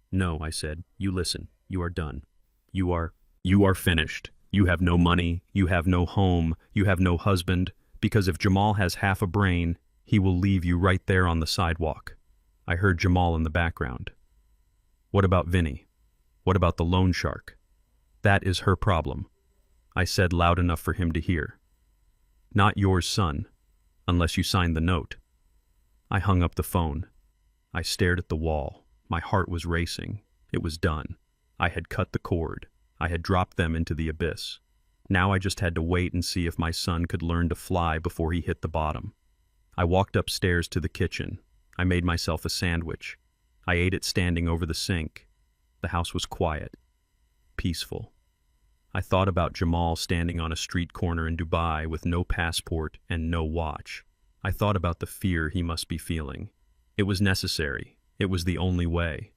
No, I said. You listen. You are done. You are finished. You have no money. You have no home. You have no husband. Because if Jamal has half a brain, he will leave you right there on the sidewalk. I heard Jamal in the background. What about Vinny? What about the loan shark? That is her problem. I said loud enough for him to hear. Not yours, son, unless you sign the note. I hung up the phone. I stared at the wall. My heart was racing. It was done. I had cut the cord. I had dropped them into the abyss. Now I just had to wait and see if my son could learn to fly before he hit the bottom. I walked upstairs to the kitchen. I made myself a sandwich. I ate it standing over the sink. The house was quiet, peaceful. I thought about Jamal standing on a street corner in Dubai with no passport and no watch. I thought about the fear he must be feeling. It was necessary. It was the only way.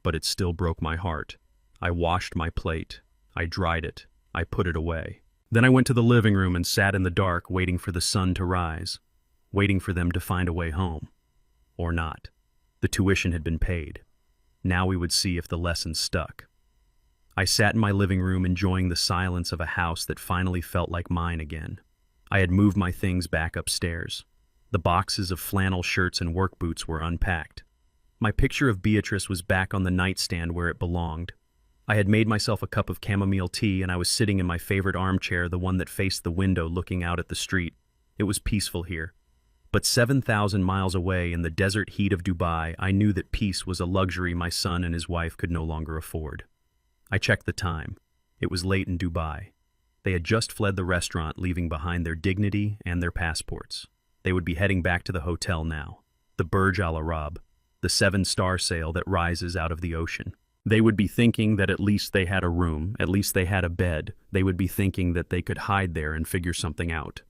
But it still broke my heart. I washed my plate. I dried it. I put it away. Then I went to the living room and sat in the dark waiting for the sun to rise, waiting for them to find a way home. Or not. The tuition had been paid. Now we would see if the lesson stuck. I sat in my living room enjoying the silence of a house that finally felt like mine again. I had moved my things back upstairs. The boxes of flannel shirts and work boots were unpacked. My picture of Beatrice was back on the nightstand where it belonged. I had made myself a cup of chamomile tea and I was sitting in my favorite armchair, the one that faced the window looking out at the street. It was peaceful here. But 7,000 miles away in the desert heat of Dubai, I knew that peace was a luxury my son and his wife could no longer afford. I checked the time. It was late in Dubai. They had just fled the restaurant, leaving behind their dignity and their passports. They would be heading back to the hotel now, the Burj Al Arab, the 7-star sail that rises out of the ocean. They would be thinking that at least they had a room, at least they had a bed. They would be thinking that they could hide there and figure something out.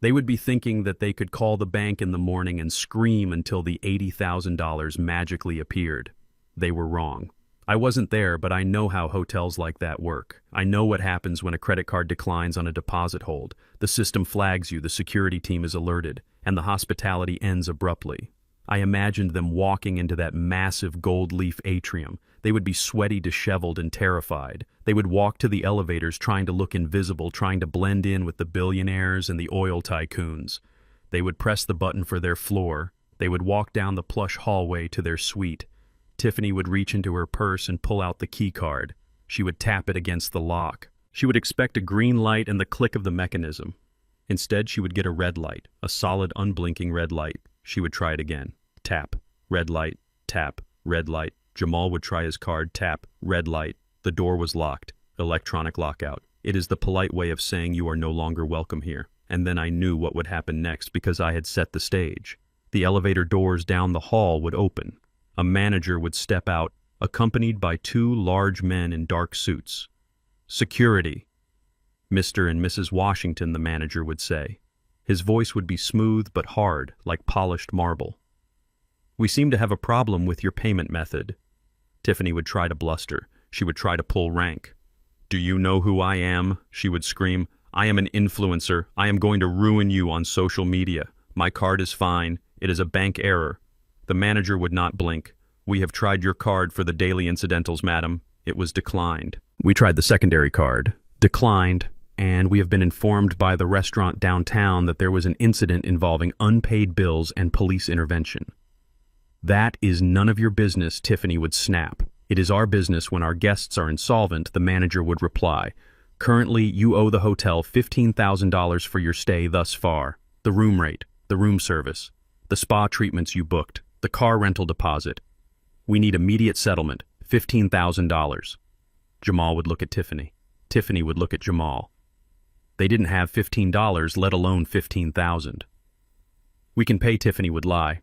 They would be thinking that they could call the bank in the morning and scream until the $80,000 magically appeared. They were wrong. I wasn't there, but I know how hotels like that work. I know what happens when a credit card declines on a deposit hold. The system flags you, the security team is alerted, and the hospitality ends abruptly. I imagined them walking into that massive gold leaf atrium. They would be sweaty, disheveled, and terrified. They would walk to the elevators trying to look invisible, trying to blend in with the billionaires and the oil tycoons. They would press the button for their floor. They would walk down the plush hallway to their suite. Tiffany would reach into her purse and pull out the key card. She would tap it against the lock. She would expect a green light and the click of the mechanism. Instead, she would get a red light, a solid, unblinking red light. She would try it again. Tap, Red light, tap, red light. Jamal would try his card, tap, red light. The door was locked. Electronic lockout. It is the polite way of saying you are no longer welcome here. And then I knew what would happen next because I had set the stage. The elevator doors down the hall would open. A manager would step out, accompanied by two large men in dark suits. Security. Mr. and Mrs. Washington, the manager would say. His voice would be smooth but hard, like polished marble. We seem to have a problem with your payment method. Tiffany would try to bluster. She would try to pull rank. Do you know who I am? She would scream. I am an influencer. I am going to ruin you on social media. My card is fine. It is a bank error. The manager would not blink. We have tried your card for the daily incidentals, madam. It was declined. We tried the secondary card. Declined. And we have been informed by the restaurant downtown that there was an incident involving unpaid bills and police intervention. That is none of your business, Tiffany would snap. It is our business when our guests are insolvent, the manager would reply. Currently, you owe the hotel $15,000 for your stay thus far. The room rate, the room service, the spa treatments you booked, the car rental deposit. We need immediate settlement, $15,000. Jamal would look at Tiffany. Tiffany would look at Jamal. They didn't have $15, let alone $15,000. We can pay, Tiffany would lie.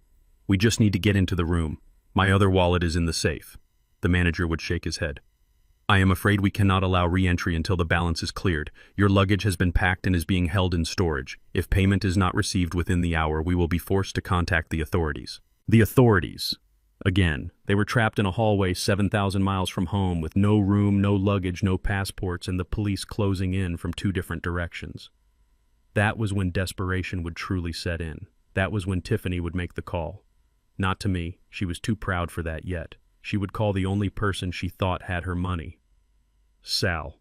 We just need to get into the room. My other wallet is in the safe. The manager would shake his head. I am afraid we cannot allow re-entry until the balance is cleared. Your luggage has been packed and is being held in storage. If payment is not received within the hour, we will be forced to contact the authorities. The authorities. Again, they were trapped in a hallway 7,000 miles from home with no room, no luggage, no passports, and the police closing in from two different directions. That was when desperation would truly set in. That was when Tiffany would make the call. Not to me. She was too proud for that yet. She would call the only person she thought had her money. Sal.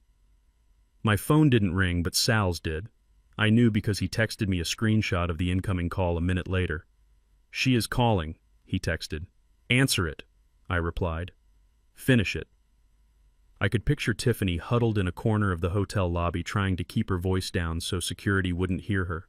My phone didn't ring, but Sal's did. I knew because he texted me a screenshot of the incoming call a minute later. She is calling, he texted. Answer it, I replied. Finish it. I could picture Tiffany huddled in a corner of the hotel lobby trying to keep her voice down so security wouldn't hear her.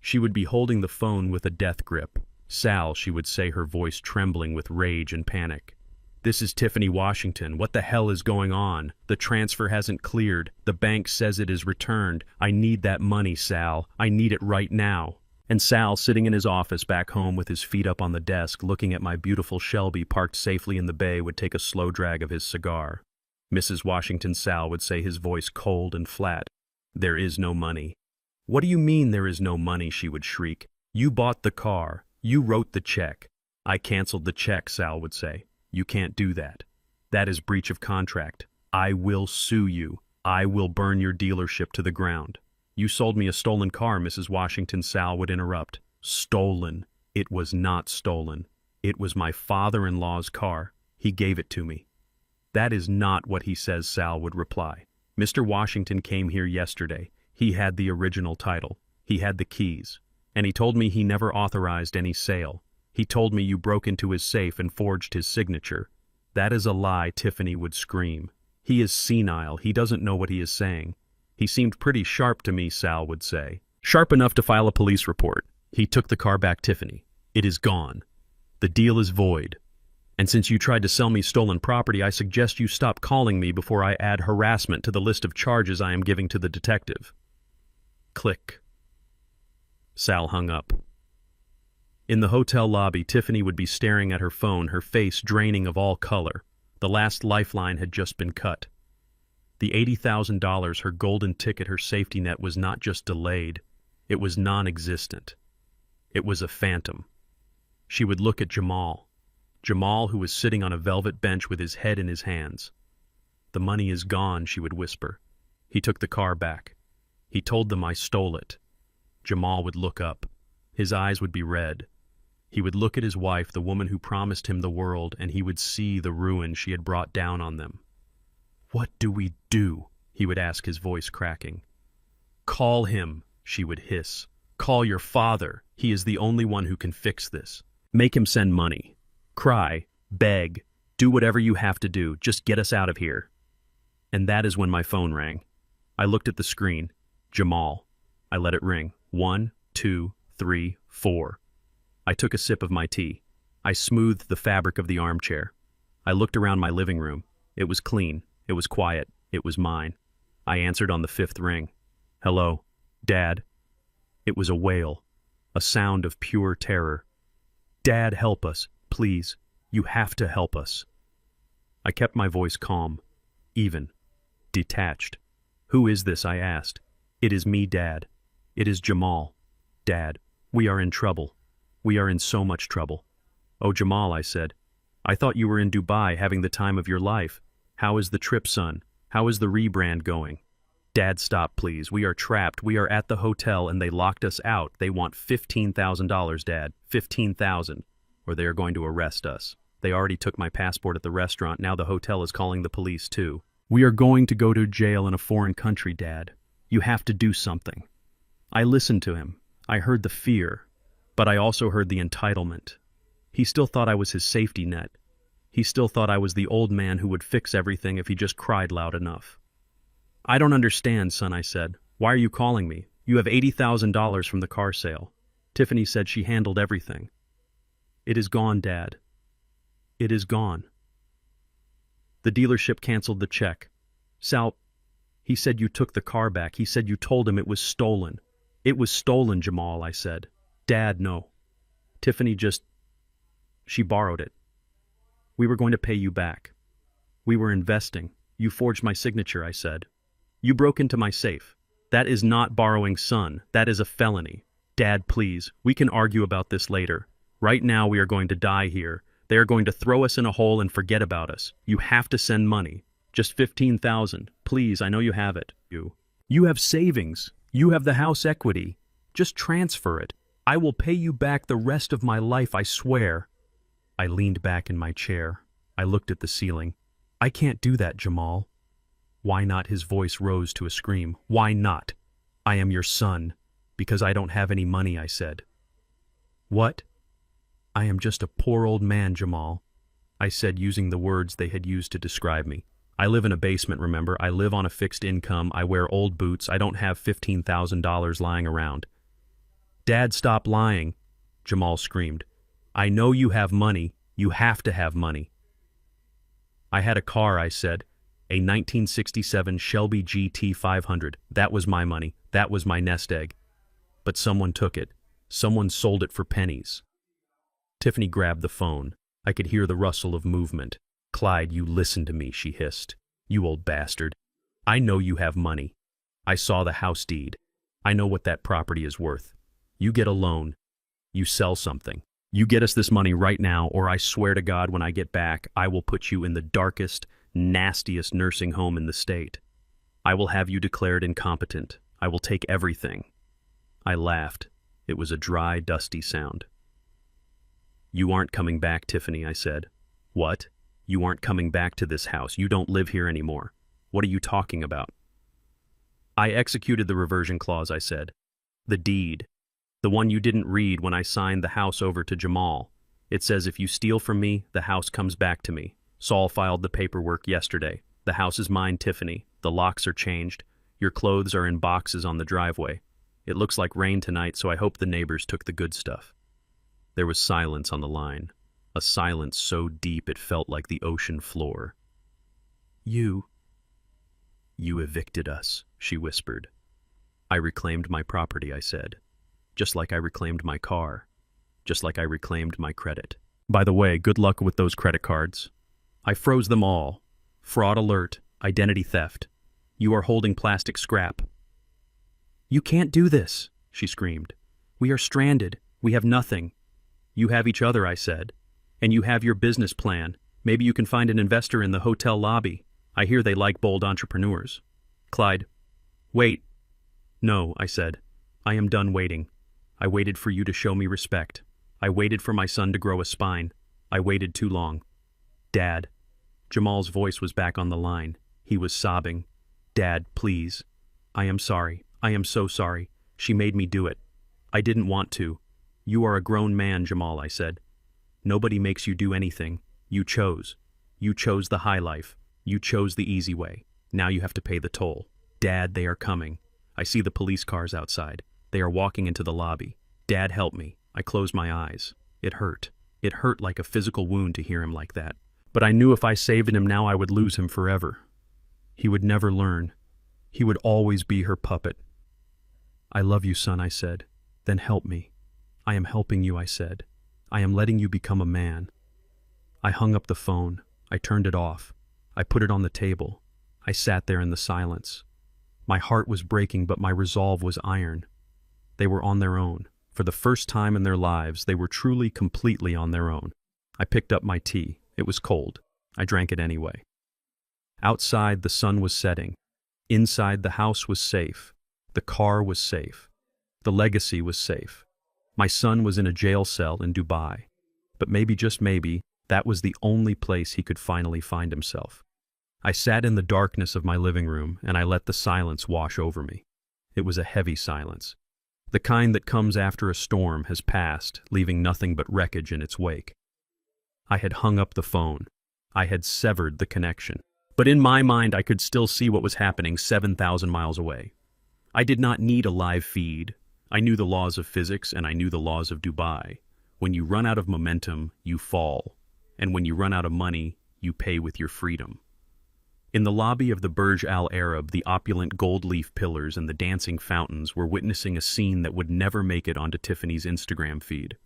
She would be holding the phone with a death grip. Sal, she would say, her voice trembling with rage and panic. This is Tiffany Washington. What the hell is going on? The transfer hasn't cleared. The bank says it is returned. I need that money, Sal. I need it right now. And Sal, sitting in his office back home with his feet up on the desk, looking at my beautiful Shelby parked safely in the bay, would take a slow drag of his cigar. Mrs. Washington, Sal would say, his voice cold and flat. There is no money. What do you mean there is no money? She would shriek. You bought the car. You wrote the check. I canceled the check, Sal would say. You can't do that. That is breach of contract. I will sue you. I will burn your dealership to the ground. You sold me a stolen car, Mrs. Washington, Sal would interrupt. Stolen. It was not stolen. It was my father-in-law's car. He gave it to me. That is not what he says, Sal would reply. Mr. Washington came here yesterday. He had the original title. He had the keys. And he told me he never authorized any sale. He told me you broke into his safe and forged his signature. That is a lie, Tiffany would scream. He is senile. He doesn't know what he is saying. He seemed pretty sharp to me, Sal would say. Sharp enough to file a police report. He took the car back, Tiffany. It is gone. The deal is void. And since you tried to sell me stolen property, I suggest you stop calling me before I add harassment to the list of charges I am giving to the detective. Click. Sal hung up. In the hotel lobby, Tiffany would be staring at her phone, her face draining of all color. The last lifeline had just been cut. The $80,000, her golden ticket, her safety net, was not just delayed. It was non-existent. It was a phantom. She would look at Jamal. Jamal, who was sitting on a velvet bench with his head in his hands. The money is gone, she would whisper. He took the car back. He told them I stole it. Jamal would look up. His eyes would be red. He would look at his wife, the woman who promised him the world, and he would see the ruin she had brought down on them. What do we do? He would ask, his voice cracking. Call him, she would hiss. Call your father. He is the only one who can fix this. Make him send money. Cry, beg, do whatever you have to do. Just get us out of here. And that is when my phone rang. I looked at the screen. Jamal. I let it ring. 1, 2, 3, 4. I took a sip of my tea. I smoothed the fabric of the armchair. I looked around my living room. It was clean. It was quiet. It was mine. I answered on the fifth ring. Hello, Dad. It was a wail, a sound of pure terror. Dad, help us, please. You have to help us. I kept my voice calm, even, detached. Who is this? I asked. It is me, Dad. It is Jamal. Dad, we are in trouble. We are in so much trouble. Oh, Jamal, I said. I thought you were in Dubai having the time of your life. How is the trip, son? How is the rebrand going? Dad, stop, please. We are trapped. We are at the hotel and they locked us out. They want $15,000, Dad. $15,000. Or they are going to arrest us. They already took my passport at the restaurant. Now the hotel is calling the police, too. We are going to go to jail in a foreign country, Dad. You have to do something. I listened to him. I heard the fear, but I also heard the entitlement. He still thought I was his safety net. He still thought I was the old man who would fix everything if he just cried loud enough. I don't understand, son, I said. Why are you calling me? You have $80,000 from the car sale. Tiffany said she handled everything. It is gone, Dad. It is gone. The dealership canceled the check. Sal, he said you took the car back. He said you told him it was stolen. It was stolen, Jamal, I said. Dad, no. Tiffany she borrowed it. We were going to pay you back. We were investing. You forged my signature, I said. You broke into my safe. That is not borrowing, son. That is a felony. Dad, please, we can argue about this later. Right now we are going to die here. They are going to throw us in a hole and forget about us. You have to send money. Just $15,000. Please, I know you have it. You have savings. You have the house equity. Just transfer it. I will pay you back the rest of my life, I swear. I leaned back in my chair. I looked at the ceiling. I can't do that, Jamal. Why not? His voice rose to a scream. Why not? I am your son. Because I don't have any money, I said. What? I am just a poor old man, Jamal. I said, using the words they had used to describe me. I live in a basement, remember? I live on a fixed income. I wear old boots. I don't have $15,000 lying around. Dad, stop lying, Jamal screamed. I know you have money. You have to have money. I had a car, I said. A 1967 Shelby GT 500. That was my money. That was my nest egg. But someone took it. Someone sold it for pennies. Tiffany grabbed the phone. I could hear the rustle of movement. Clyde, you listen to me, she hissed. You old bastard. I know you have money. I saw the house deed. I know what that property is worth. You get a loan. You sell something. You get us this money right now, or I swear to God when I get back, I will put you in the darkest, nastiest nursing home in the state. I will have you declared incompetent. I will take everything. I laughed. It was a dry, dusty sound. You aren't coming back, Tiffany, I said. What? You aren't coming back to this house. You don't live here anymore. What are you talking about? I executed the reversion clause, I said. The deed. The one you didn't read when I signed the house over to Jamal. It says if you steal from me, the house comes back to me. Saul filed the paperwork yesterday. The house is mine, Tiffany. The locks are changed. Your clothes are in boxes on the driveway. It looks like rain tonight, so I hope the neighbors took the good stuff. There was silence on the line. A silence so deep it felt like the ocean floor. You evicted us, she whispered. I reclaimed my property, I said. Just like I reclaimed my car. Just like I reclaimed my credit. By the way, good luck with those credit cards. I froze them all. Fraud alert, identity theft. You are holding plastic scrap. You can't do this, she screamed. We are stranded. We have nothing. You have each other, I said. And you have your business plan. Maybe you can find an investor in the hotel lobby. I hear they like bold entrepreneurs. Clyde. Wait. No, I said. I am done waiting. I waited for you to show me respect. I waited for my son to grow a spine. I waited too long. Dad. Jamal's voice was back on the line. He was sobbing. Dad, please. I am sorry. I am so sorry. She made me do it. I didn't want to. You are a grown man, Jamal, I said. Nobody makes you do anything. You chose. You chose the high life. You chose the easy way. Now you have to pay the toll. Dad, they are coming. I see the police cars outside. They are walking into the lobby. Dad, help me. I closed my eyes. It hurt. It hurt like a physical wound to hear him like that. But I knew if I saved him now I would lose him forever. He would never learn. He would always be her puppet. "I love you, son," I said. "Then help me." "I am helping you," I said. "I am letting you become a man." I hung up the phone. I turned it off. I put it on the table. I sat there in the silence. My heart was breaking, but my resolve was iron. They were on their own. For the first time in their lives, they were truly, completely on their own. I picked up my tea. It was cold. I drank it anyway. Outside, the sun was setting. Inside, the house was safe. The car was safe. The legacy was safe. My son was in a jail cell in Dubai. But maybe, just maybe, that was the only place he could finally find himself. I sat in the darkness of my living room, and I let the silence wash over me. It was a heavy silence. The kind that comes after a storm has passed, leaving nothing but wreckage in its wake. I had hung up the phone. I had severed the connection. But in my mind, I could still see what was happening 7,000 miles away. I did not need a live feed. I knew the laws of physics, and I knew the laws of Dubai. When you run out of momentum, you fall. And when you run out of money, you pay with your freedom. In the lobby of the Burj Al Arab, the opulent gold leaf pillars and the dancing fountains were witnessing a scene that would never make it onto Tiffany's Instagram feed.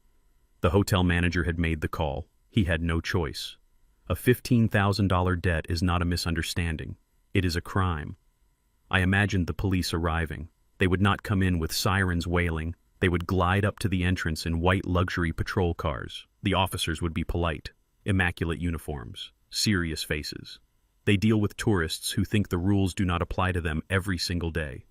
The hotel manager had made the call. He had no choice. A $15,000 debt is not a misunderstanding. It is a crime. I imagined the police arriving. They would not come in with sirens wailing. They would glide up to the entrance in white luxury patrol cars. The officers would be polite, immaculate uniforms, serious faces. They deal with tourists who think the rules do not apply to them every single day.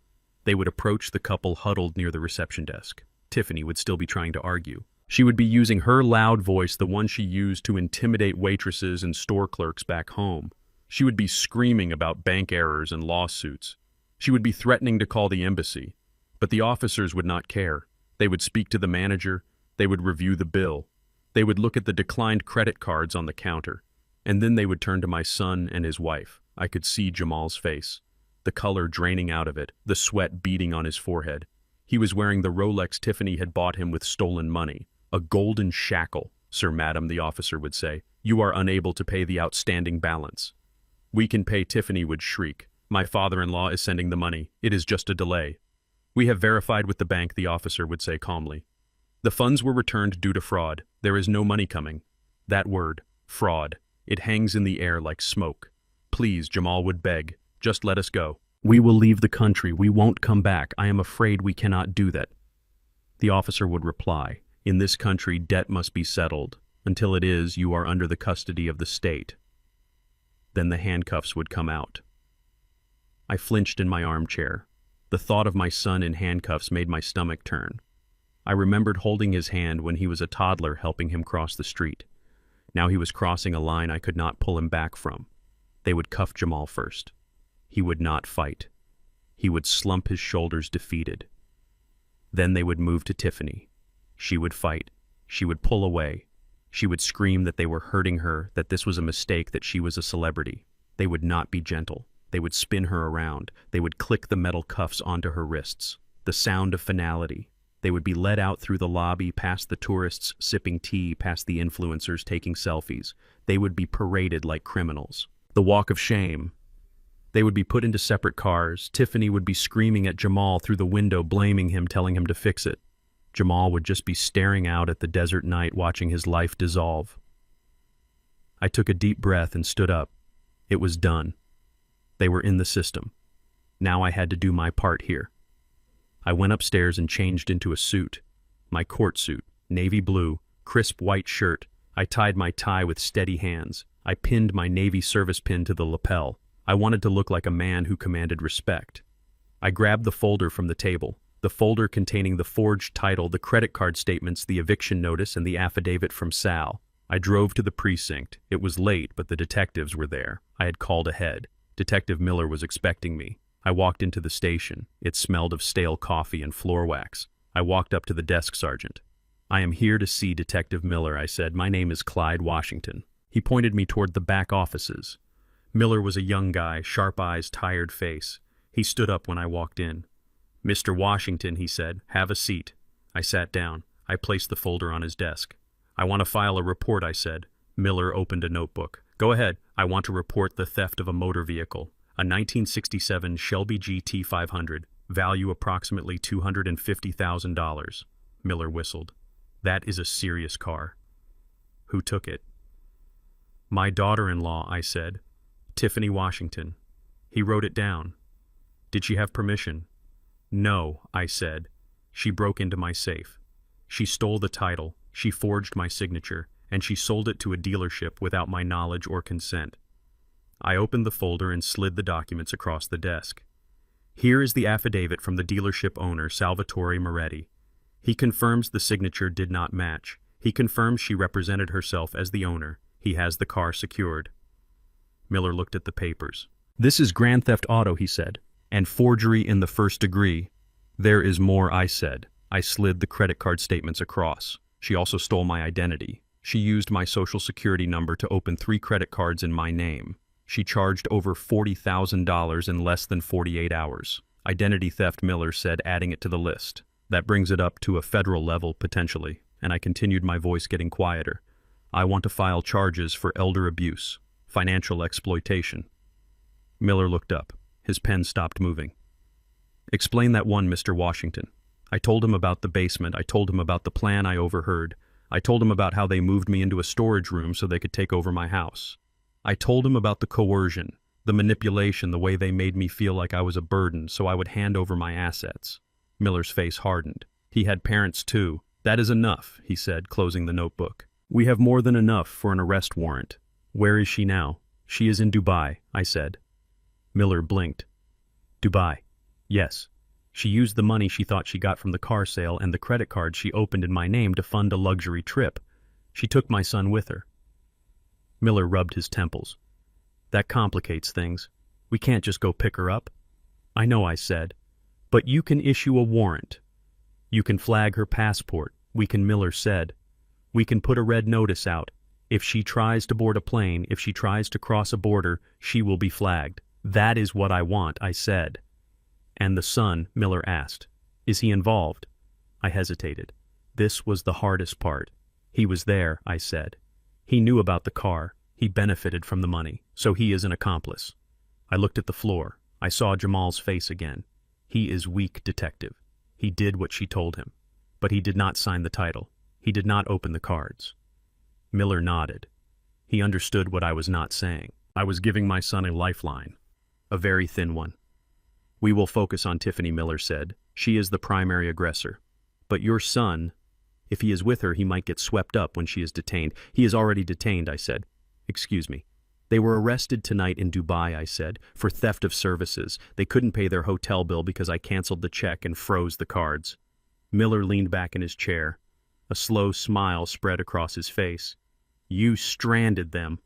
They would approach the couple huddled near the reception desk. Tiffany would still be trying to argue. She would be using her loud voice, the one she used to intimidate waitresses and store clerks back home. She would be screaming about bank errors and lawsuits. She would be threatening to call the embassy. But the officers would not care. They would speak to the manager. They would review the bill. They would look at the declined credit cards on the counter. And then they would turn to my son and his wife. I could see Jamal's face, the color draining out of it, the sweat beading on his forehead. He was wearing the Rolex Tiffany had bought him with stolen money. A golden shackle, "Sir, madam," the officer would say. "You are unable to pay the outstanding balance." "We can pay," Tiffany would shriek. "My father-in-law is sending the money. It is just a delay." "We have verified with the bank," the officer would say calmly. "The funds were returned due to fraud. There is no money coming." That word, fraud, it hangs in the air like smoke. "Please," Jamal would beg, "just let us go. We will leave the country. We won't come back. I am afraid we cannot do that." The officer would reply, "In this country, debt must be settled. Until it is, you are under the custody of the state." Then the handcuffs would come out. I flinched in my armchair. The thought of my son in handcuffs made my stomach turn. I remembered holding his hand when he was a toddler, helping him cross the street. Now he was crossing a line I could not pull him back from. They would cuff Jamal first. He would not fight. He would slump his shoulders defeated. Then they would move to Tiffany. She would fight. She would pull away. She would scream that they were hurting her, that this was a mistake, that she was a celebrity. They would not be gentle. They would spin her around. They would click the metal cuffs onto her wrists. The sound of finality. They would be led out through the lobby, past the tourists sipping tea, past the influencers taking selfies. They would be paraded like criminals. The walk of shame. They would be put into separate cars. Tiffany would be screaming at Jamal through the window, blaming him, telling him to fix it. Jamal would just be staring out at the desert night, watching his life dissolve. I took a deep breath and stood up. It was done. They were in the system. Now I had to do my part here. I went upstairs and changed into a suit. My court suit, navy blue, crisp white shirt. I tied my tie with steady hands. I pinned my Navy service pin to the lapel. I wanted to look like a man who commanded respect. I grabbed the folder from the table, the folder containing the forged title, the credit card statements, the eviction notice, and the affidavit from Sal. I drove to the precinct. It was late, but the detectives were there. I had called ahead. Detective Miller was expecting me. I walked into the station. It smelled of stale coffee and floor wax. I walked up to the desk sergeant. "I am here to see Detective Miller," I said. "My name is Clyde Washington." He pointed me toward the back offices. Miller was a young guy, sharp eyes, tired face. He stood up when I walked in. "Mr. Washington," he said, "have a seat." I sat down. I placed the folder on his desk. I want to file a report, I said. Miller opened a notebook. Go ahead. I want to report the theft of a motor vehicle. A 1967 Shelby GT 500, value approximately $250,000. Miller whistled. That is a serious car. Who took it? My daughter-in-law, I said. Tiffany Washington. He wrote it down. Did she have permission? No, I said. She broke into my safe. She stole the title, she forged my signature, and she sold it to a dealership without my knowledge or consent. I opened the folder and slid the documents across the desk. Here is the affidavit from the dealership owner, Salvatore Moretti. He confirms the signature did not match. He confirms she represented herself as the owner. He has the car secured. Miller looked at the papers. This is grand theft auto, he said, and forgery in the first degree. There is more, I said. I slid the credit card statements across. She also stole my identity. She used my social security number to open 3 credit cards in my name. She charged over $40,000 in less than 48 hours. Identity theft, Miller said, adding it to the list. That brings it up to a federal level, potentially, and I continued, my voice getting quieter. I want to file charges for elder abuse, financial exploitation. Miller looked up. His pen stopped moving. Explain that one, Mr. Washington. I told him about the basement. I told him about the plan I overheard. I told him about how they moved me into a storage room so they could take over my house. I told him about the coercion, the manipulation, the way they made me feel like I was a burden so I would hand over my assets. Miller's face hardened. He had parents too. That is enough, he said, closing the notebook. We have more than enough for an arrest warrant. Where is she now? She is in Dubai, I said. Miller blinked. Dubai. Yes. She used the money she thought she got from the car sale and the credit card she opened in my name to fund a luxury trip. She took my son with her. Miller rubbed his temples. That complicates things. We can't just go pick her up. I know, I said. But you can issue a warrant. You can flag her passport. We can, Miller said. We can put a red notice out. If she tries to board a plane, if she tries to cross a border, she will be flagged. That is what I want, I said. And the son, Miller asked. Is he involved? I hesitated. This was the hardest part. He was there, I said. He knew about the car. He benefited from the money, so he is an accomplice. I looked at the floor. I saw Jamal's face again. He is weak, detective. He did what she told him. But he did not sign the title. He did not open the cards. Miller nodded. He understood what I was not saying. I was giving my son a lifeline. A very thin one. We will focus on Tiffany, Miller said. She is the primary aggressor. But your son, if he is with her, he might get swept up when she is detained. He is already detained, I said. Excuse me. They were arrested tonight in Dubai, I said, for theft of services. They couldn't pay their hotel bill because I canceled the check and froze the cards. Miller leaned back in his chair. A slow smile spread across his face. You stranded them.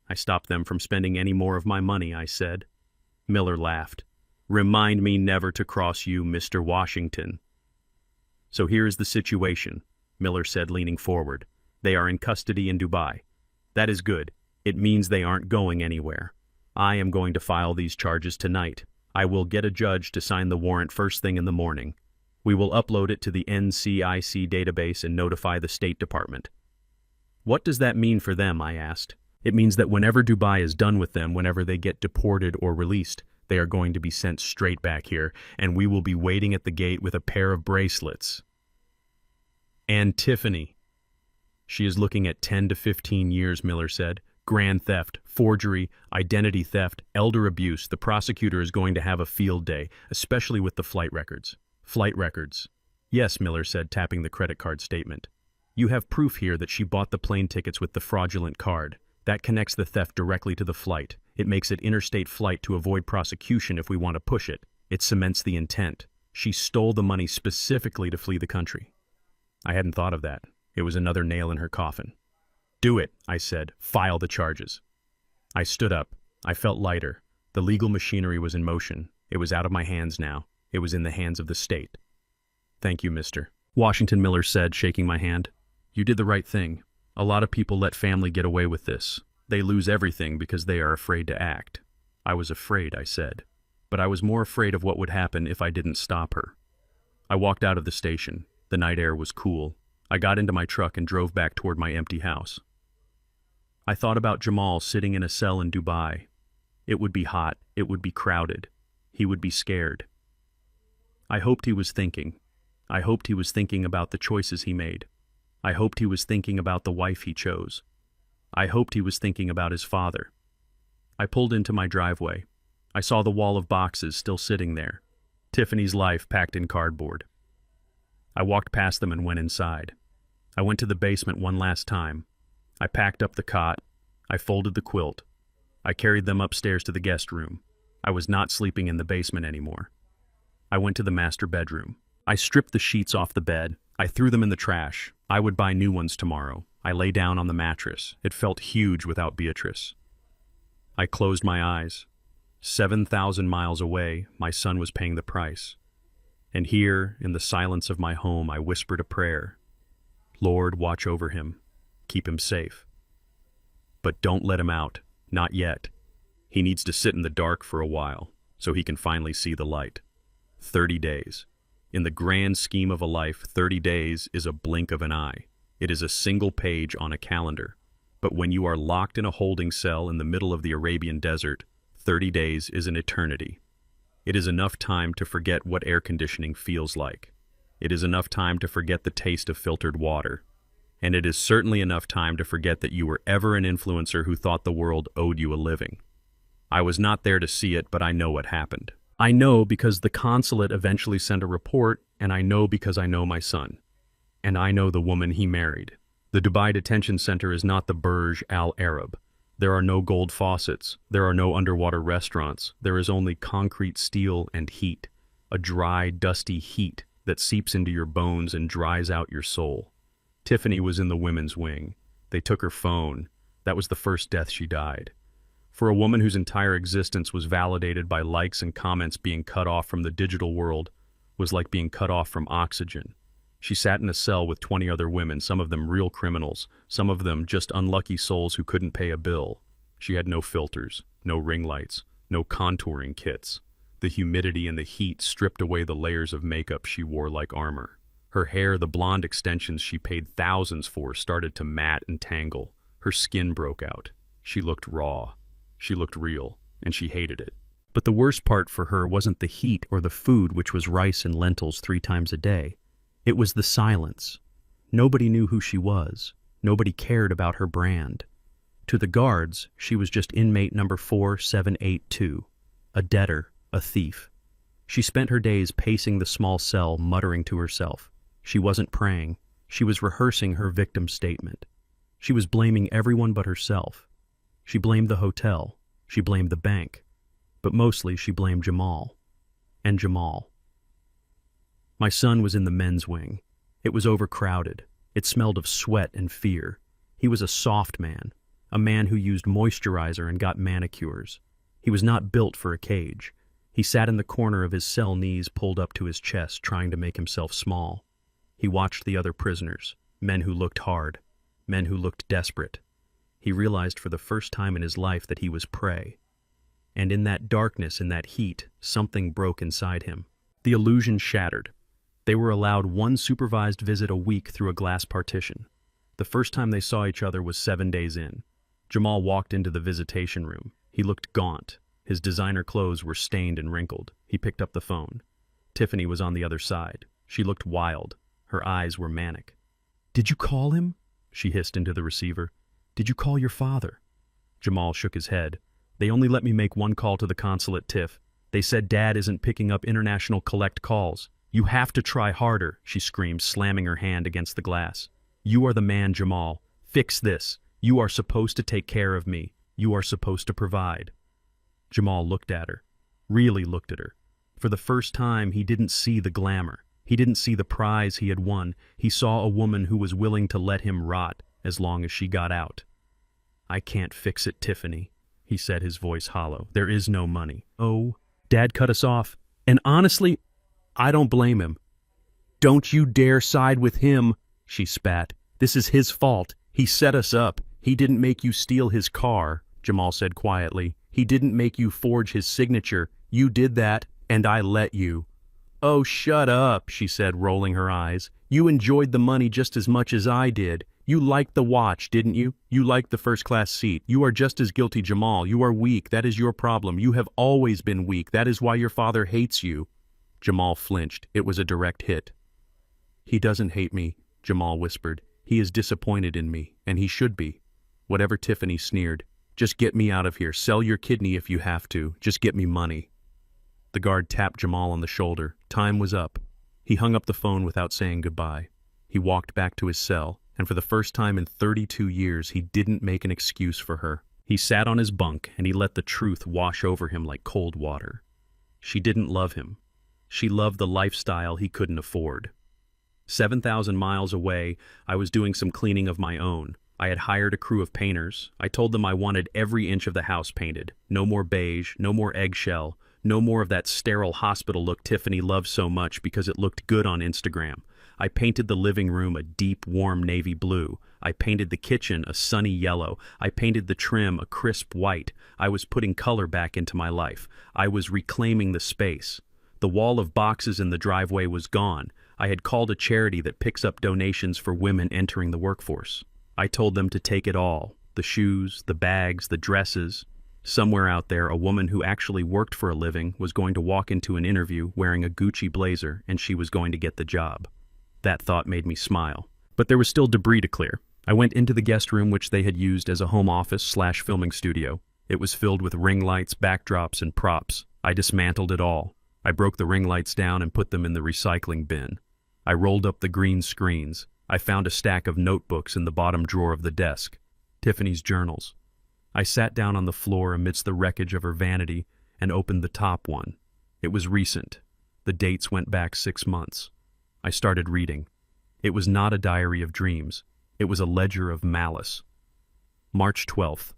I stopped them from spending any more of my money, I said. Miller laughed. Remind me never to cross you, Mr. Washington. So here is the situation, Miller said, leaning forward. They are in custody in Dubai. That is good. It means they aren't going anywhere. I am going to file these charges tonight. I will get a judge to sign the warrant first thing in the morning. We will upload it to the NCIC database and notify the State Department. What does that mean for them, I asked. It means that whenever Dubai is done with them, whenever they get deported or released, they are going to be sent straight back here, and we will be waiting at the gate with a pair of bracelets. And Tiffany. She is looking at 10 to 15 years, Miller said. Grand theft, forgery, identity theft, elder abuse. The prosecutor is going to have a field day, especially with the flight records. Flight records. Yes, Miller said, tapping the credit card statement. You have proof here that she bought the plane tickets with the fraudulent card. That connects the theft directly to the flight. It makes it interstate flight to avoid prosecution if we want to push it. It cements the intent. She stole the money specifically to flee the country. I hadn't thought of that. It was another nail in her coffin. Do it, I said. File the charges. I stood up. I felt lighter. The legal machinery was in motion. It was out of my hands now. It was in the hands of the state. Thank you, mister. Washington, Miller said, shaking my hand. You did the right thing. A lot of people let family get away with this. They lose everything because they are afraid to act. I was afraid, I said. But I was more afraid of what would happen if I didn't stop her. I walked out of the station. The night air was cool. I got into my truck and drove back toward my empty house. I thought about Jamal sitting in a cell in Dubai. It would be hot, it would be crowded. He would be scared. I hoped he was thinking. I hoped he was thinking about the choices he made. I hoped he was thinking about the wife he chose. I hoped he was thinking about his father. I pulled into my driveway. I saw the wall of boxes still sitting there. Tiffany's life packed in cardboard. I walked past them and went inside. I went to the basement one last time. I packed up the cot. I folded the quilt. I carried them upstairs to the guest room. I was not sleeping in the basement anymore. I went to the master bedroom. I stripped the sheets off the bed. I threw them in the trash. I would buy new ones tomorrow. I lay down on the mattress. It felt huge without Beatrice. I closed my eyes. 7,000 miles away, my son was paying the price. And here, in the silence of my home, I whispered a prayer. Lord, watch over him. Keep him safe. But don't let him out. Not yet. He needs to sit in the dark for a while, so he can finally see the light. 30 days. In the grand scheme of a life, 30 days is a blink of an eye. It is a single page on a calendar. But when you are locked in a holding cell in the middle of the Arabian desert, 30 days is an eternity. It is enough time to forget what air conditioning feels like. It is enough time to forget the taste of filtered water. And it is certainly enough time to forget that you were ever an influencer who thought the world owed you a living. I was not there to see it, but I know what happened. I know because the consulate eventually sent a report, and I know because I know my son. And I know the woman he married. The Dubai detention center is not the Burj Al Arab. There are no gold faucets. There are no underwater restaurants. There is only concrete steel and heat. A dry, dusty heat that seeps into your bones and dries out your soul. Tiffany was in the women's wing. They took her phone. That was the first death she died. For a woman whose entire existence was validated by likes and comments, being cut off from the digital world was like being cut off from oxygen. She sat in a cell with 20 other women, some of them real criminals, some of them just unlucky souls who couldn't pay a bill. She had no filters, no ring lights, no contouring kits. The humidity and the heat stripped away the layers of makeup she wore like armor. Her hair, the blonde extensions she paid thousands for, started to mat and tangle. Her skin broke out. She looked raw. She looked real, and she hated it. But the worst part for her wasn't the heat or the food, which was rice and lentils 3 times a day. It was the silence. Nobody knew who she was. Nobody cared about her brand. To the guards, she was just inmate number 4782, a debtor, a thief. She spent her days pacing the small cell, muttering to herself. She wasn't praying. She was rehearsing her victim statement. She was blaming everyone but herself. She blamed the hotel. She blamed the bank. But mostly she blamed Jamal. And Jamal. My son was in the men's wing. It was overcrowded. It smelled of sweat and fear. He was a soft man, a man who used moisturizer and got manicures. He was not built for a cage. He sat in the corner of his cell, knees pulled up to his chest, trying to make himself small. He watched the other prisoners, men who looked hard, men who looked desperate. He realized for the first time in his life that he was prey. And in that darkness, in that heat, something broke inside him. The illusion shattered. They were allowed 1 supervised visit a week through a glass partition. The first time they saw each other was 7 days in. Jamal walked into the visitation room. He looked gaunt. His designer clothes were stained and wrinkled. He picked up the phone. Tiffany was on the other side. She looked wild. Her eyes were manic. "Did you call him?" she hissed into the receiver. "Did you call your father?" Jamal shook his head. "They only let me make 1 call to the consulate, Tiff. They said Dad isn't picking up international collect calls. You have to try harder," she screamed, slamming her hand against the glass. "You are the man, Jamal. Fix this. You are supposed to take care of me. You are supposed to provide." Jamal looked at her, really looked at her. For the first time, he didn't see the glamour. He didn't see the prize he had won. He saw a woman who was willing to let him rot as long as she got out. "I can't fix it, Tiffany," he said, his voice hollow. "There is no money." "Oh, Dad cut us off. And honestly, I don't blame him." "Don't you dare side with him," she spat. "This is his fault. He set us up. He didn't make you steal his car," Jamal said quietly. "He didn't make you forge his signature. You did that, and I let you." "Oh, shut up," she said, rolling her eyes. You enjoyed the money just as much as I did. You liked the watch, didn't you? You liked the first-class seat. You are just as guilty, Jamal. You are weak. That is your problem. You have always been weak. That is why your father hates you." Jamal flinched. It was a direct hit. "He doesn't hate me," Jamal whispered. "He is disappointed in me, and he should be." Whatever, Tiffany sneered. "Just get me out of here. Sell your kidney if you have to. Just get me money." The guard tapped Jamal on the shoulder. Time was up. He hung up the phone without saying goodbye. He walked back to his cell, and for the first time in 32 years, he didn't make an excuse for her. He sat on his bunk, and he let the truth wash over him like cold water. She didn't love him. She loved the lifestyle he couldn't afford. 7,000 miles away, I was doing some cleaning of my own. I had hired a crew of painters. I told them I wanted every inch of the house painted. No more beige, no more eggshell, no more of that sterile hospital look Tiffany loved so much because it looked good on Instagram. I painted the living room a deep, warm navy blue. I painted the kitchen a sunny yellow. I painted the trim a crisp white. I was putting color back into my life. I was reclaiming the space. The wall of boxes in the driveway was gone. I had called a charity that picks up donations for women entering the workforce. I told them to take it all, the shoes, the bags, the dresses. Somewhere out there, a woman who actually worked for a living was going to walk into an interview wearing a Gucci blazer, and she was going to get the job. That thought made me smile. But there was still debris to clear. I went into the guest room which they had used as a home office/filming studio. It was filled with ring lights, backdrops, and props. I dismantled it all. I broke the ring lights down and put them in the recycling bin. I rolled up the green screens. I found a stack of notebooks in the bottom drawer of the desk. Tiffany's journals. I sat down on the floor amidst the wreckage of her vanity and opened the top one. It was recent. The dates went back 6 months. I started reading. It was not a diary of dreams. It was a ledger of malice. March 12th.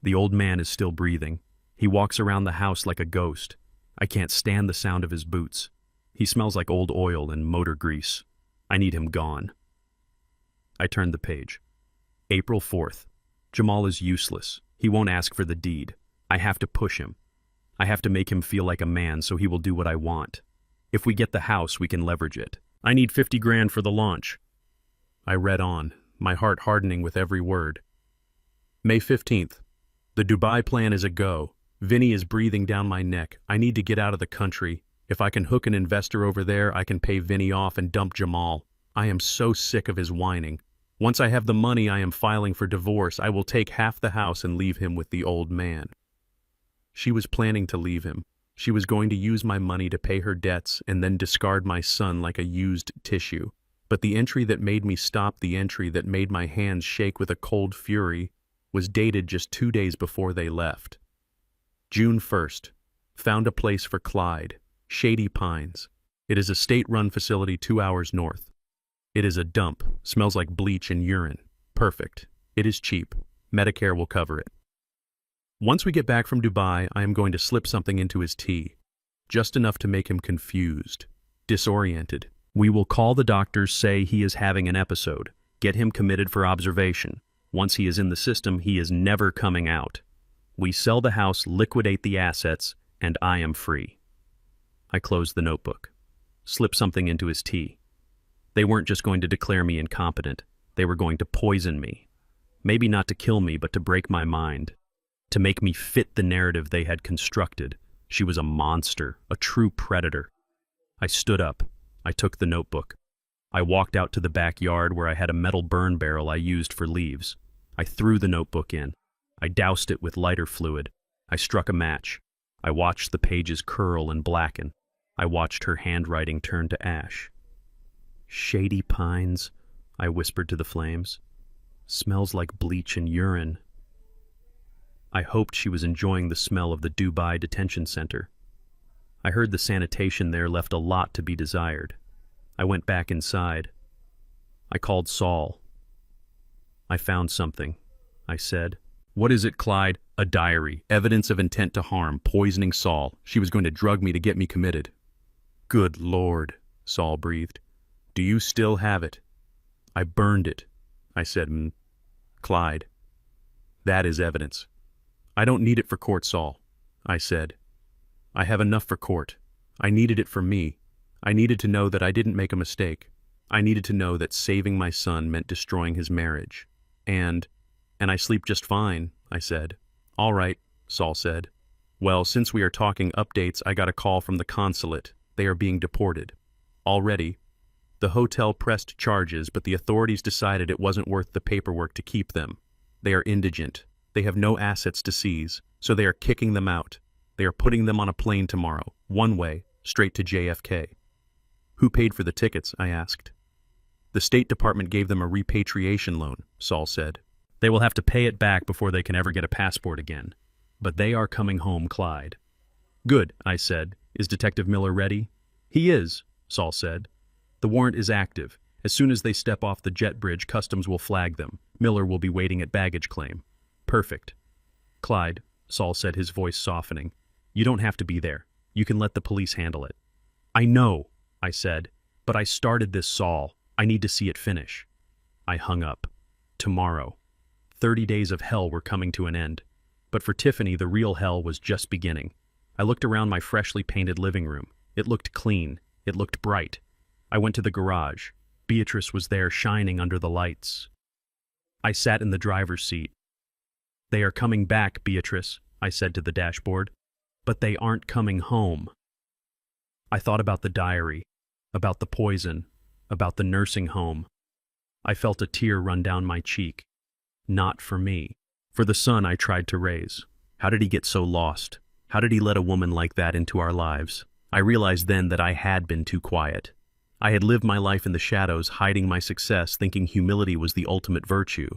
The old man is still breathing. He walks around the house like a ghost. I can't stand the sound of his boots. He smells like old oil and motor grease. I need him gone. I turned the page. April 4th. Jamal is useless. He won't ask for the deed. I have to push him. I have to make him feel like a man so he will do what I want. If we get the house, we can leverage it. I need 50 grand for the launch. I read on, my heart hardening with every word. May 15th. The Dubai plan is a go. Vinny is breathing down my neck. I need to get out of the country. If I can hook an investor over there, I can pay Vinny off and dump Jamal. I am so sick of his whining. Once I have the money, I am filing for divorce. I will take half the house and leave him with the old man. She was planning to leave him. She was going to use my money to pay her debts and then discard my son like a used tissue. But the entry that made me stop, the entry that made my hands shake with a cold fury, was dated just 2 days before they left. June 1st. Found a place for Clyde. Shady Pines. It is a state-run facility 2 hours north. It is a dump. Smells like bleach and urine. Perfect. It is cheap. Medicare will cover it. Once we get back from Dubai, I am going to slip something into his tea. Just enough to make him confused, disoriented. We will call the doctors, say he is having an episode. Get him committed for observation. Once he is in the system, he is never coming out. We sell the house, liquidate the assets, and I am free. I closed the notebook. Slip something into his tea. They weren't just going to declare me incompetent. They were going to poison me. Maybe not to kill me, but to break my mind. To make me fit the narrative they had constructed. She was a monster, a true predator. I stood up. I took the notebook. I walked out to the backyard where I had a metal burn barrel I used for leaves. I threw the notebook in. I doused it with lighter fluid. I struck a match. I watched the pages curl and blacken. I watched her handwriting turn to ash. Shady Pines, I whispered to the flames. Smells like bleach and urine. I hoped she was enjoying the smell of the Dubai detention center. I heard the sanitation there left a lot to be desired. I went back inside. I called Saul. I found something, I said. What is it, Clyde? A diary. Evidence of intent to harm. Poisoning Saul. She was going to drug me to get me committed. Good Lord, Saul breathed. Do you still have it? I burned it, I said. Clyde. That is evidence. I don't need it for court, Saul, I said. I have enough for court. I needed it for me. I needed to know that I didn't make a mistake. I needed to know that saving my son meant destroying his marriage. And I sleep just fine, I said. All right, Saul said. Well, since we are talking updates, I got a call from the consulate. They are being deported. Already. The hotel pressed charges, but the authorities decided it wasn't worth the paperwork to keep them. They are indigent. They have no assets to seize, so they are kicking them out. They are putting them on a plane tomorrow, one way, straight to JFK. Who paid for the tickets? I asked. The State Department gave them a repatriation loan, Saul said. They will have to pay it back before they can ever get a passport again. But they are coming home, Clyde. Good, I said. Is Detective Miller ready? He is, Saul said. The warrant is active. As soon as they step off the jet bridge, customs will flag them. Miller will be waiting at baggage claim. Perfect. Clyde, Saul said, his voice softening. You don't have to be there. You can let the police handle it. I know, I said, but I started this, Saul. I need to see it finish. I hung up. Tomorrow. 30 days of hell were coming to an end. But for Tiffany, the real hell was just beginning. I looked around my freshly painted living room. It looked clean. It looked bright. I went to the garage. Beatrice was there, shining under the lights. I sat in the driver's seat. They are coming back, Beatrice, I said to the dashboard. But they aren't coming home. I thought about the diary, about the poison, about the nursing home. I felt a tear run down my cheek. Not for me. For the son I tried to raise. How did he get so lost? How did he let a woman like that into our lives? I realized then that I had been too quiet. I had lived my life in the shadows, hiding my success, thinking humility was the ultimate virtue.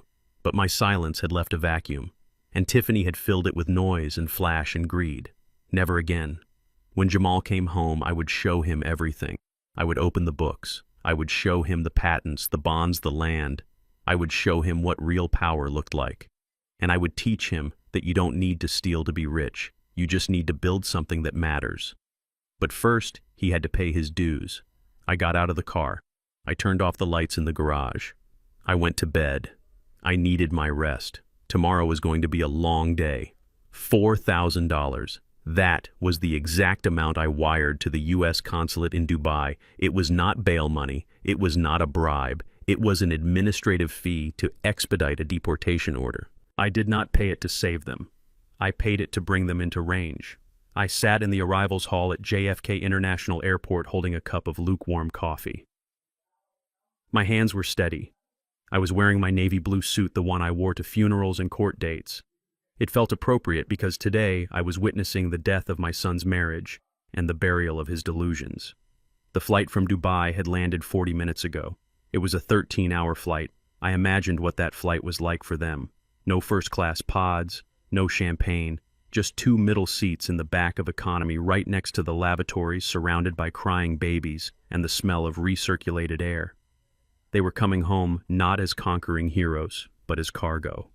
But my silence had left a vacuum, and Tiffany had filled it with noise and flash and greed. Never again. When Jamal came home, I would show him everything. I would open the books. I would show him the patents, the bonds, the land. I would show him what real power looked like. And I would teach him that you don't need to steal to be rich. You just need to build something that matters. But first, he had to pay his dues. I got out of the car. I turned off the lights in the garage. I went to bed. I needed my rest. Tomorrow was going to be a long day. $4,000. That was the exact amount I wired to the U.S. consulate in Dubai. It was not bail money. It was not a bribe. It was an administrative fee to expedite a deportation order. I did not pay it to save them. I paid it to bring them into range. I sat in the arrivals hall at JFK International Airport holding a cup of lukewarm coffee. My hands were steady. I was wearing my navy blue suit, the one I wore to funerals and court dates. It felt appropriate because today I was witnessing the death of my son's marriage and the burial of his delusions. The flight from Dubai had landed 40 minutes ago. It was a 13-hour flight. I imagined what that flight was like for them. No first-class pods, no champagne, just 2 middle seats in the back of economy right next to the lavatories, surrounded by crying babies and the smell of recirculated air. They were coming home not as conquering heroes, but as cargo.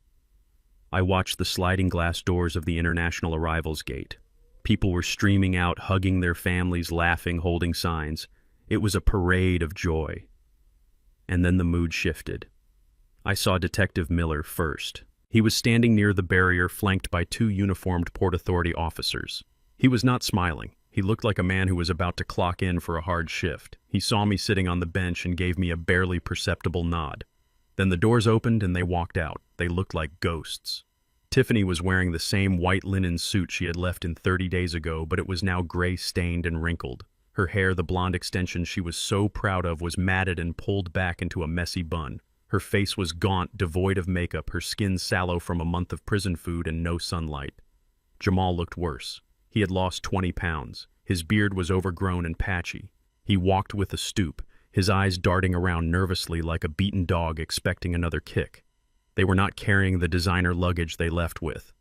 I watched the sliding glass doors of the international arrivals gate. People were streaming out, hugging their families, laughing, holding signs. It was a parade of joy. And then the mood shifted. I saw Detective Miller first. He was standing near the barrier, flanked by 2 uniformed Port Authority officers. He was not smiling. He looked like a man who was about to clock in for a hard shift. He saw me sitting on the bench and gave me a barely perceptible nod. Then the doors opened and they walked out. They looked like ghosts. Tiffany was wearing the same white linen suit she had left in 30 days ago, but it was now gray-stained and wrinkled. Her hair, the blonde extension she was so proud of, was matted and pulled back into a messy bun. Her face was gaunt, devoid of makeup, her skin sallow from a month of prison food and no sunlight. Jamal looked worse. He had lost 20 pounds. His beard was overgrown and patchy. He walked with a stoop, his eyes darting around nervously like a beaten dog expecting another kick. They were not carrying the designer luggage they left with.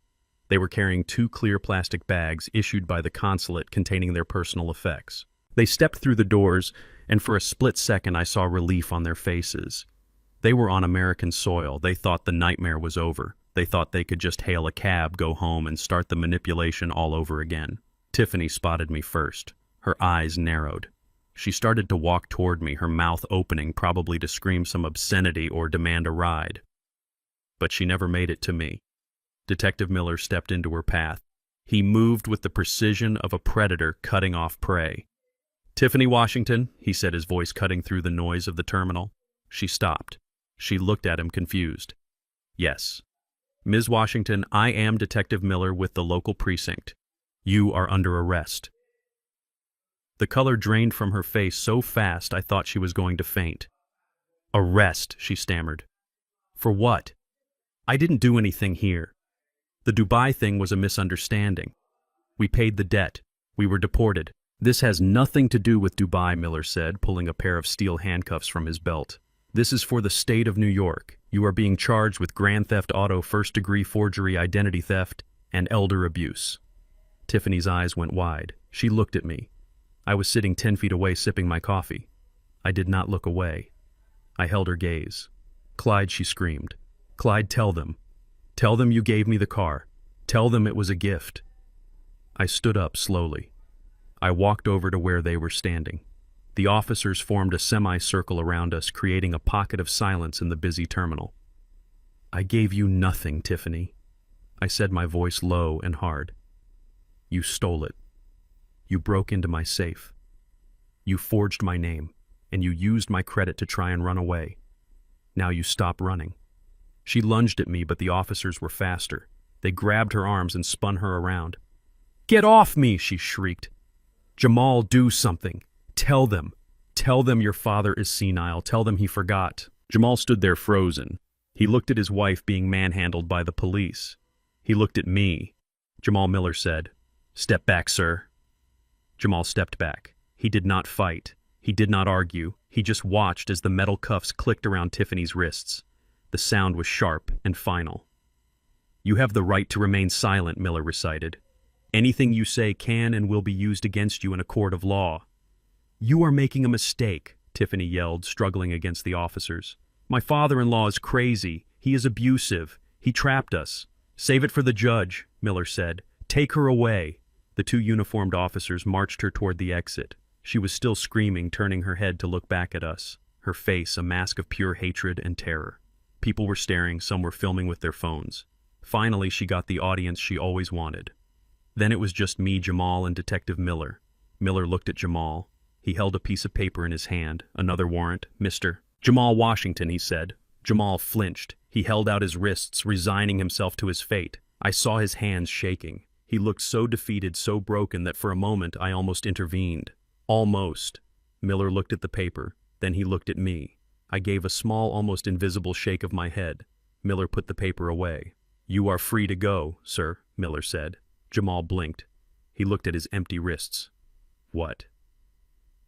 They were carrying 2 clear plastic bags issued by the consulate containing their personal effects. They stepped through the doors, and for a split second I saw relief on their faces. They were on American soil. They thought the nightmare was over. They thought they could just hail a cab, go home, and start the manipulation all over again. Tiffany spotted me first. Her eyes narrowed. She started to walk toward me, her mouth opening, probably to scream some obscenity or demand a ride. But she never made it to me. Detective Miller stepped into her path. He moved with the precision of a predator cutting off prey. Tiffany Washington, he said, his voice cutting through the noise of the terminal. She stopped. She looked at him confused. Yes. Ms. Washington, I am Detective Miller with the local precinct. You are under arrest. The color drained from her face so fast I thought she was going to faint. Arrest, she stammered. For what? I didn't do anything here. The Dubai thing was a misunderstanding. We paid the debt. We were deported. This has nothing to do with Dubai, Miller said, pulling a pair of steel handcuffs from his belt. This is for the state of New York. You are being charged with grand theft auto, first-degree forgery, identity theft, and elder abuse. Tiffany's eyes went wide. She looked at me. I was sitting 10 feet away sipping my coffee. I did not look away. I held her gaze. Clyde, she screamed. Clyde, tell them. Tell them you gave me the car. Tell them it was a gift. I stood up slowly. I walked over to where they were standing. The officers formed a semicircle around us, creating a pocket of silence in the busy terminal. I gave you nothing, Tiffany. I said, my voice low and hard. You stole it. You broke into my safe. You forged my name, and you used my credit to try and run away. Now you stop running. She lunged at me, but the officers were faster. They grabbed her arms and spun her around. Get off me, she shrieked. Jamal, do something. Tell them. Tell them your father is senile. Tell them he forgot. Jamal stood there frozen. He looked at his wife being manhandled by the police. He looked at me. Jamal Miller said, Step back, sir. Jamal stepped back. He did not fight. He did not argue. He just watched as the metal cuffs clicked around Tiffany's wrists. The sound was sharp and final. You have the right to remain silent, Miller recited. Anything you say can and will be used against you in a court of law. You are making a mistake, Tiffany yelled, struggling against the officers. My father-in-law is crazy. He is abusive. He trapped us. Save it for the judge, Miller said. Take her away. The two uniformed officers marched her toward the exit. She was still screaming, turning her head to look back at us, her face a mask of pure hatred and terror. People were staring, some were filming with their phones. Finally, she got the audience she always wanted. Then it was just me, Jamal, and Detective Miller. Miller looked at Jamal. He held a piece of paper in his hand, another warrant. Mr. Jamal Washington, he said. Jamal flinched. He held out his wrists, resigning himself to his fate. I saw his hands shaking. He looked so defeated, so broken, that for a moment I almost intervened. Almost. Miller looked at the paper. Then he looked at me. I gave a small, almost invisible shake of my head. Miller put the paper away. You are free to go, sir, Miller said. Jamal blinked. He looked at his empty wrists. What?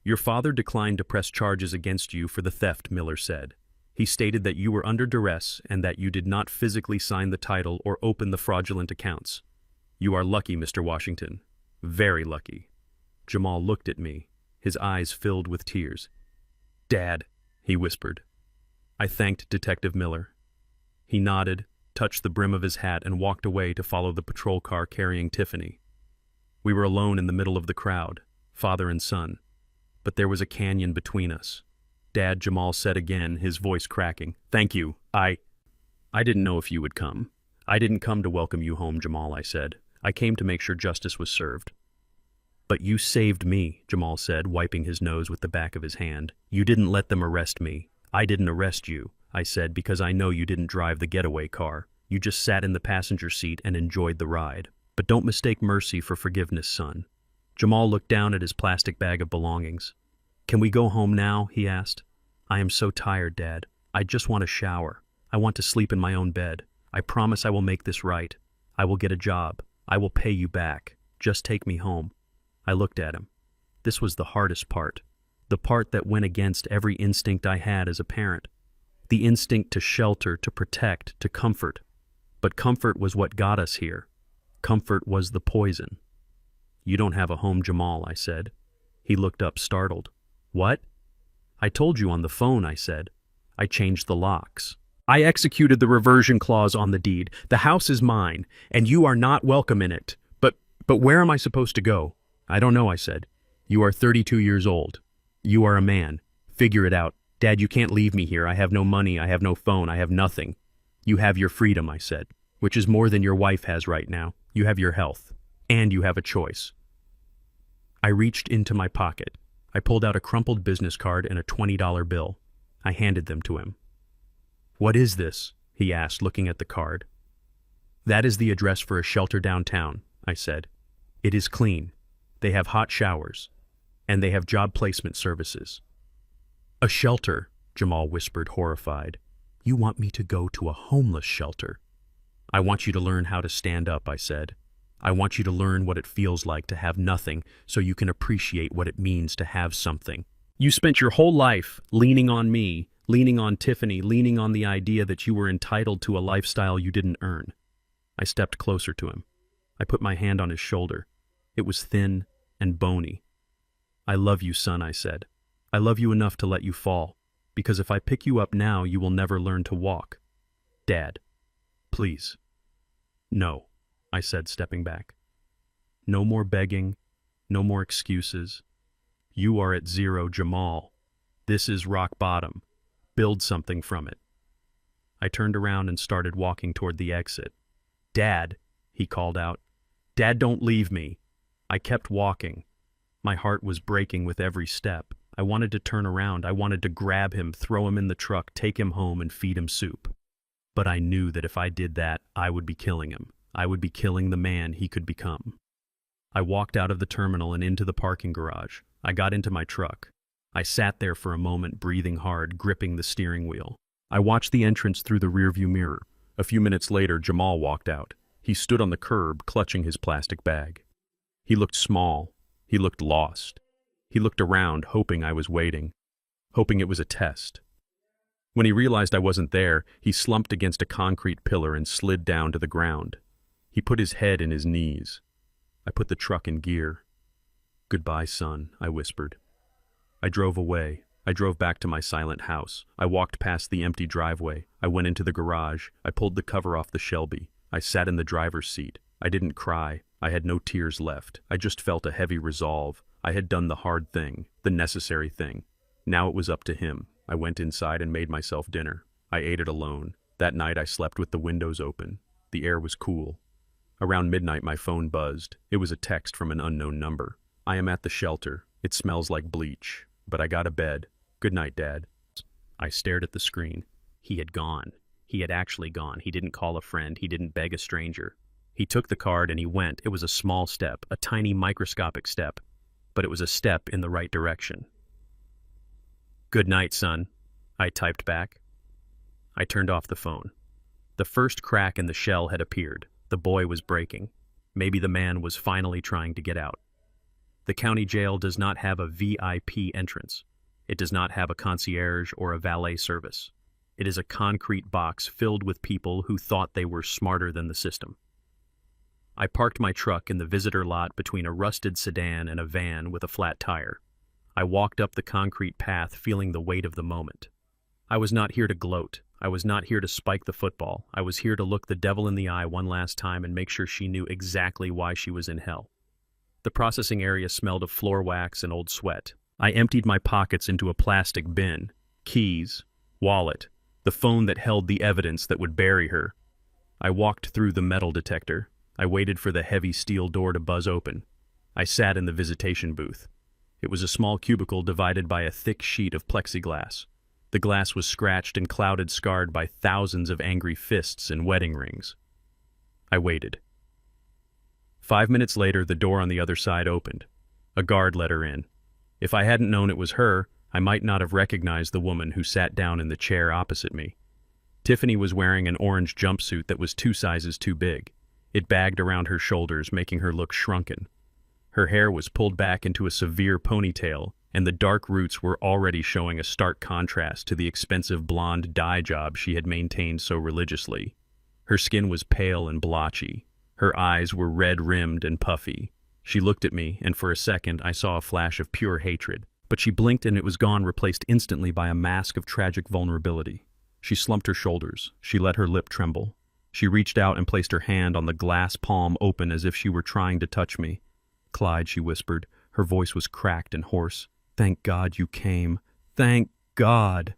Your father declined to press charges against you for the theft, Miller said. He stated that you were under duress and that you did not physically sign the title or open the fraudulent accounts. You are lucky, Mr. Washington. Very lucky. Jamal looked at me. His eyes filled with tears. Dad, he whispered. I thanked Detective Miller. He nodded, touched the brim of his hat, and walked away to follow the patrol car carrying Tiffany. We were alone in the middle of the crowd, father and son. But there was a canyon between us. Dad, Jamal said again, his voice cracking. Thank you. I didn't know if you would come. I didn't come to welcome you home, Jamal, I said. I came to make sure justice was served. But you saved me, Jamal said, wiping his nose with the back of his hand. You didn't let them arrest me. I didn't arrest you, I said, because I know you didn't drive the getaway car. You just sat in the passenger seat and enjoyed the ride. But don't mistake mercy for forgiveness, son. Jamal looked down at his plastic bag of belongings. Can we go home now? He asked. I am so tired, Dad. I just want a shower. I want to sleep in my own bed. I promise I will make this right. I will get a job. I will pay you back. Just take me home. I looked at him. This was the hardest part. The part that went against every instinct I had as a parent. The instinct to shelter, to protect, to comfort. But comfort was what got us here. Comfort was the poison. You don't have a home, Jamal, I said. He looked up, startled. What? I told you on the phone, I said. I changed the locks. I executed the reversion clause on the deed. The house is mine, and you are not welcome in it. But where am I supposed to go? I don't know, I said. You are 32 years old. You are a man. Figure it out. Dad, you can't leave me here. I have no money. I have no phone. I have nothing. You have your freedom, I said, which is more than your wife has right now. You have your health. And you have a choice. I reached into my pocket. I pulled out a crumpled business card and a $20 bill. I handed them to him. "What is this?" he asked, looking at the card. "That is the address for a shelter downtown," I said. "It is clean. They have hot showers. And they have job placement services." "A shelter," Jamal whispered, horrified. "You want me to go to a homeless shelter?" "I want you to learn how to stand up," I said. "I want you to learn what it feels like to have nothing so you can appreciate what it means to have something. You spent your whole life leaning on me, leaning on Tiffany, leaning on the idea that you were entitled to a lifestyle you didn't earn." I stepped closer to him. I put my hand on his shoulder. It was thin and bony. "I love you, son," I said. "I love you enough to let you fall, because if I pick you up now, you will never learn to walk. Dad, please." "No," I said, stepping back. "No more begging, no more excuses. You are at zero, Jamal. This is rock bottom. Build something from it." I turned around and started walking toward the exit. "Dad," he called out. "Dad, don't leave me." I kept walking. My heart was breaking with every step. I wanted to turn around. I wanted to grab him, throw him in the truck, take him home, and feed him soup. But I knew that if I did that, I would be killing him. I would be killing the man he could become. I walked out of the terminal and into the parking garage. I got into my truck. I sat there for a moment, breathing hard, gripping the steering wheel. I watched the entrance through the rearview mirror. A few minutes later, Jamal walked out. He stood on the curb, clutching his plastic bag. He looked small. He looked lost. He looked around, hoping I was waiting, hoping it was a test. When he realized I wasn't there, he slumped against a concrete pillar and slid down to the ground. He put his head in his knees. I put the truck in gear. "Goodbye, son," I whispered. I drove away. I drove back to my silent house. I walked past the empty driveway. I went into the garage. I pulled the cover off the Shelby. I sat in the driver's seat. I didn't cry. I had no tears left. I just felt a heavy resolve. I had done the hard thing, the necessary thing. Now it was up to him. I went inside and made myself dinner. I ate it alone. That night I slept with the windows open. The air was cool. Around midnight my phone buzzed. It was a text from an unknown number. "I am at the shelter. It smells like bleach. But I got a bed. Good night, Dad." I stared at the screen. He had gone. He had actually gone. He didn't call a friend. He didn't beg a stranger. He took the card and he went. It was a small step, a tiny microscopic step, but it was a step in the right direction. "Good night, son," I typed back. I turned off the phone. The first crack in the shell had appeared. The boy was breaking. Maybe the man was finally trying to get out. The county jail does not have a VIP entrance. It does not have a concierge or a valet service. It is a concrete box filled with people who thought they were smarter than the system. I parked my truck in the visitor lot between a rusted sedan and a van with a flat tire. I walked up the concrete path, feeling the weight of the moment. I was not here to gloat. I was not here to spike the football. I was here to look the devil in the eye one last time and make sure she knew exactly why she was in hell. The processing area smelled of floor wax and old sweat. I emptied my pockets into a plastic bin. Keys, wallet, the phone that held the evidence that would bury her. I walked through the metal detector. I waited for the heavy steel door to buzz open. I sat in the visitation booth. It was a small cubicle divided by a thick sheet of plexiglass. The glass was scratched and clouded, scarred by thousands of angry fists and wedding rings. I waited. 5 minutes later, the door on the other side opened. A guard let her in. If I hadn't known it was her, I might not have recognized the woman who sat down in the chair opposite me. Tiffany was wearing an orange jumpsuit that was 2 sizes too big. It bagged around her shoulders, making her look shrunken. Her hair was pulled back into a severe ponytail, and the dark roots were already showing a stark contrast to the expensive blonde dye job she had maintained so religiously. Her skin was pale and blotchy. Her eyes were red-rimmed and puffy. She looked at me, and for a second I saw a flash of pure hatred. But she blinked and it was gone, replaced instantly by a mask of tragic vulnerability. She slumped her shoulders. She let her lip tremble. She reached out and placed her hand on the glass palm open as if she were trying to touch me. "Clyde," she whispered. Her voice was cracked and hoarse. "Thank God you came. Thank God."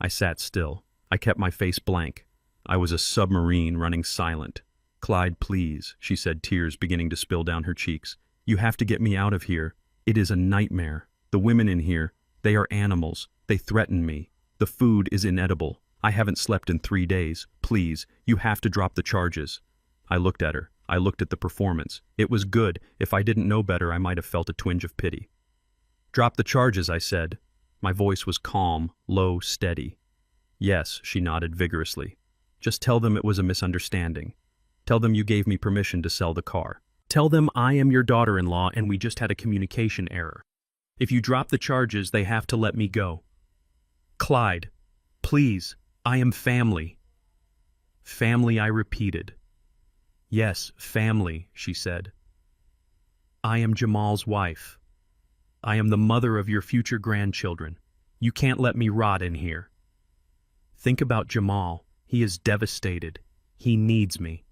I sat still. I kept my face blank. I was a submarine running silent. "Clyde, please," she said, tears beginning to spill down her cheeks. "You have to get me out of here. It is a nightmare." The women in here, they are animals. They threaten me. The food is inedible. I haven't slept in 3 days. Please, you have to drop the charges." I looked at her. I looked at the performance. It was good. If I didn't know better, I might have felt a twinge of pity. "Drop the charges," I said. My voice was calm, low, steady. "Yes," she nodded vigorously. "Just tell them it was a misunderstanding. Tell them you gave me permission to sell the car. Tell them I am your daughter-in-law and we just had a communication error. If you drop the charges, they have to let me go. Clyde, please, I am family." "Family," I repeated. "Yes, family," she said. "I am Jamal's wife. I am the mother of your future grandchildren. You can't let me rot in here. Think about Jamal. He is devastated. He needs me."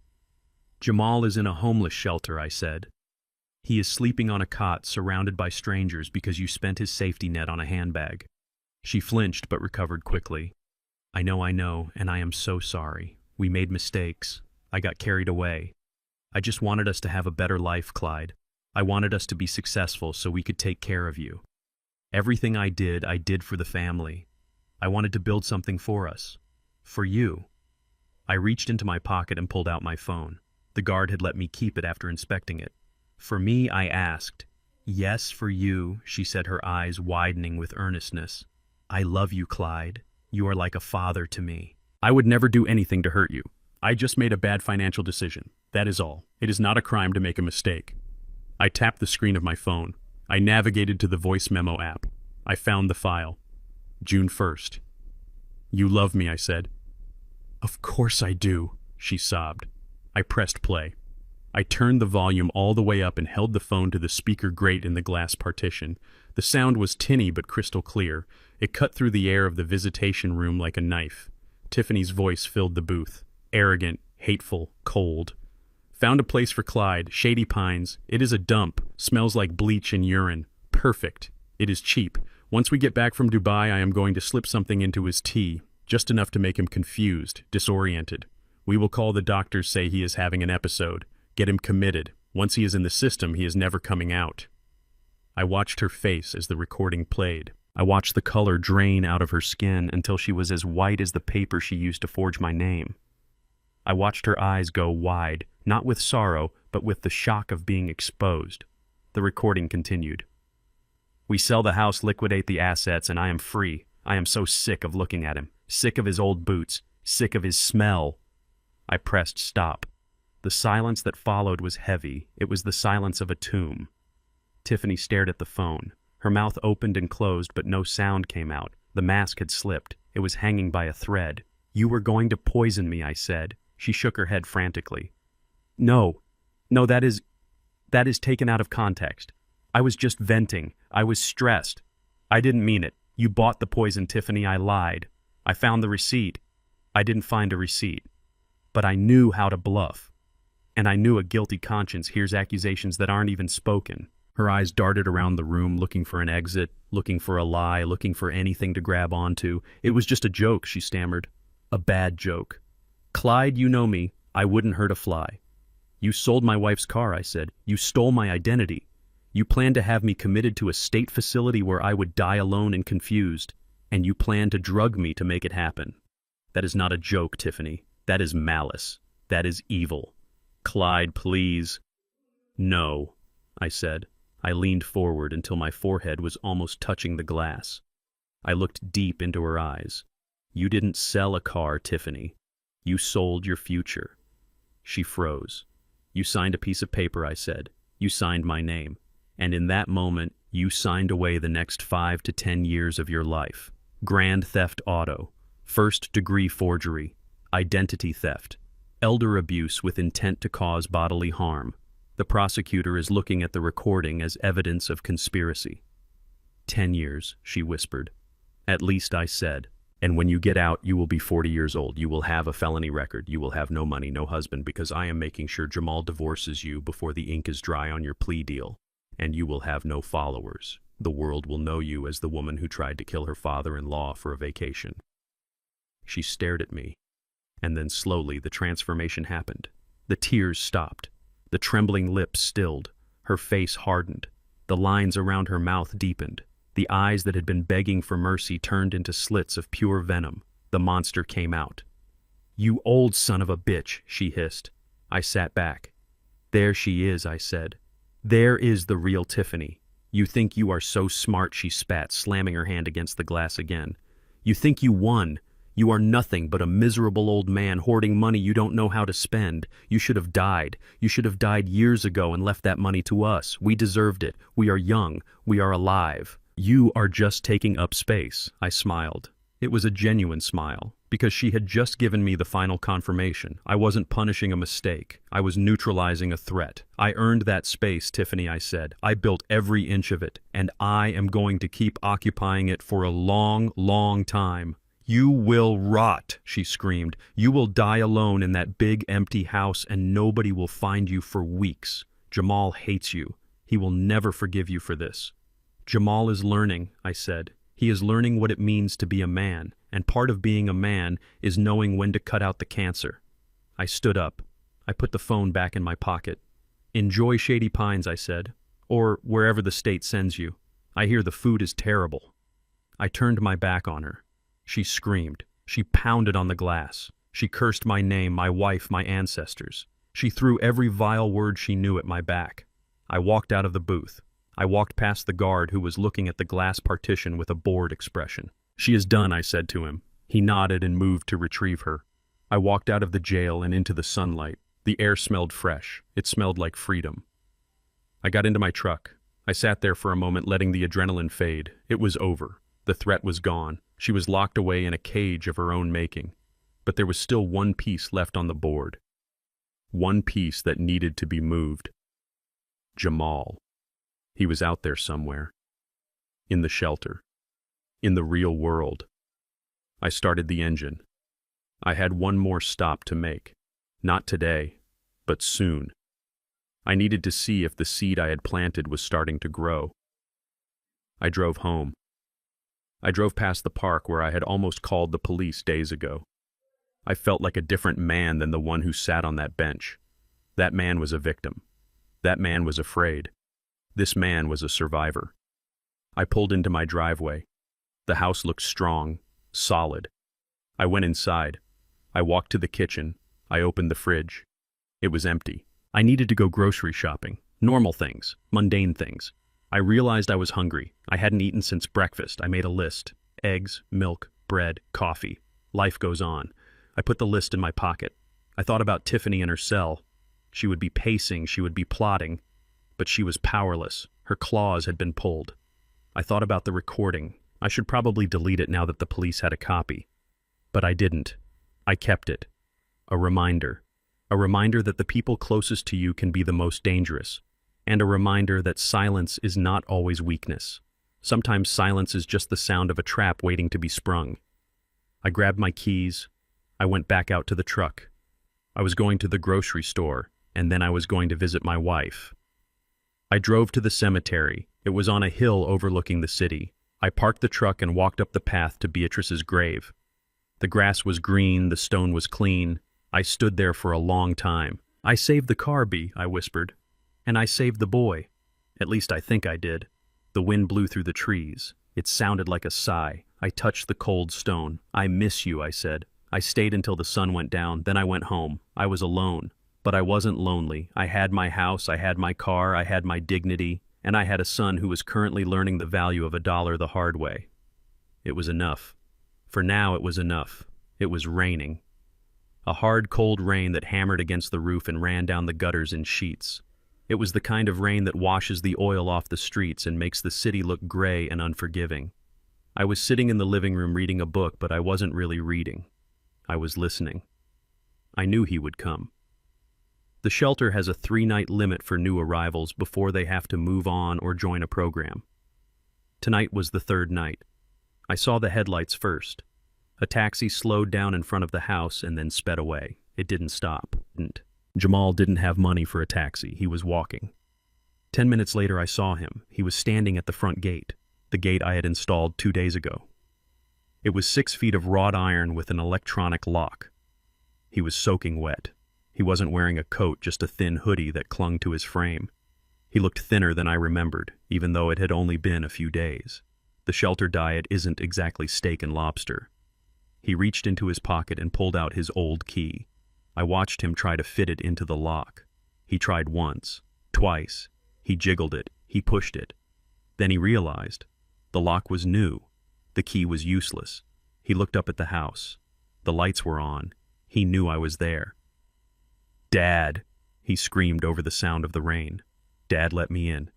"Jamal is in a homeless shelter," I said. "He is sleeping on a cot surrounded by strangers because you spent his safety net on a handbag." She flinched but recovered quickly. I know, and I am so sorry. We made mistakes. I got carried away. I just wanted us to have a better life, Clyde. I wanted us to be successful so we could take care of you. Everything I did for the family. I wanted to build something for us. For you." I reached into my pocket and pulled out my phone. The guard had let me keep it after inspecting it. "For me?" I asked. "Yes, for you," she said, her eyes widening with earnestness. "I love you, Clyde. You are like a father to me. I would never do anything to hurt you. I just made a bad financial decision. That is all. It is not a crime to make a mistake." I tapped the screen of my phone. I navigated to the voice memo app. I found the file. June 1st. "You love me," I said. "Of course I do," she sobbed. I pressed play. I turned the volume all the way up and held the phone to the speaker grate in the glass partition. The sound was tinny but crystal clear. It cut through the air of the visitation room like a knife. Tiffany's voice filled the booth. Arrogant, hateful, cold. "Found a place for Clyde, Shady Pines. It is a dump. Smells like bleach and urine. Perfect. It is cheap. Once we get back from Dubai, I am going to slip something into his tea, just enough to make him confused, disoriented. We will call the doctors, say he is having an episode. Get him committed. Once he is in the system, he is never coming out." I watched her face as the recording played. I watched the color drain out of her skin until she was as white as the paper she used to forge my name. I watched her eyes go wide, not with sorrow, but with the shock of being exposed. The recording continued. "We sell the house, liquidate the assets, and I am free. I am so sick of looking at him, sick of his old boots, sick of his smell." I pressed stop. The silence that followed was heavy. It was the silence of a tomb. Tiffany stared at the phone. Her mouth opened and closed, but no sound came out. The mask had slipped. It was hanging by a thread. "You were going to poison me," I said. She shook her head frantically. No, that is taken out of context. I was just venting. I was stressed. I didn't mean it. You bought the poison, Tiffany. I lied. I found the receipt. I didn't find a receipt. But I knew how to bluff. And I knew a guilty conscience hears accusations that aren't even spoken. Her eyes darted around the room, looking for an exit, looking for a lie, looking for anything to grab onto. "It was just a joke," she stammered. "A bad joke. Clyde, you know me. I wouldn't hurt a fly. You sold my wife's car," I said. "You stole my identity. You planned to have me committed to a state facility where I would die alone and confused. And you planned to drug me to make it happen. That is not a joke, Tiffany. That is malice. That is evil. Clyde, please." "No," I said. I leaned forward until my forehead was almost touching the glass. I looked deep into her eyes. "You didn't sell a car, Tiffany. You sold your future." She froze. "You signed a piece of paper," I said. "You signed my name. And in that moment, you signed away the next 5 to 10 years of your life. Grand theft auto, first-degree forgery, identity theft, elder abuse with intent to cause bodily harm. The prosecutor is looking at the recording as evidence of conspiracy." 10 years, she whispered. "At least," I said. "And when you get out, you will be 40 years old. You will have a felony record. You will have no money, no husband, because I am making sure Jamal divorces you before the ink is dry on your plea deal. And you will have no followers. The world will know you as the woman who tried to kill her father-in-law for a vacation." She stared at me. And then slowly the transformation happened. The tears stopped. The trembling lips stilled. Her face hardened. The lines around her mouth deepened. The eyes that had been begging for mercy turned into slits of pure venom. The monster came out. "You old son of a bitch," she hissed. I sat back. "There she is," I said. "There is the real Tiffany. You think you are so smart," she spat, slamming her hand against the glass again. "You think you won. You are nothing but a miserable old man hoarding money you don't know how to spend. You should have died. You should have died years ago and left that money to us. We deserved it. We are young. We are alive. You are just taking up space." I smiled. It was a genuine smile, because she had just given me the final confirmation. I wasn't punishing a mistake. I was neutralizing a threat. "I earned that space, Tiffany," I said. "I built every inch of it, and I am going to keep occupying it for a long, long time." "You will rot," she screamed. "You will die alone in that big empty house and nobody will find you for weeks. Jamal hates you. He will never forgive you for this." "Jamal is learning," I said. "He is learning what it means to be a man, and part of being a man is knowing when to cut out the cancer." I stood up. I put the phone back in my pocket. "Enjoy Shady Pines," I said, "or wherever the state sends you. I hear the food is terrible." I turned my back on her. She screamed. She pounded on the glass. She cursed my name, my wife, my ancestors. She threw every vile word she knew at my back. I walked out of the booth. I walked past the guard who was looking at the glass partition with a bored expression. "She is done," I said to him. He nodded and moved to retrieve her. I walked out of the jail and into the sunlight. The air smelled fresh. It smelled like freedom. I got into my truck. I sat there for a moment, letting the adrenaline fade. It was over. The threat was gone. She was locked away in a cage of her own making. But there was still one piece left on the board. One piece that needed to be moved. Jamal. He was out there somewhere. In the shelter. In the real world. I started the engine. I had one more stop to make. Not today, but soon. I needed to see if the seed I had planted was starting to grow. I drove home. I drove past the park where I had almost called the police days ago. I felt like a different man than the one who sat on that bench. That man was a victim. That man was afraid. This man was a survivor. I pulled into my driveway. The house looked strong, solid. I went inside. I walked to the kitchen. I opened the fridge. It was empty. I needed to go grocery shopping. Normal things, mundane things. I realized I was hungry. I hadn't eaten since breakfast. I made a list. Eggs, milk, bread, coffee. Life goes on. I put the list in my pocket. I thought about Tiffany in her cell. She would be pacing, she would be plotting, but she was powerless. Her claws had been pulled. I thought about the recording. I should probably delete it now that the police had a copy. But I didn't. I kept it. A reminder. A reminder that the people closest to you can be the most dangerous. And a reminder that silence is not always weakness. Sometimes silence is just the sound of a trap waiting to be sprung. I grabbed my keys. I went back out to the truck. I was going to the grocery store, and then I was going to visit my wife. I drove to the cemetery. It was on a hill overlooking the city. I parked the truck and walked up the path to Beatrice's grave. The grass was green, the stone was clean. I stood there for a long time. "I saved the car, B," I whispered. "And I saved the boy. At least I think I did." The wind blew through the trees. It sounded like a sigh. I touched the cold stone. "I miss you," I said. I stayed until the sun went down, then I went home. I was alone, but I wasn't lonely. I had my house, I had my car, I had my dignity, and I had a son who was currently learning the value of $1 the hard way. It was enough. For now it was enough. It was raining. A hard, cold rain that hammered against the roof and ran down the gutters in sheets. It was the kind of rain that washes the oil off the streets and makes the city look gray and unforgiving. I was sitting in the living room reading a book, but I wasn't really reading. I was listening. I knew he would come. The shelter has a 3-night limit for new arrivals before they have to move on or join a program. Tonight was the 3rd night. I saw the headlights first. A taxi slowed down in front of the house and then sped away. It didn't stop. Jamal didn't have money for a taxi. He was walking. 10 minutes later I saw him. He was standing at the front gate, the gate I had installed 2 days ago. It was 6 feet of wrought iron with an electronic lock. He was soaking wet. He wasn't wearing a coat, just a thin hoodie that clung to his frame. He looked thinner than I remembered, even though it had only been a few days. The shelter diet isn't exactly steak and lobster. He reached into his pocket and pulled out his old key. I watched him try to fit it into the lock. He tried once, twice. He jiggled it, he pushed it. Then he realized. The lock was new. The key was useless. He looked up at the house. The lights were on. He knew I was there. "Dad!" he screamed over the sound of the rain. Dad let me in.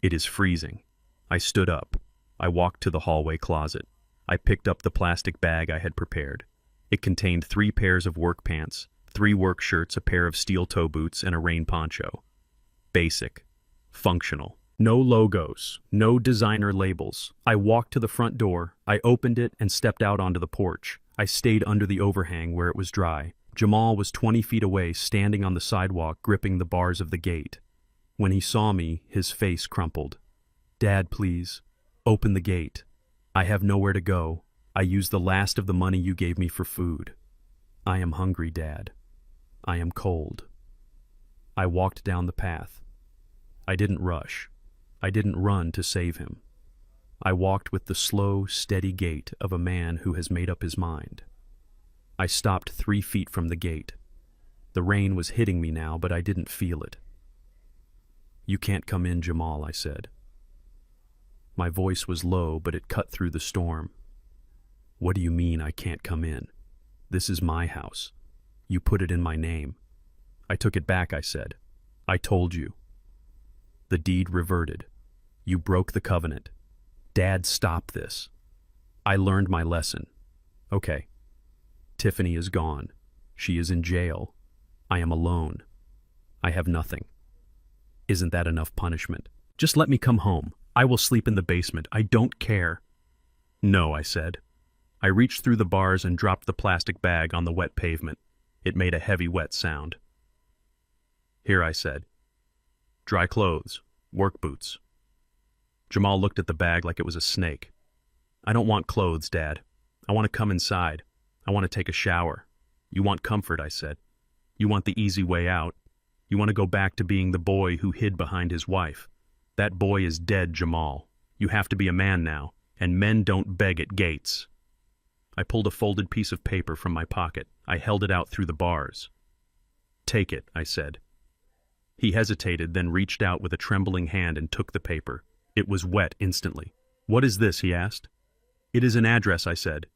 "It is freezing." I stood up. I walked to the hallway closet. I picked up the plastic bag I had prepared. It contained 3 pairs of work pants, 3 work shirts, a pair of steel toe boots, and a rain poncho. Basic. Functional. No logos. No designer labels. I walked to the front door. I opened it and stepped out onto the porch. I stayed under the overhang where it was dry. Jamal was 20 feet away, standing on the sidewalk, gripping the bars of the gate. When he saw me, his face crumpled. "Dad, please. Open the gate. I have nowhere to go. I used the last of the money you gave me for food. I am hungry, Dad. I am cold." I walked down the path. I didn't rush. I didn't run to save him. I walked with the slow, steady gait of a man who has made up his mind. I stopped 3 feet from the gate. The rain was hitting me now, but I didn't feel it. "You can't come in, Jamal," I said. My voice was low, but it cut through the storm. "What do you mean I can't come in? This is my house. You put it in my name." "I took it back," I said. "I told you." "The deed reverted. You broke the covenant. Dad, stop this." "I learned my lesson." "Okay. Tiffany is gone. She is in jail. I am alone. I have nothing. Isn't that enough punishment? Just let me come home. I will sleep in the basement. I don't care." "No," I said. I reached through the bars and dropped the plastic bag on the wet pavement. It made a heavy, wet sound. "Here," I said. "Dry clothes, work boots." Jamal looked at the bag like it was a snake. "I don't want clothes, Dad. I want to come inside. I want to take a shower." "You want comfort," I said. "You want the easy way out. You want to go back to being the boy who hid behind his wife. That boy is dead, Jamal. You have to be a man now, and men don't beg at gates." I pulled a folded piece of paper from my pocket. I held it out through the bars. "Take it," I said. He hesitated, then reached out with a trembling hand and took the paper. It was wet instantly. "What is this?" he asked. "It is an address," I said.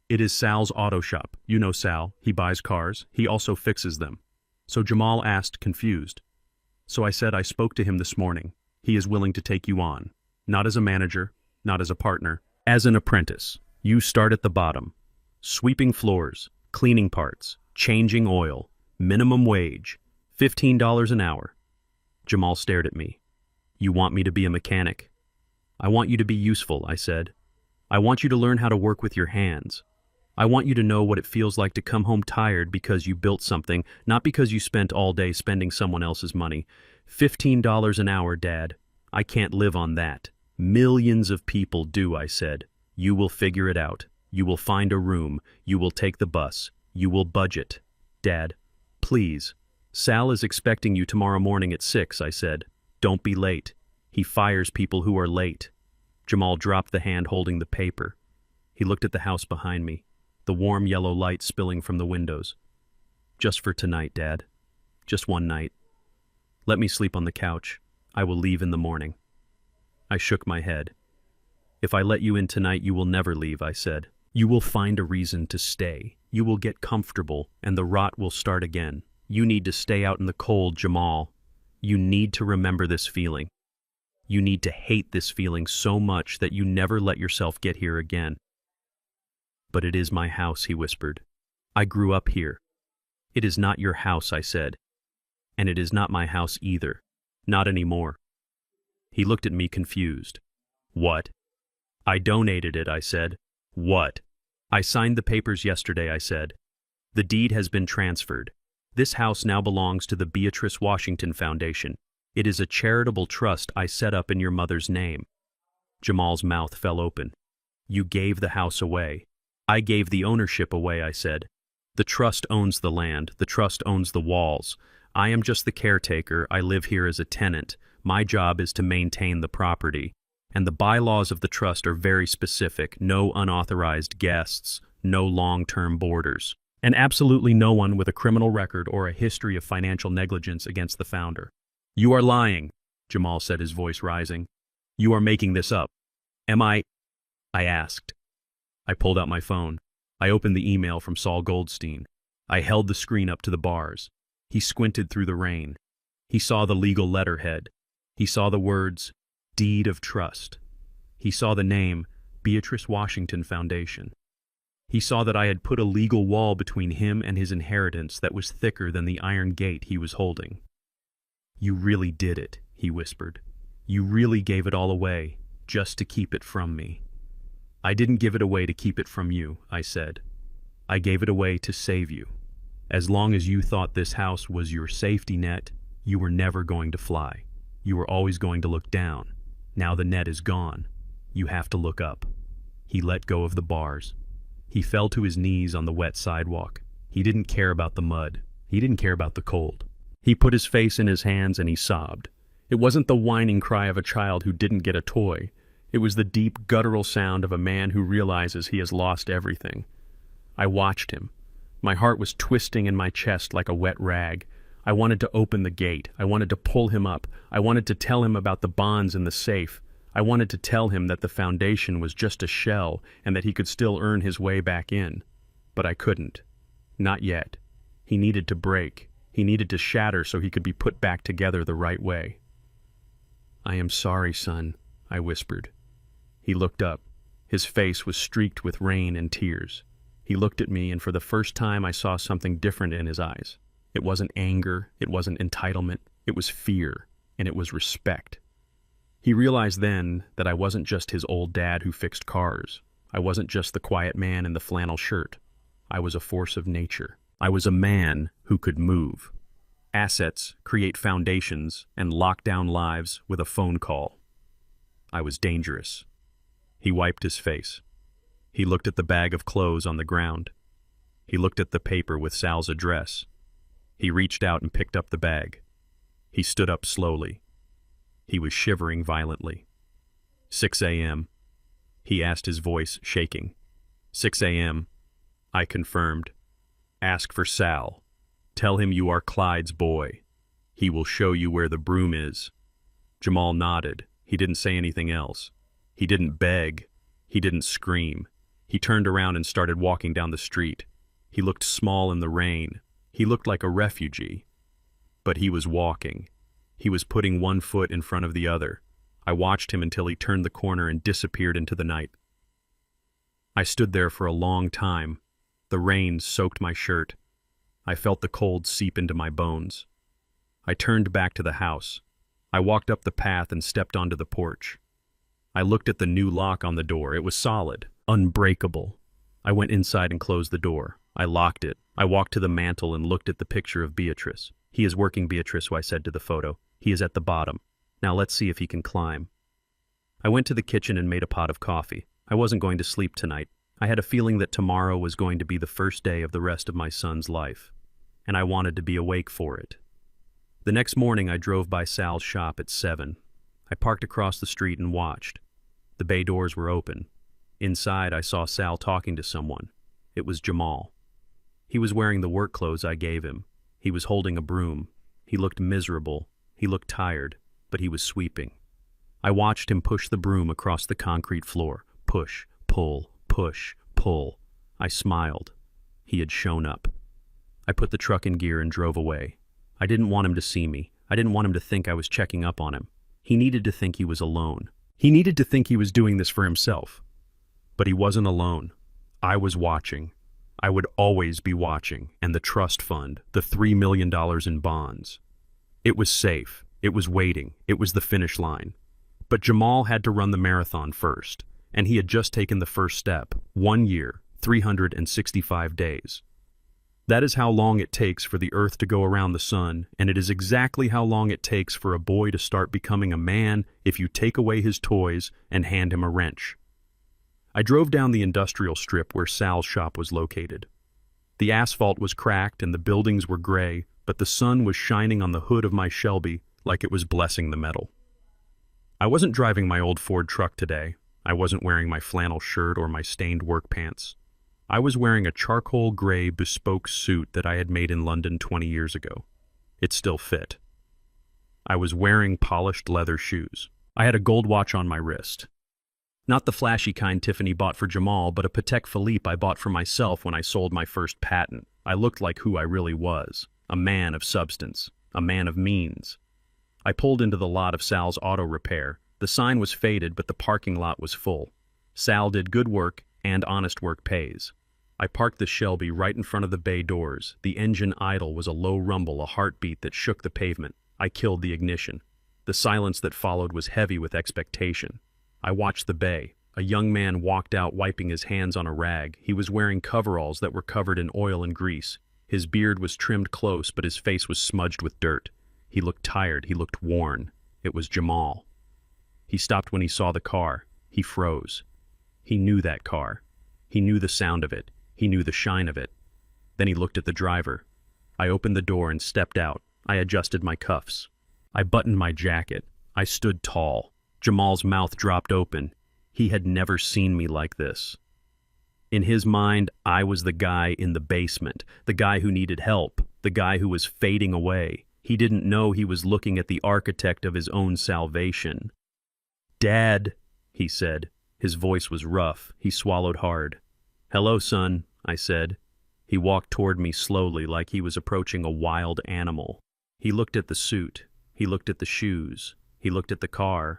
"It is Sal's auto shop. You know Sal. He buys cars. He also fixes them." So Jamal asked, confused. So I said I spoke to him this morning. He is willing to take you on. Not as a manager, not as a partner, as an apprentice. You start at the bottom. Sweeping floors, cleaning parts, changing oil, minimum wage, $15 an hour. Jamal stared at me. "You want me to be a mechanic?" "I want you to be useful," I said. "I want you to learn how to work with your hands. I want you to know what it feels like to come home tired because you built something, not because you spent all day spending someone else's money. $15 an hour, Dad. I can't live on that. Millions of people do," I said. "You will figure it out. You will find a room. You will take the bus. You will budget. Dad, please. Sal is expecting you tomorrow morning at 6, I said. Don't be late. He fires people who are late." Jamal dropped the hand holding the paper. He looked at the house behind me, the warm yellow light spilling from the windows. "Just for tonight, Dad. Just one night. Let me sleep on the couch. I will leave in the morning." I shook my head. "If I let you in tonight, you will never leave," I said. "You will find a reason to stay. You will get comfortable, and the rot will start again. You need to stay out in the cold, Jamal. You need to remember this feeling. You need to hate this feeling so much that you never let yourself get here again." "But it is my house," he whispered. "I grew up here." "It is not your house," I said. "And it is not my house either. Not anymore." He looked at me confused. "What?" "I donated it," I said. "What?" "I signed the papers yesterday," I said. "The deed has been transferred. This house now belongs to the Beatrice Washington Foundation. It is a charitable trust I set up in your mother's name." Jamal's mouth fell open. "You gave the house away." "I gave the ownership away," I said. "The trust owns the land. The trust owns the walls. I am just the caretaker. I live here as a tenant. My job is to maintain the property. And the bylaws of the trust are very specific: no unauthorized guests, no long-term boarders, and absolutely no one with a criminal record or a history of financial negligence against the founder. "You are lying," Jamal said, his voice rising. "You are making this up." "Am I?" I asked. I pulled out my phone. I opened the email from Saul Goldstein. I held the screen up to the bars. He squinted through the rain. He saw the legal letterhead. He saw the words, "Deed of Trust." He saw the name, Beatrice Washington Foundation. He saw that I had put a legal wall between him and his inheritance that was thicker than the iron gate he was holding. "You really did it," he whispered. "You really gave it all away, just to keep it from me." "I didn't give it away to keep it from you," I said. "I gave it away to save you. As long as you thought this house was your safety net, you were never going to fly. You were always going to look down. Now the net is gone. You have to look up." He let go of the bars. He fell to his knees on the wet sidewalk. He didn't care about the mud. He didn't care about the cold. He put his face in his hands and he sobbed. It wasn't the whining cry of a child who didn't get a toy. It was the deep, guttural sound of a man who realizes he has lost everything. I watched him. My heart was twisting in my chest like a wet rag. I wanted to open the gate. I wanted to pull him up. I wanted to tell him about the bonds in the safe. I wanted to tell him that the foundation was just a shell and that he could still earn his way back in. But I couldn't. Not yet. He needed to break. He needed to shatter so he could be put back together the right way. "I am sorry, son," I whispered. He looked up. His face was streaked with rain and tears. He looked at me, and for the first time I saw something different in his eyes. It wasn't anger, it wasn't entitlement, it was fear, and it was respect. He realized then that I wasn't just his old dad who fixed cars. I wasn't just the quiet man in the flannel shirt. I was a force of nature. I was a man who could move assets, create foundations, and lock down lives with a phone call. I was dangerous. He wiped his face. He looked at the bag of clothes on the ground. He looked at the paper with Sal's address. He reached out and picked up the bag. He stood up slowly. He was shivering violently. 6 a.m. He asked, his voice shaking. 6 a.m. I confirmed. "Ask for Sal. Tell him you are Clyde's boy. He will show you where the broom is." Jamal nodded. He didn't say anything else. He didn't beg. He didn't scream. He turned around and started walking down the street. He looked small in the rain. He looked like a refugee. But he was walking. He was putting one foot in front of the other. I watched him until he turned the corner and disappeared into the night. I stood there for a long time. The rain soaked my shirt. I felt the cold seep into my bones. I turned back to the house. I walked up the path and stepped onto the porch. I looked at the new lock on the door. It was solid, unbreakable. I went inside and closed the door. I locked it. I walked to the mantel and looked at the picture of Beatrice. "He is working, Beatrice," I said to the photo. "He is at the bottom. Now let's see if he can climb." I went to the kitchen and made a pot of coffee. I wasn't going to sleep tonight. I had a feeling that tomorrow was going to be the first day of the rest of my son's life, and I wanted to be awake for it. The next morning I drove by Sal's shop at 7. I parked across the street and watched. The bay doors were open. Inside I saw Sal talking to someone. It was Jamal. He was wearing the work clothes I gave him. He was holding a broom. He looked miserable. He looked tired, but he was sweeping. I watched him push the broom across the concrete floor. Push, pull, push, pull. I smiled. He had shown up. I put the truck in gear and drove away. I didn't want him to see me. I didn't want him to think I was checking up on him. He needed to think he was alone. He needed to think he was doing this for himself. But he wasn't alone. I was watching. I would always be watching, and the trust fund, the $3 million in bonds. It was safe. It was waiting. It was the finish line. But Jamal had to run the marathon first, and he had just taken the first step. 1 year, 365 days. That is how long it takes for the earth to go around the sun, and it is exactly how long it takes for a boy to start becoming a man if you take away his toys and hand him a wrench. I drove down the industrial strip where Sal's shop was located. The asphalt was cracked and the buildings were gray, but the sun was shining on the hood of my Shelby like it was blessing the metal. I wasn't driving my old Ford truck today. I wasn't wearing my flannel shirt or my stained work pants. I was wearing a charcoal gray bespoke suit that I had made in London 20 years ago. It still fit. I was wearing polished leather shoes. I had a gold watch on my wrist. Not the flashy kind Tiffany bought for Jamal, but a Patek Philippe I bought for myself when I sold my first patent. I looked like who I really was, a man of substance, a man of means. I pulled into the lot of Sal's auto repair. The sign was faded, but the parking lot was full. Sal did good work, and honest work pays. I parked the Shelby right in front of the bay doors. The engine idle was a low rumble, a heartbeat that shook the pavement. I killed the ignition. The silence that followed was heavy with expectation. I watched the bay. A young man walked out wiping his hands on a rag. He was wearing coveralls that were covered in oil and grease. His beard was trimmed close, but his face was smudged with dirt. He looked tired. He looked worn. It was Jamal. He stopped when he saw the car. He froze. He knew that car. He knew the sound of it. He knew the shine of it. Then he looked at the driver. I opened the door and stepped out. I adjusted my cuffs. I buttoned my jacket. I stood tall. Jamal's mouth dropped open. He had never seen me like this. In his mind, I was the guy in the basement, the guy who needed help, the guy who was fading away. He didn't know he was looking at the architect of his own salvation. "Dad," he said. His voice was rough. He swallowed hard. "Hello, son," I said. He walked toward me slowly, like he was approaching a wild animal. He looked at the suit. He looked at the shoes. He looked at the car.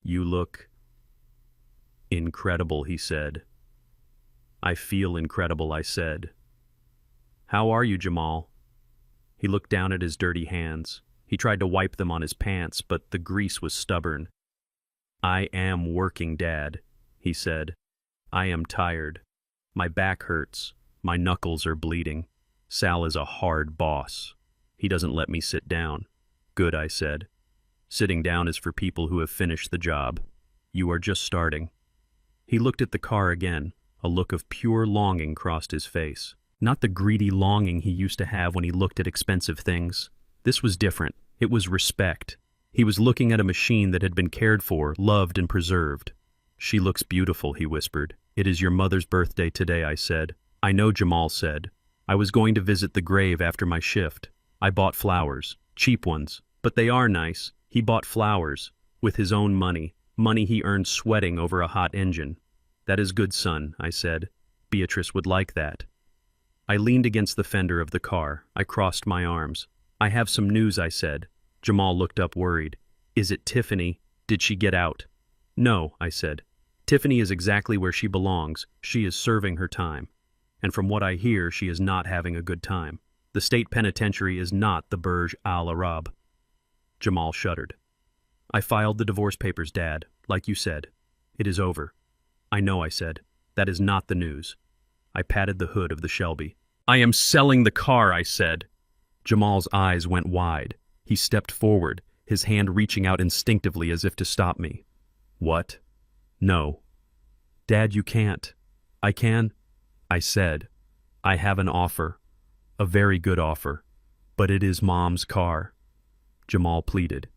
"You look incredible," he said. "I feel incredible," I said. "How are you, Jamal?" He looked down at his dirty hands. He tried to wipe them on his pants, but the grease was stubborn. "I am working, Dad," he said. "I am tired. My back hurts. My knuckles are bleeding. Sal is a hard boss. He doesn't let me sit down." "Good," I said. "Sitting down is for people who have finished the job. You are just starting." He looked at the car again. A look of pure longing crossed his face. Not the greedy longing he used to have when he looked at expensive things. This was different. It was respect. He was looking at a machine that had been cared for, loved, and preserved. "She looks beautiful," he whispered. "It is your mother's birthday today," I said. "I know," Jamal said. "I was going to visit the grave after my shift. I bought flowers, cheap ones, but they are nice." He bought flowers, with his own money, money he earned sweating over a hot engine. "That is good, son," I said. "Beatrice would like that." I leaned against the fender of the car. I crossed my arms. "I have some news," I said. Jamal looked up worried. "Is it Tiffany? Did she get out?" "No," I said. "Tiffany is exactly where she belongs. She is serving her time. And from what I hear, she is not having a good time. The state penitentiary is not the Burj Al Arab." Jamal shuddered. "I filed the divorce papers, Dad, like you said. It is over." "I know," I said. "That is not the news." I patted the hood of the Shelby. "I am selling the car," I said. Jamal's eyes went wide. He stepped forward, his hand reaching out instinctively as if to stop me. "What?" "No." "Dad, you can't." "I can," I said. "I have an offer. A very good offer. But it is Mom's car." Jamal pleaded.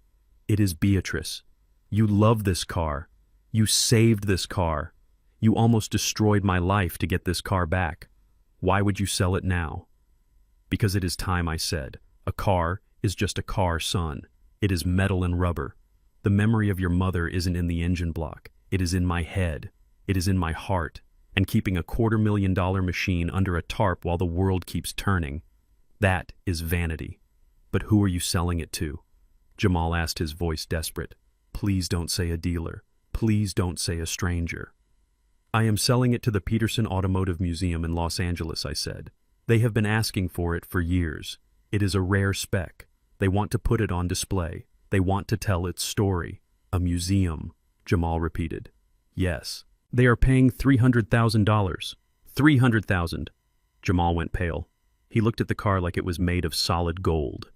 "It is Beatrice. You love this car. You saved this car. You almost destroyed my life to get this car back. Why would you sell it now?" "Because it is time," I said. "A car is just a car, son. It is metal and rubber. The memory of your mother isn't in the engine block. It is in my head. It is in my heart. And keeping a $250,000 machine under a tarp while the world keeps turning, that is vanity." "But who are you selling it to?" Jamal asked, his voice desperate. "Please don't say a dealer. Please don't say a stranger." "I am selling it to the Peterson Automotive Museum in Los Angeles," I said. "They have been asking for it for years. It is a rare spec. They want to put it on display. They want to tell its story." "A museum," Jamal repeated. "Yes. They are paying $300,000. $300,000. Jamal went pale. He looked at the car like it was made of solid gold.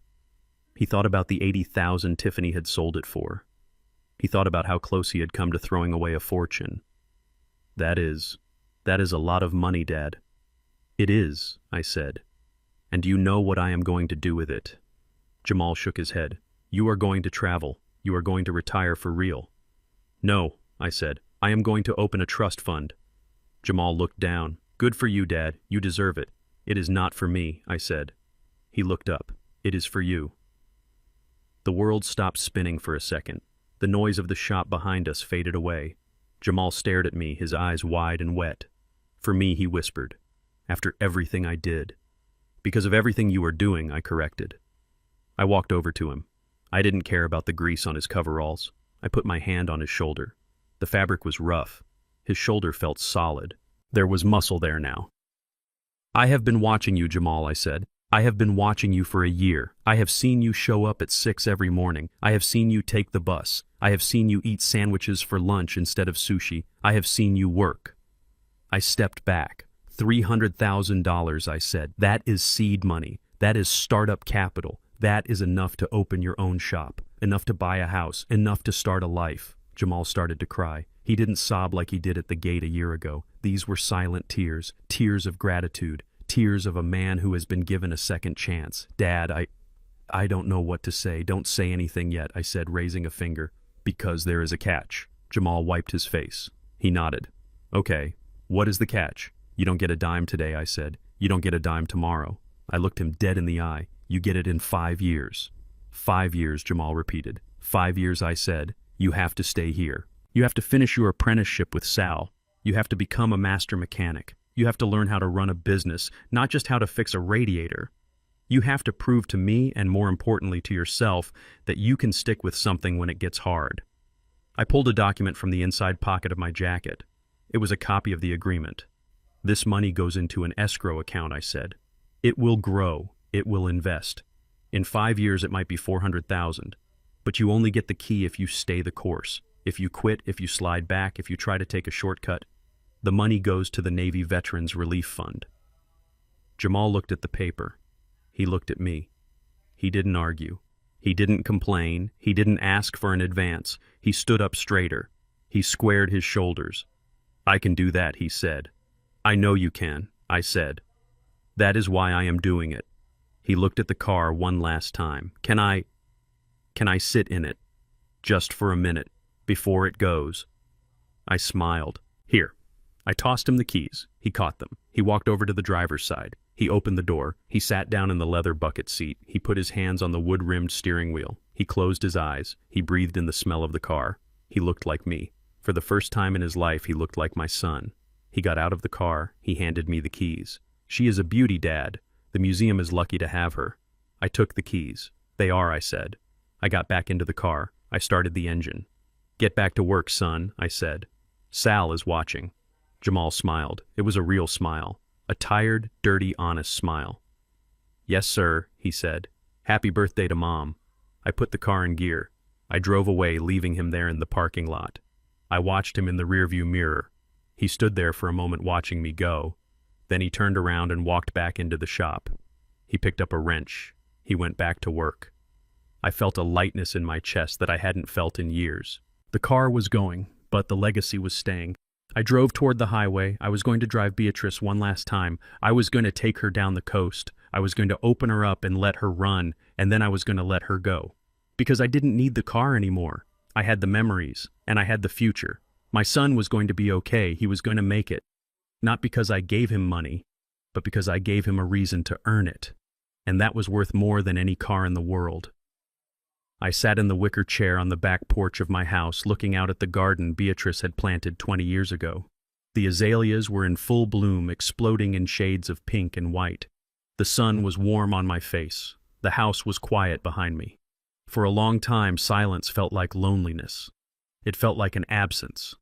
He thought about the $80,000 Tiffany had sold it for. He thought about how close he had come to throwing away a fortune. That is a lot of money, Dad." "It is," I said. "And you know what I am going to do with it." Jamal shook his head. "You are going to travel. You are going to retire for real." "No," I said. "I am going to open a trust fund." Jamal looked down. "Good for you, Dad. You deserve it." "It is not for me," I said. He looked up. "It is for you." The world stopped spinning for a second. The noise of the shop behind us faded away. Jamal stared at me, his eyes wide and wet. "For me," he whispered. "After everything I did." "Because of everything you are doing," I corrected. I walked over to him. I didn't care about the grease on his coveralls. I put my hand on his shoulder. The fabric was rough. His shoulder felt solid. There was muscle there now. "I have been watching you, Jamal," I said. "I have been watching you for a year. I have seen you show up at 6 every morning. I have seen you take the bus. I have seen you eat sandwiches for lunch instead of sushi. I have seen you work." I stepped back. $300,000, I said. "That is seed money. That is startup capital. That is enough to open your own shop, enough to buy a house, enough to start a life." Jamal started to cry. He didn't sob like he did at the gate a year ago. These were silent tears, tears of gratitude, tears of a man who has been given a second chance. "Dad, I don't know what to say. Don't say anything yet," I said, raising a finger. "Because there is a catch." Jamal wiped his face. He nodded. "Okay, what is the catch?" "You don't get a dime today," I said. "You don't get a dime tomorrow." I looked him dead in the eye. "You get it in 5 years." 5 years, Jamal repeated. 5 years, I said. "You have to stay here. You have to finish your apprenticeship with Sal. You have to become a master mechanic. You have to learn how to run a business, not just how to fix a radiator. You have to prove to me, and more importantly to yourself, that you can stick with something when it gets hard." I pulled a document from the inside pocket of my jacket. It was a copy of the agreement. "This money goes into an escrow account," I said. "It will grow. It will invest. In 5 years it might be 400,000. But you only get the key if you stay the course. If you quit, if you slide back, if you try to take a shortcut, the money goes to the Navy Veterans Relief Fund." Jamal looked at the paper. He looked at me. He didn't argue. He didn't complain. He didn't ask for an advance. He stood up straighter. He squared his shoulders. "I can do that," he said. "I know you can," I said. "That is why I am doing it." He looked at the car one last time. Can I sit in it? Just for a minute, before it goes?" I smiled. "Here." I tossed him the keys. He caught them. He walked over to the driver's side. He opened the door. He sat down in the leather bucket seat. He put his hands on the wood-rimmed steering wheel. He closed his eyes. He breathed in the smell of the car. He looked like me. For the first time in his life, he looked like my son. He got out of the car. He handed me the keys. "She is a beauty, Dad. The museum is lucky to have her." I took the keys. "They are," I said. I got back into the car. I started the engine. "Get back to work, son," I said. "Sal is watching." Jamal smiled. It was a real smile. A tired, dirty, honest smile. "Yes, sir," he said. "Happy birthday to Mom." I put the car in gear. I drove away, leaving him there in the parking lot. I watched him in the rearview mirror. He stood there for a moment watching me go. Then he turned around and walked back into the shop. He picked up a wrench. He went back to work. I felt a lightness in my chest that I hadn't felt in years. The car was going, but the legacy was staying. I drove toward the highway. I was going to drive Beatrice one last time. I was going to take her down the coast. I was going to open her up and let her run, and then I was going to let her go. Because I didn't need the car anymore. I had the memories, and I had the future. My son was going to be okay. He was going to make it. Not because I gave him money, but because I gave him a reason to earn it. And that was worth more than any car in the world. I sat in the wicker chair on the back porch of my house, looking out at the garden Beatrice had planted 20 years ago. The azaleas were in full bloom, exploding in shades of pink and white. The sun was warm on my face. The house was quiet behind me. For a long time, silence felt like loneliness. It felt like an absence.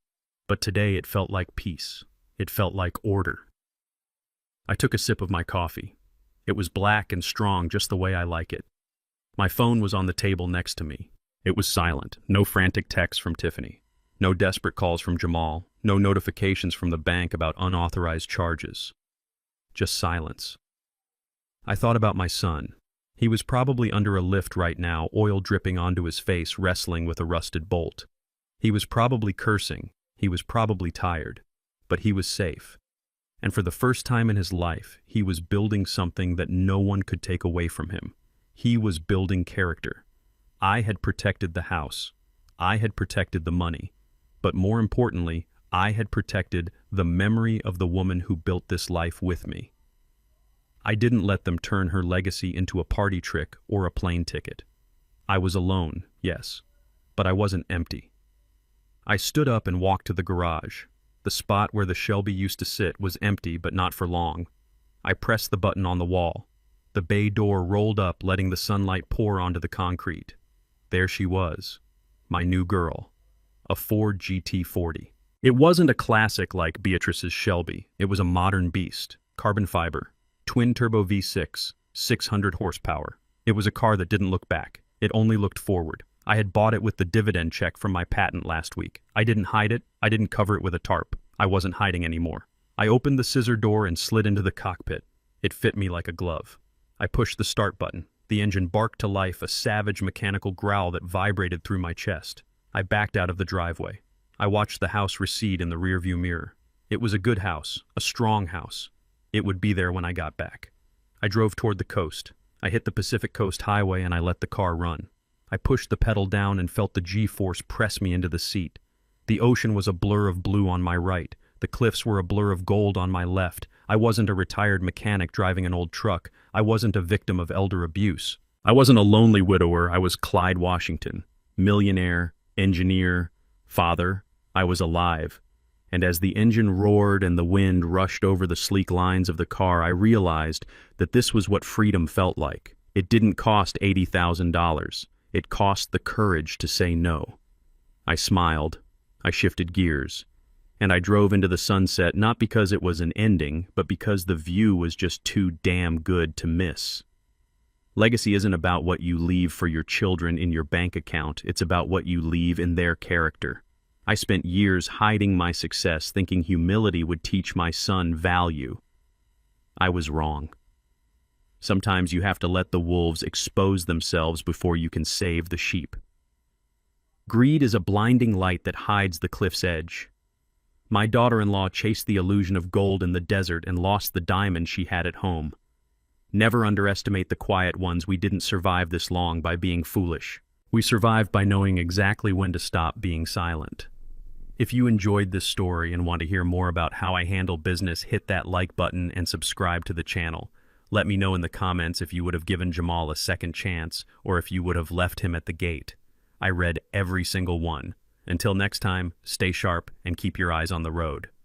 But today it felt like peace. It felt like order. I took a sip of my coffee. It was black and strong, just the way I like it. My phone was on the table next to me. It was silent. No frantic texts from Tiffany. No desperate calls from Jamal. No notifications from the bank about unauthorized charges. Just silence. I thought about my son. He was probably under a lift right now, oil dripping onto his face, wrestling with a rusted bolt. He was probably cursing. He was probably tired. But he was safe. And for the first time in his life, he was building something that no one could take away from him. He was building character. I had protected the house. I had protected the money. But more importantly, I had protected the memory of the woman who built this life with me. I didn't let them turn her legacy into a party trick or a plane ticket. I was alone, yes, but I wasn't empty. I stood up and walked to the garage. The spot where the Shelby used to sit was empty, but not for long. I pressed the button on the wall. The bay door rolled up, letting the sunlight pour onto the concrete. There she was, my new girl, a Ford GT40. It wasn't a classic like Beatrice's Shelby. It was a modern beast, carbon fiber, twin-turbo V6, 600 horsepower. It was a car that didn't look back. It only looked forward. I had bought it with the dividend check from my patent last week. I didn't hide it. I didn't cover it with a tarp. I wasn't hiding anymore. I opened the scissor door and slid into the cockpit. It fit me like a glove. I pushed the start button. The engine barked to life, a savage mechanical growl that vibrated through my chest. I backed out of the driveway. I watched the house recede in the rearview mirror. It was a good house, a strong house. It would be there when I got back. I drove toward the coast. I hit the Pacific Coast Highway and I let the car run. I pushed the pedal down and felt the G-force press me into the seat. The ocean was a blur of blue on my right. The cliffs were a blur of gold on my left. I wasn't a retired mechanic driving an old truck. I wasn't a victim of elder abuse. I wasn't a lonely widower. I was Clyde Washington. Millionaire, engineer, father. I was alive. And as the engine roared and the wind rushed over the sleek lines of the car, I realized that this was what freedom felt like. It didn't cost $80,000. It cost the courage to say no. I smiled. I shifted gears. And I drove into the sunset not because it was an ending, but because the view was just too damn good to miss. Legacy isn't about what you leave for your children in your bank account. It's about what you leave in their character. I spent years hiding my success, thinking humility would teach my son value. I was wrong. Sometimes you have to let the wolves expose themselves before you can save the sheep. Greed is a blinding light that hides the cliff's edge. My daughter-in-law chased the illusion of gold in the desert and lost the diamond she had at home. Never underestimate the quiet ones. We didn't survive this long by being foolish. We survived by knowing exactly when to stop being silent. If you enjoyed this story and want to hear more about how I handle business, hit that like button and subscribe to the channel. Let me know in the comments if you would have given Jamal a second chance or if you would have left him at the gate. I read every single one. Until next time, stay sharp and keep your eyes on the road.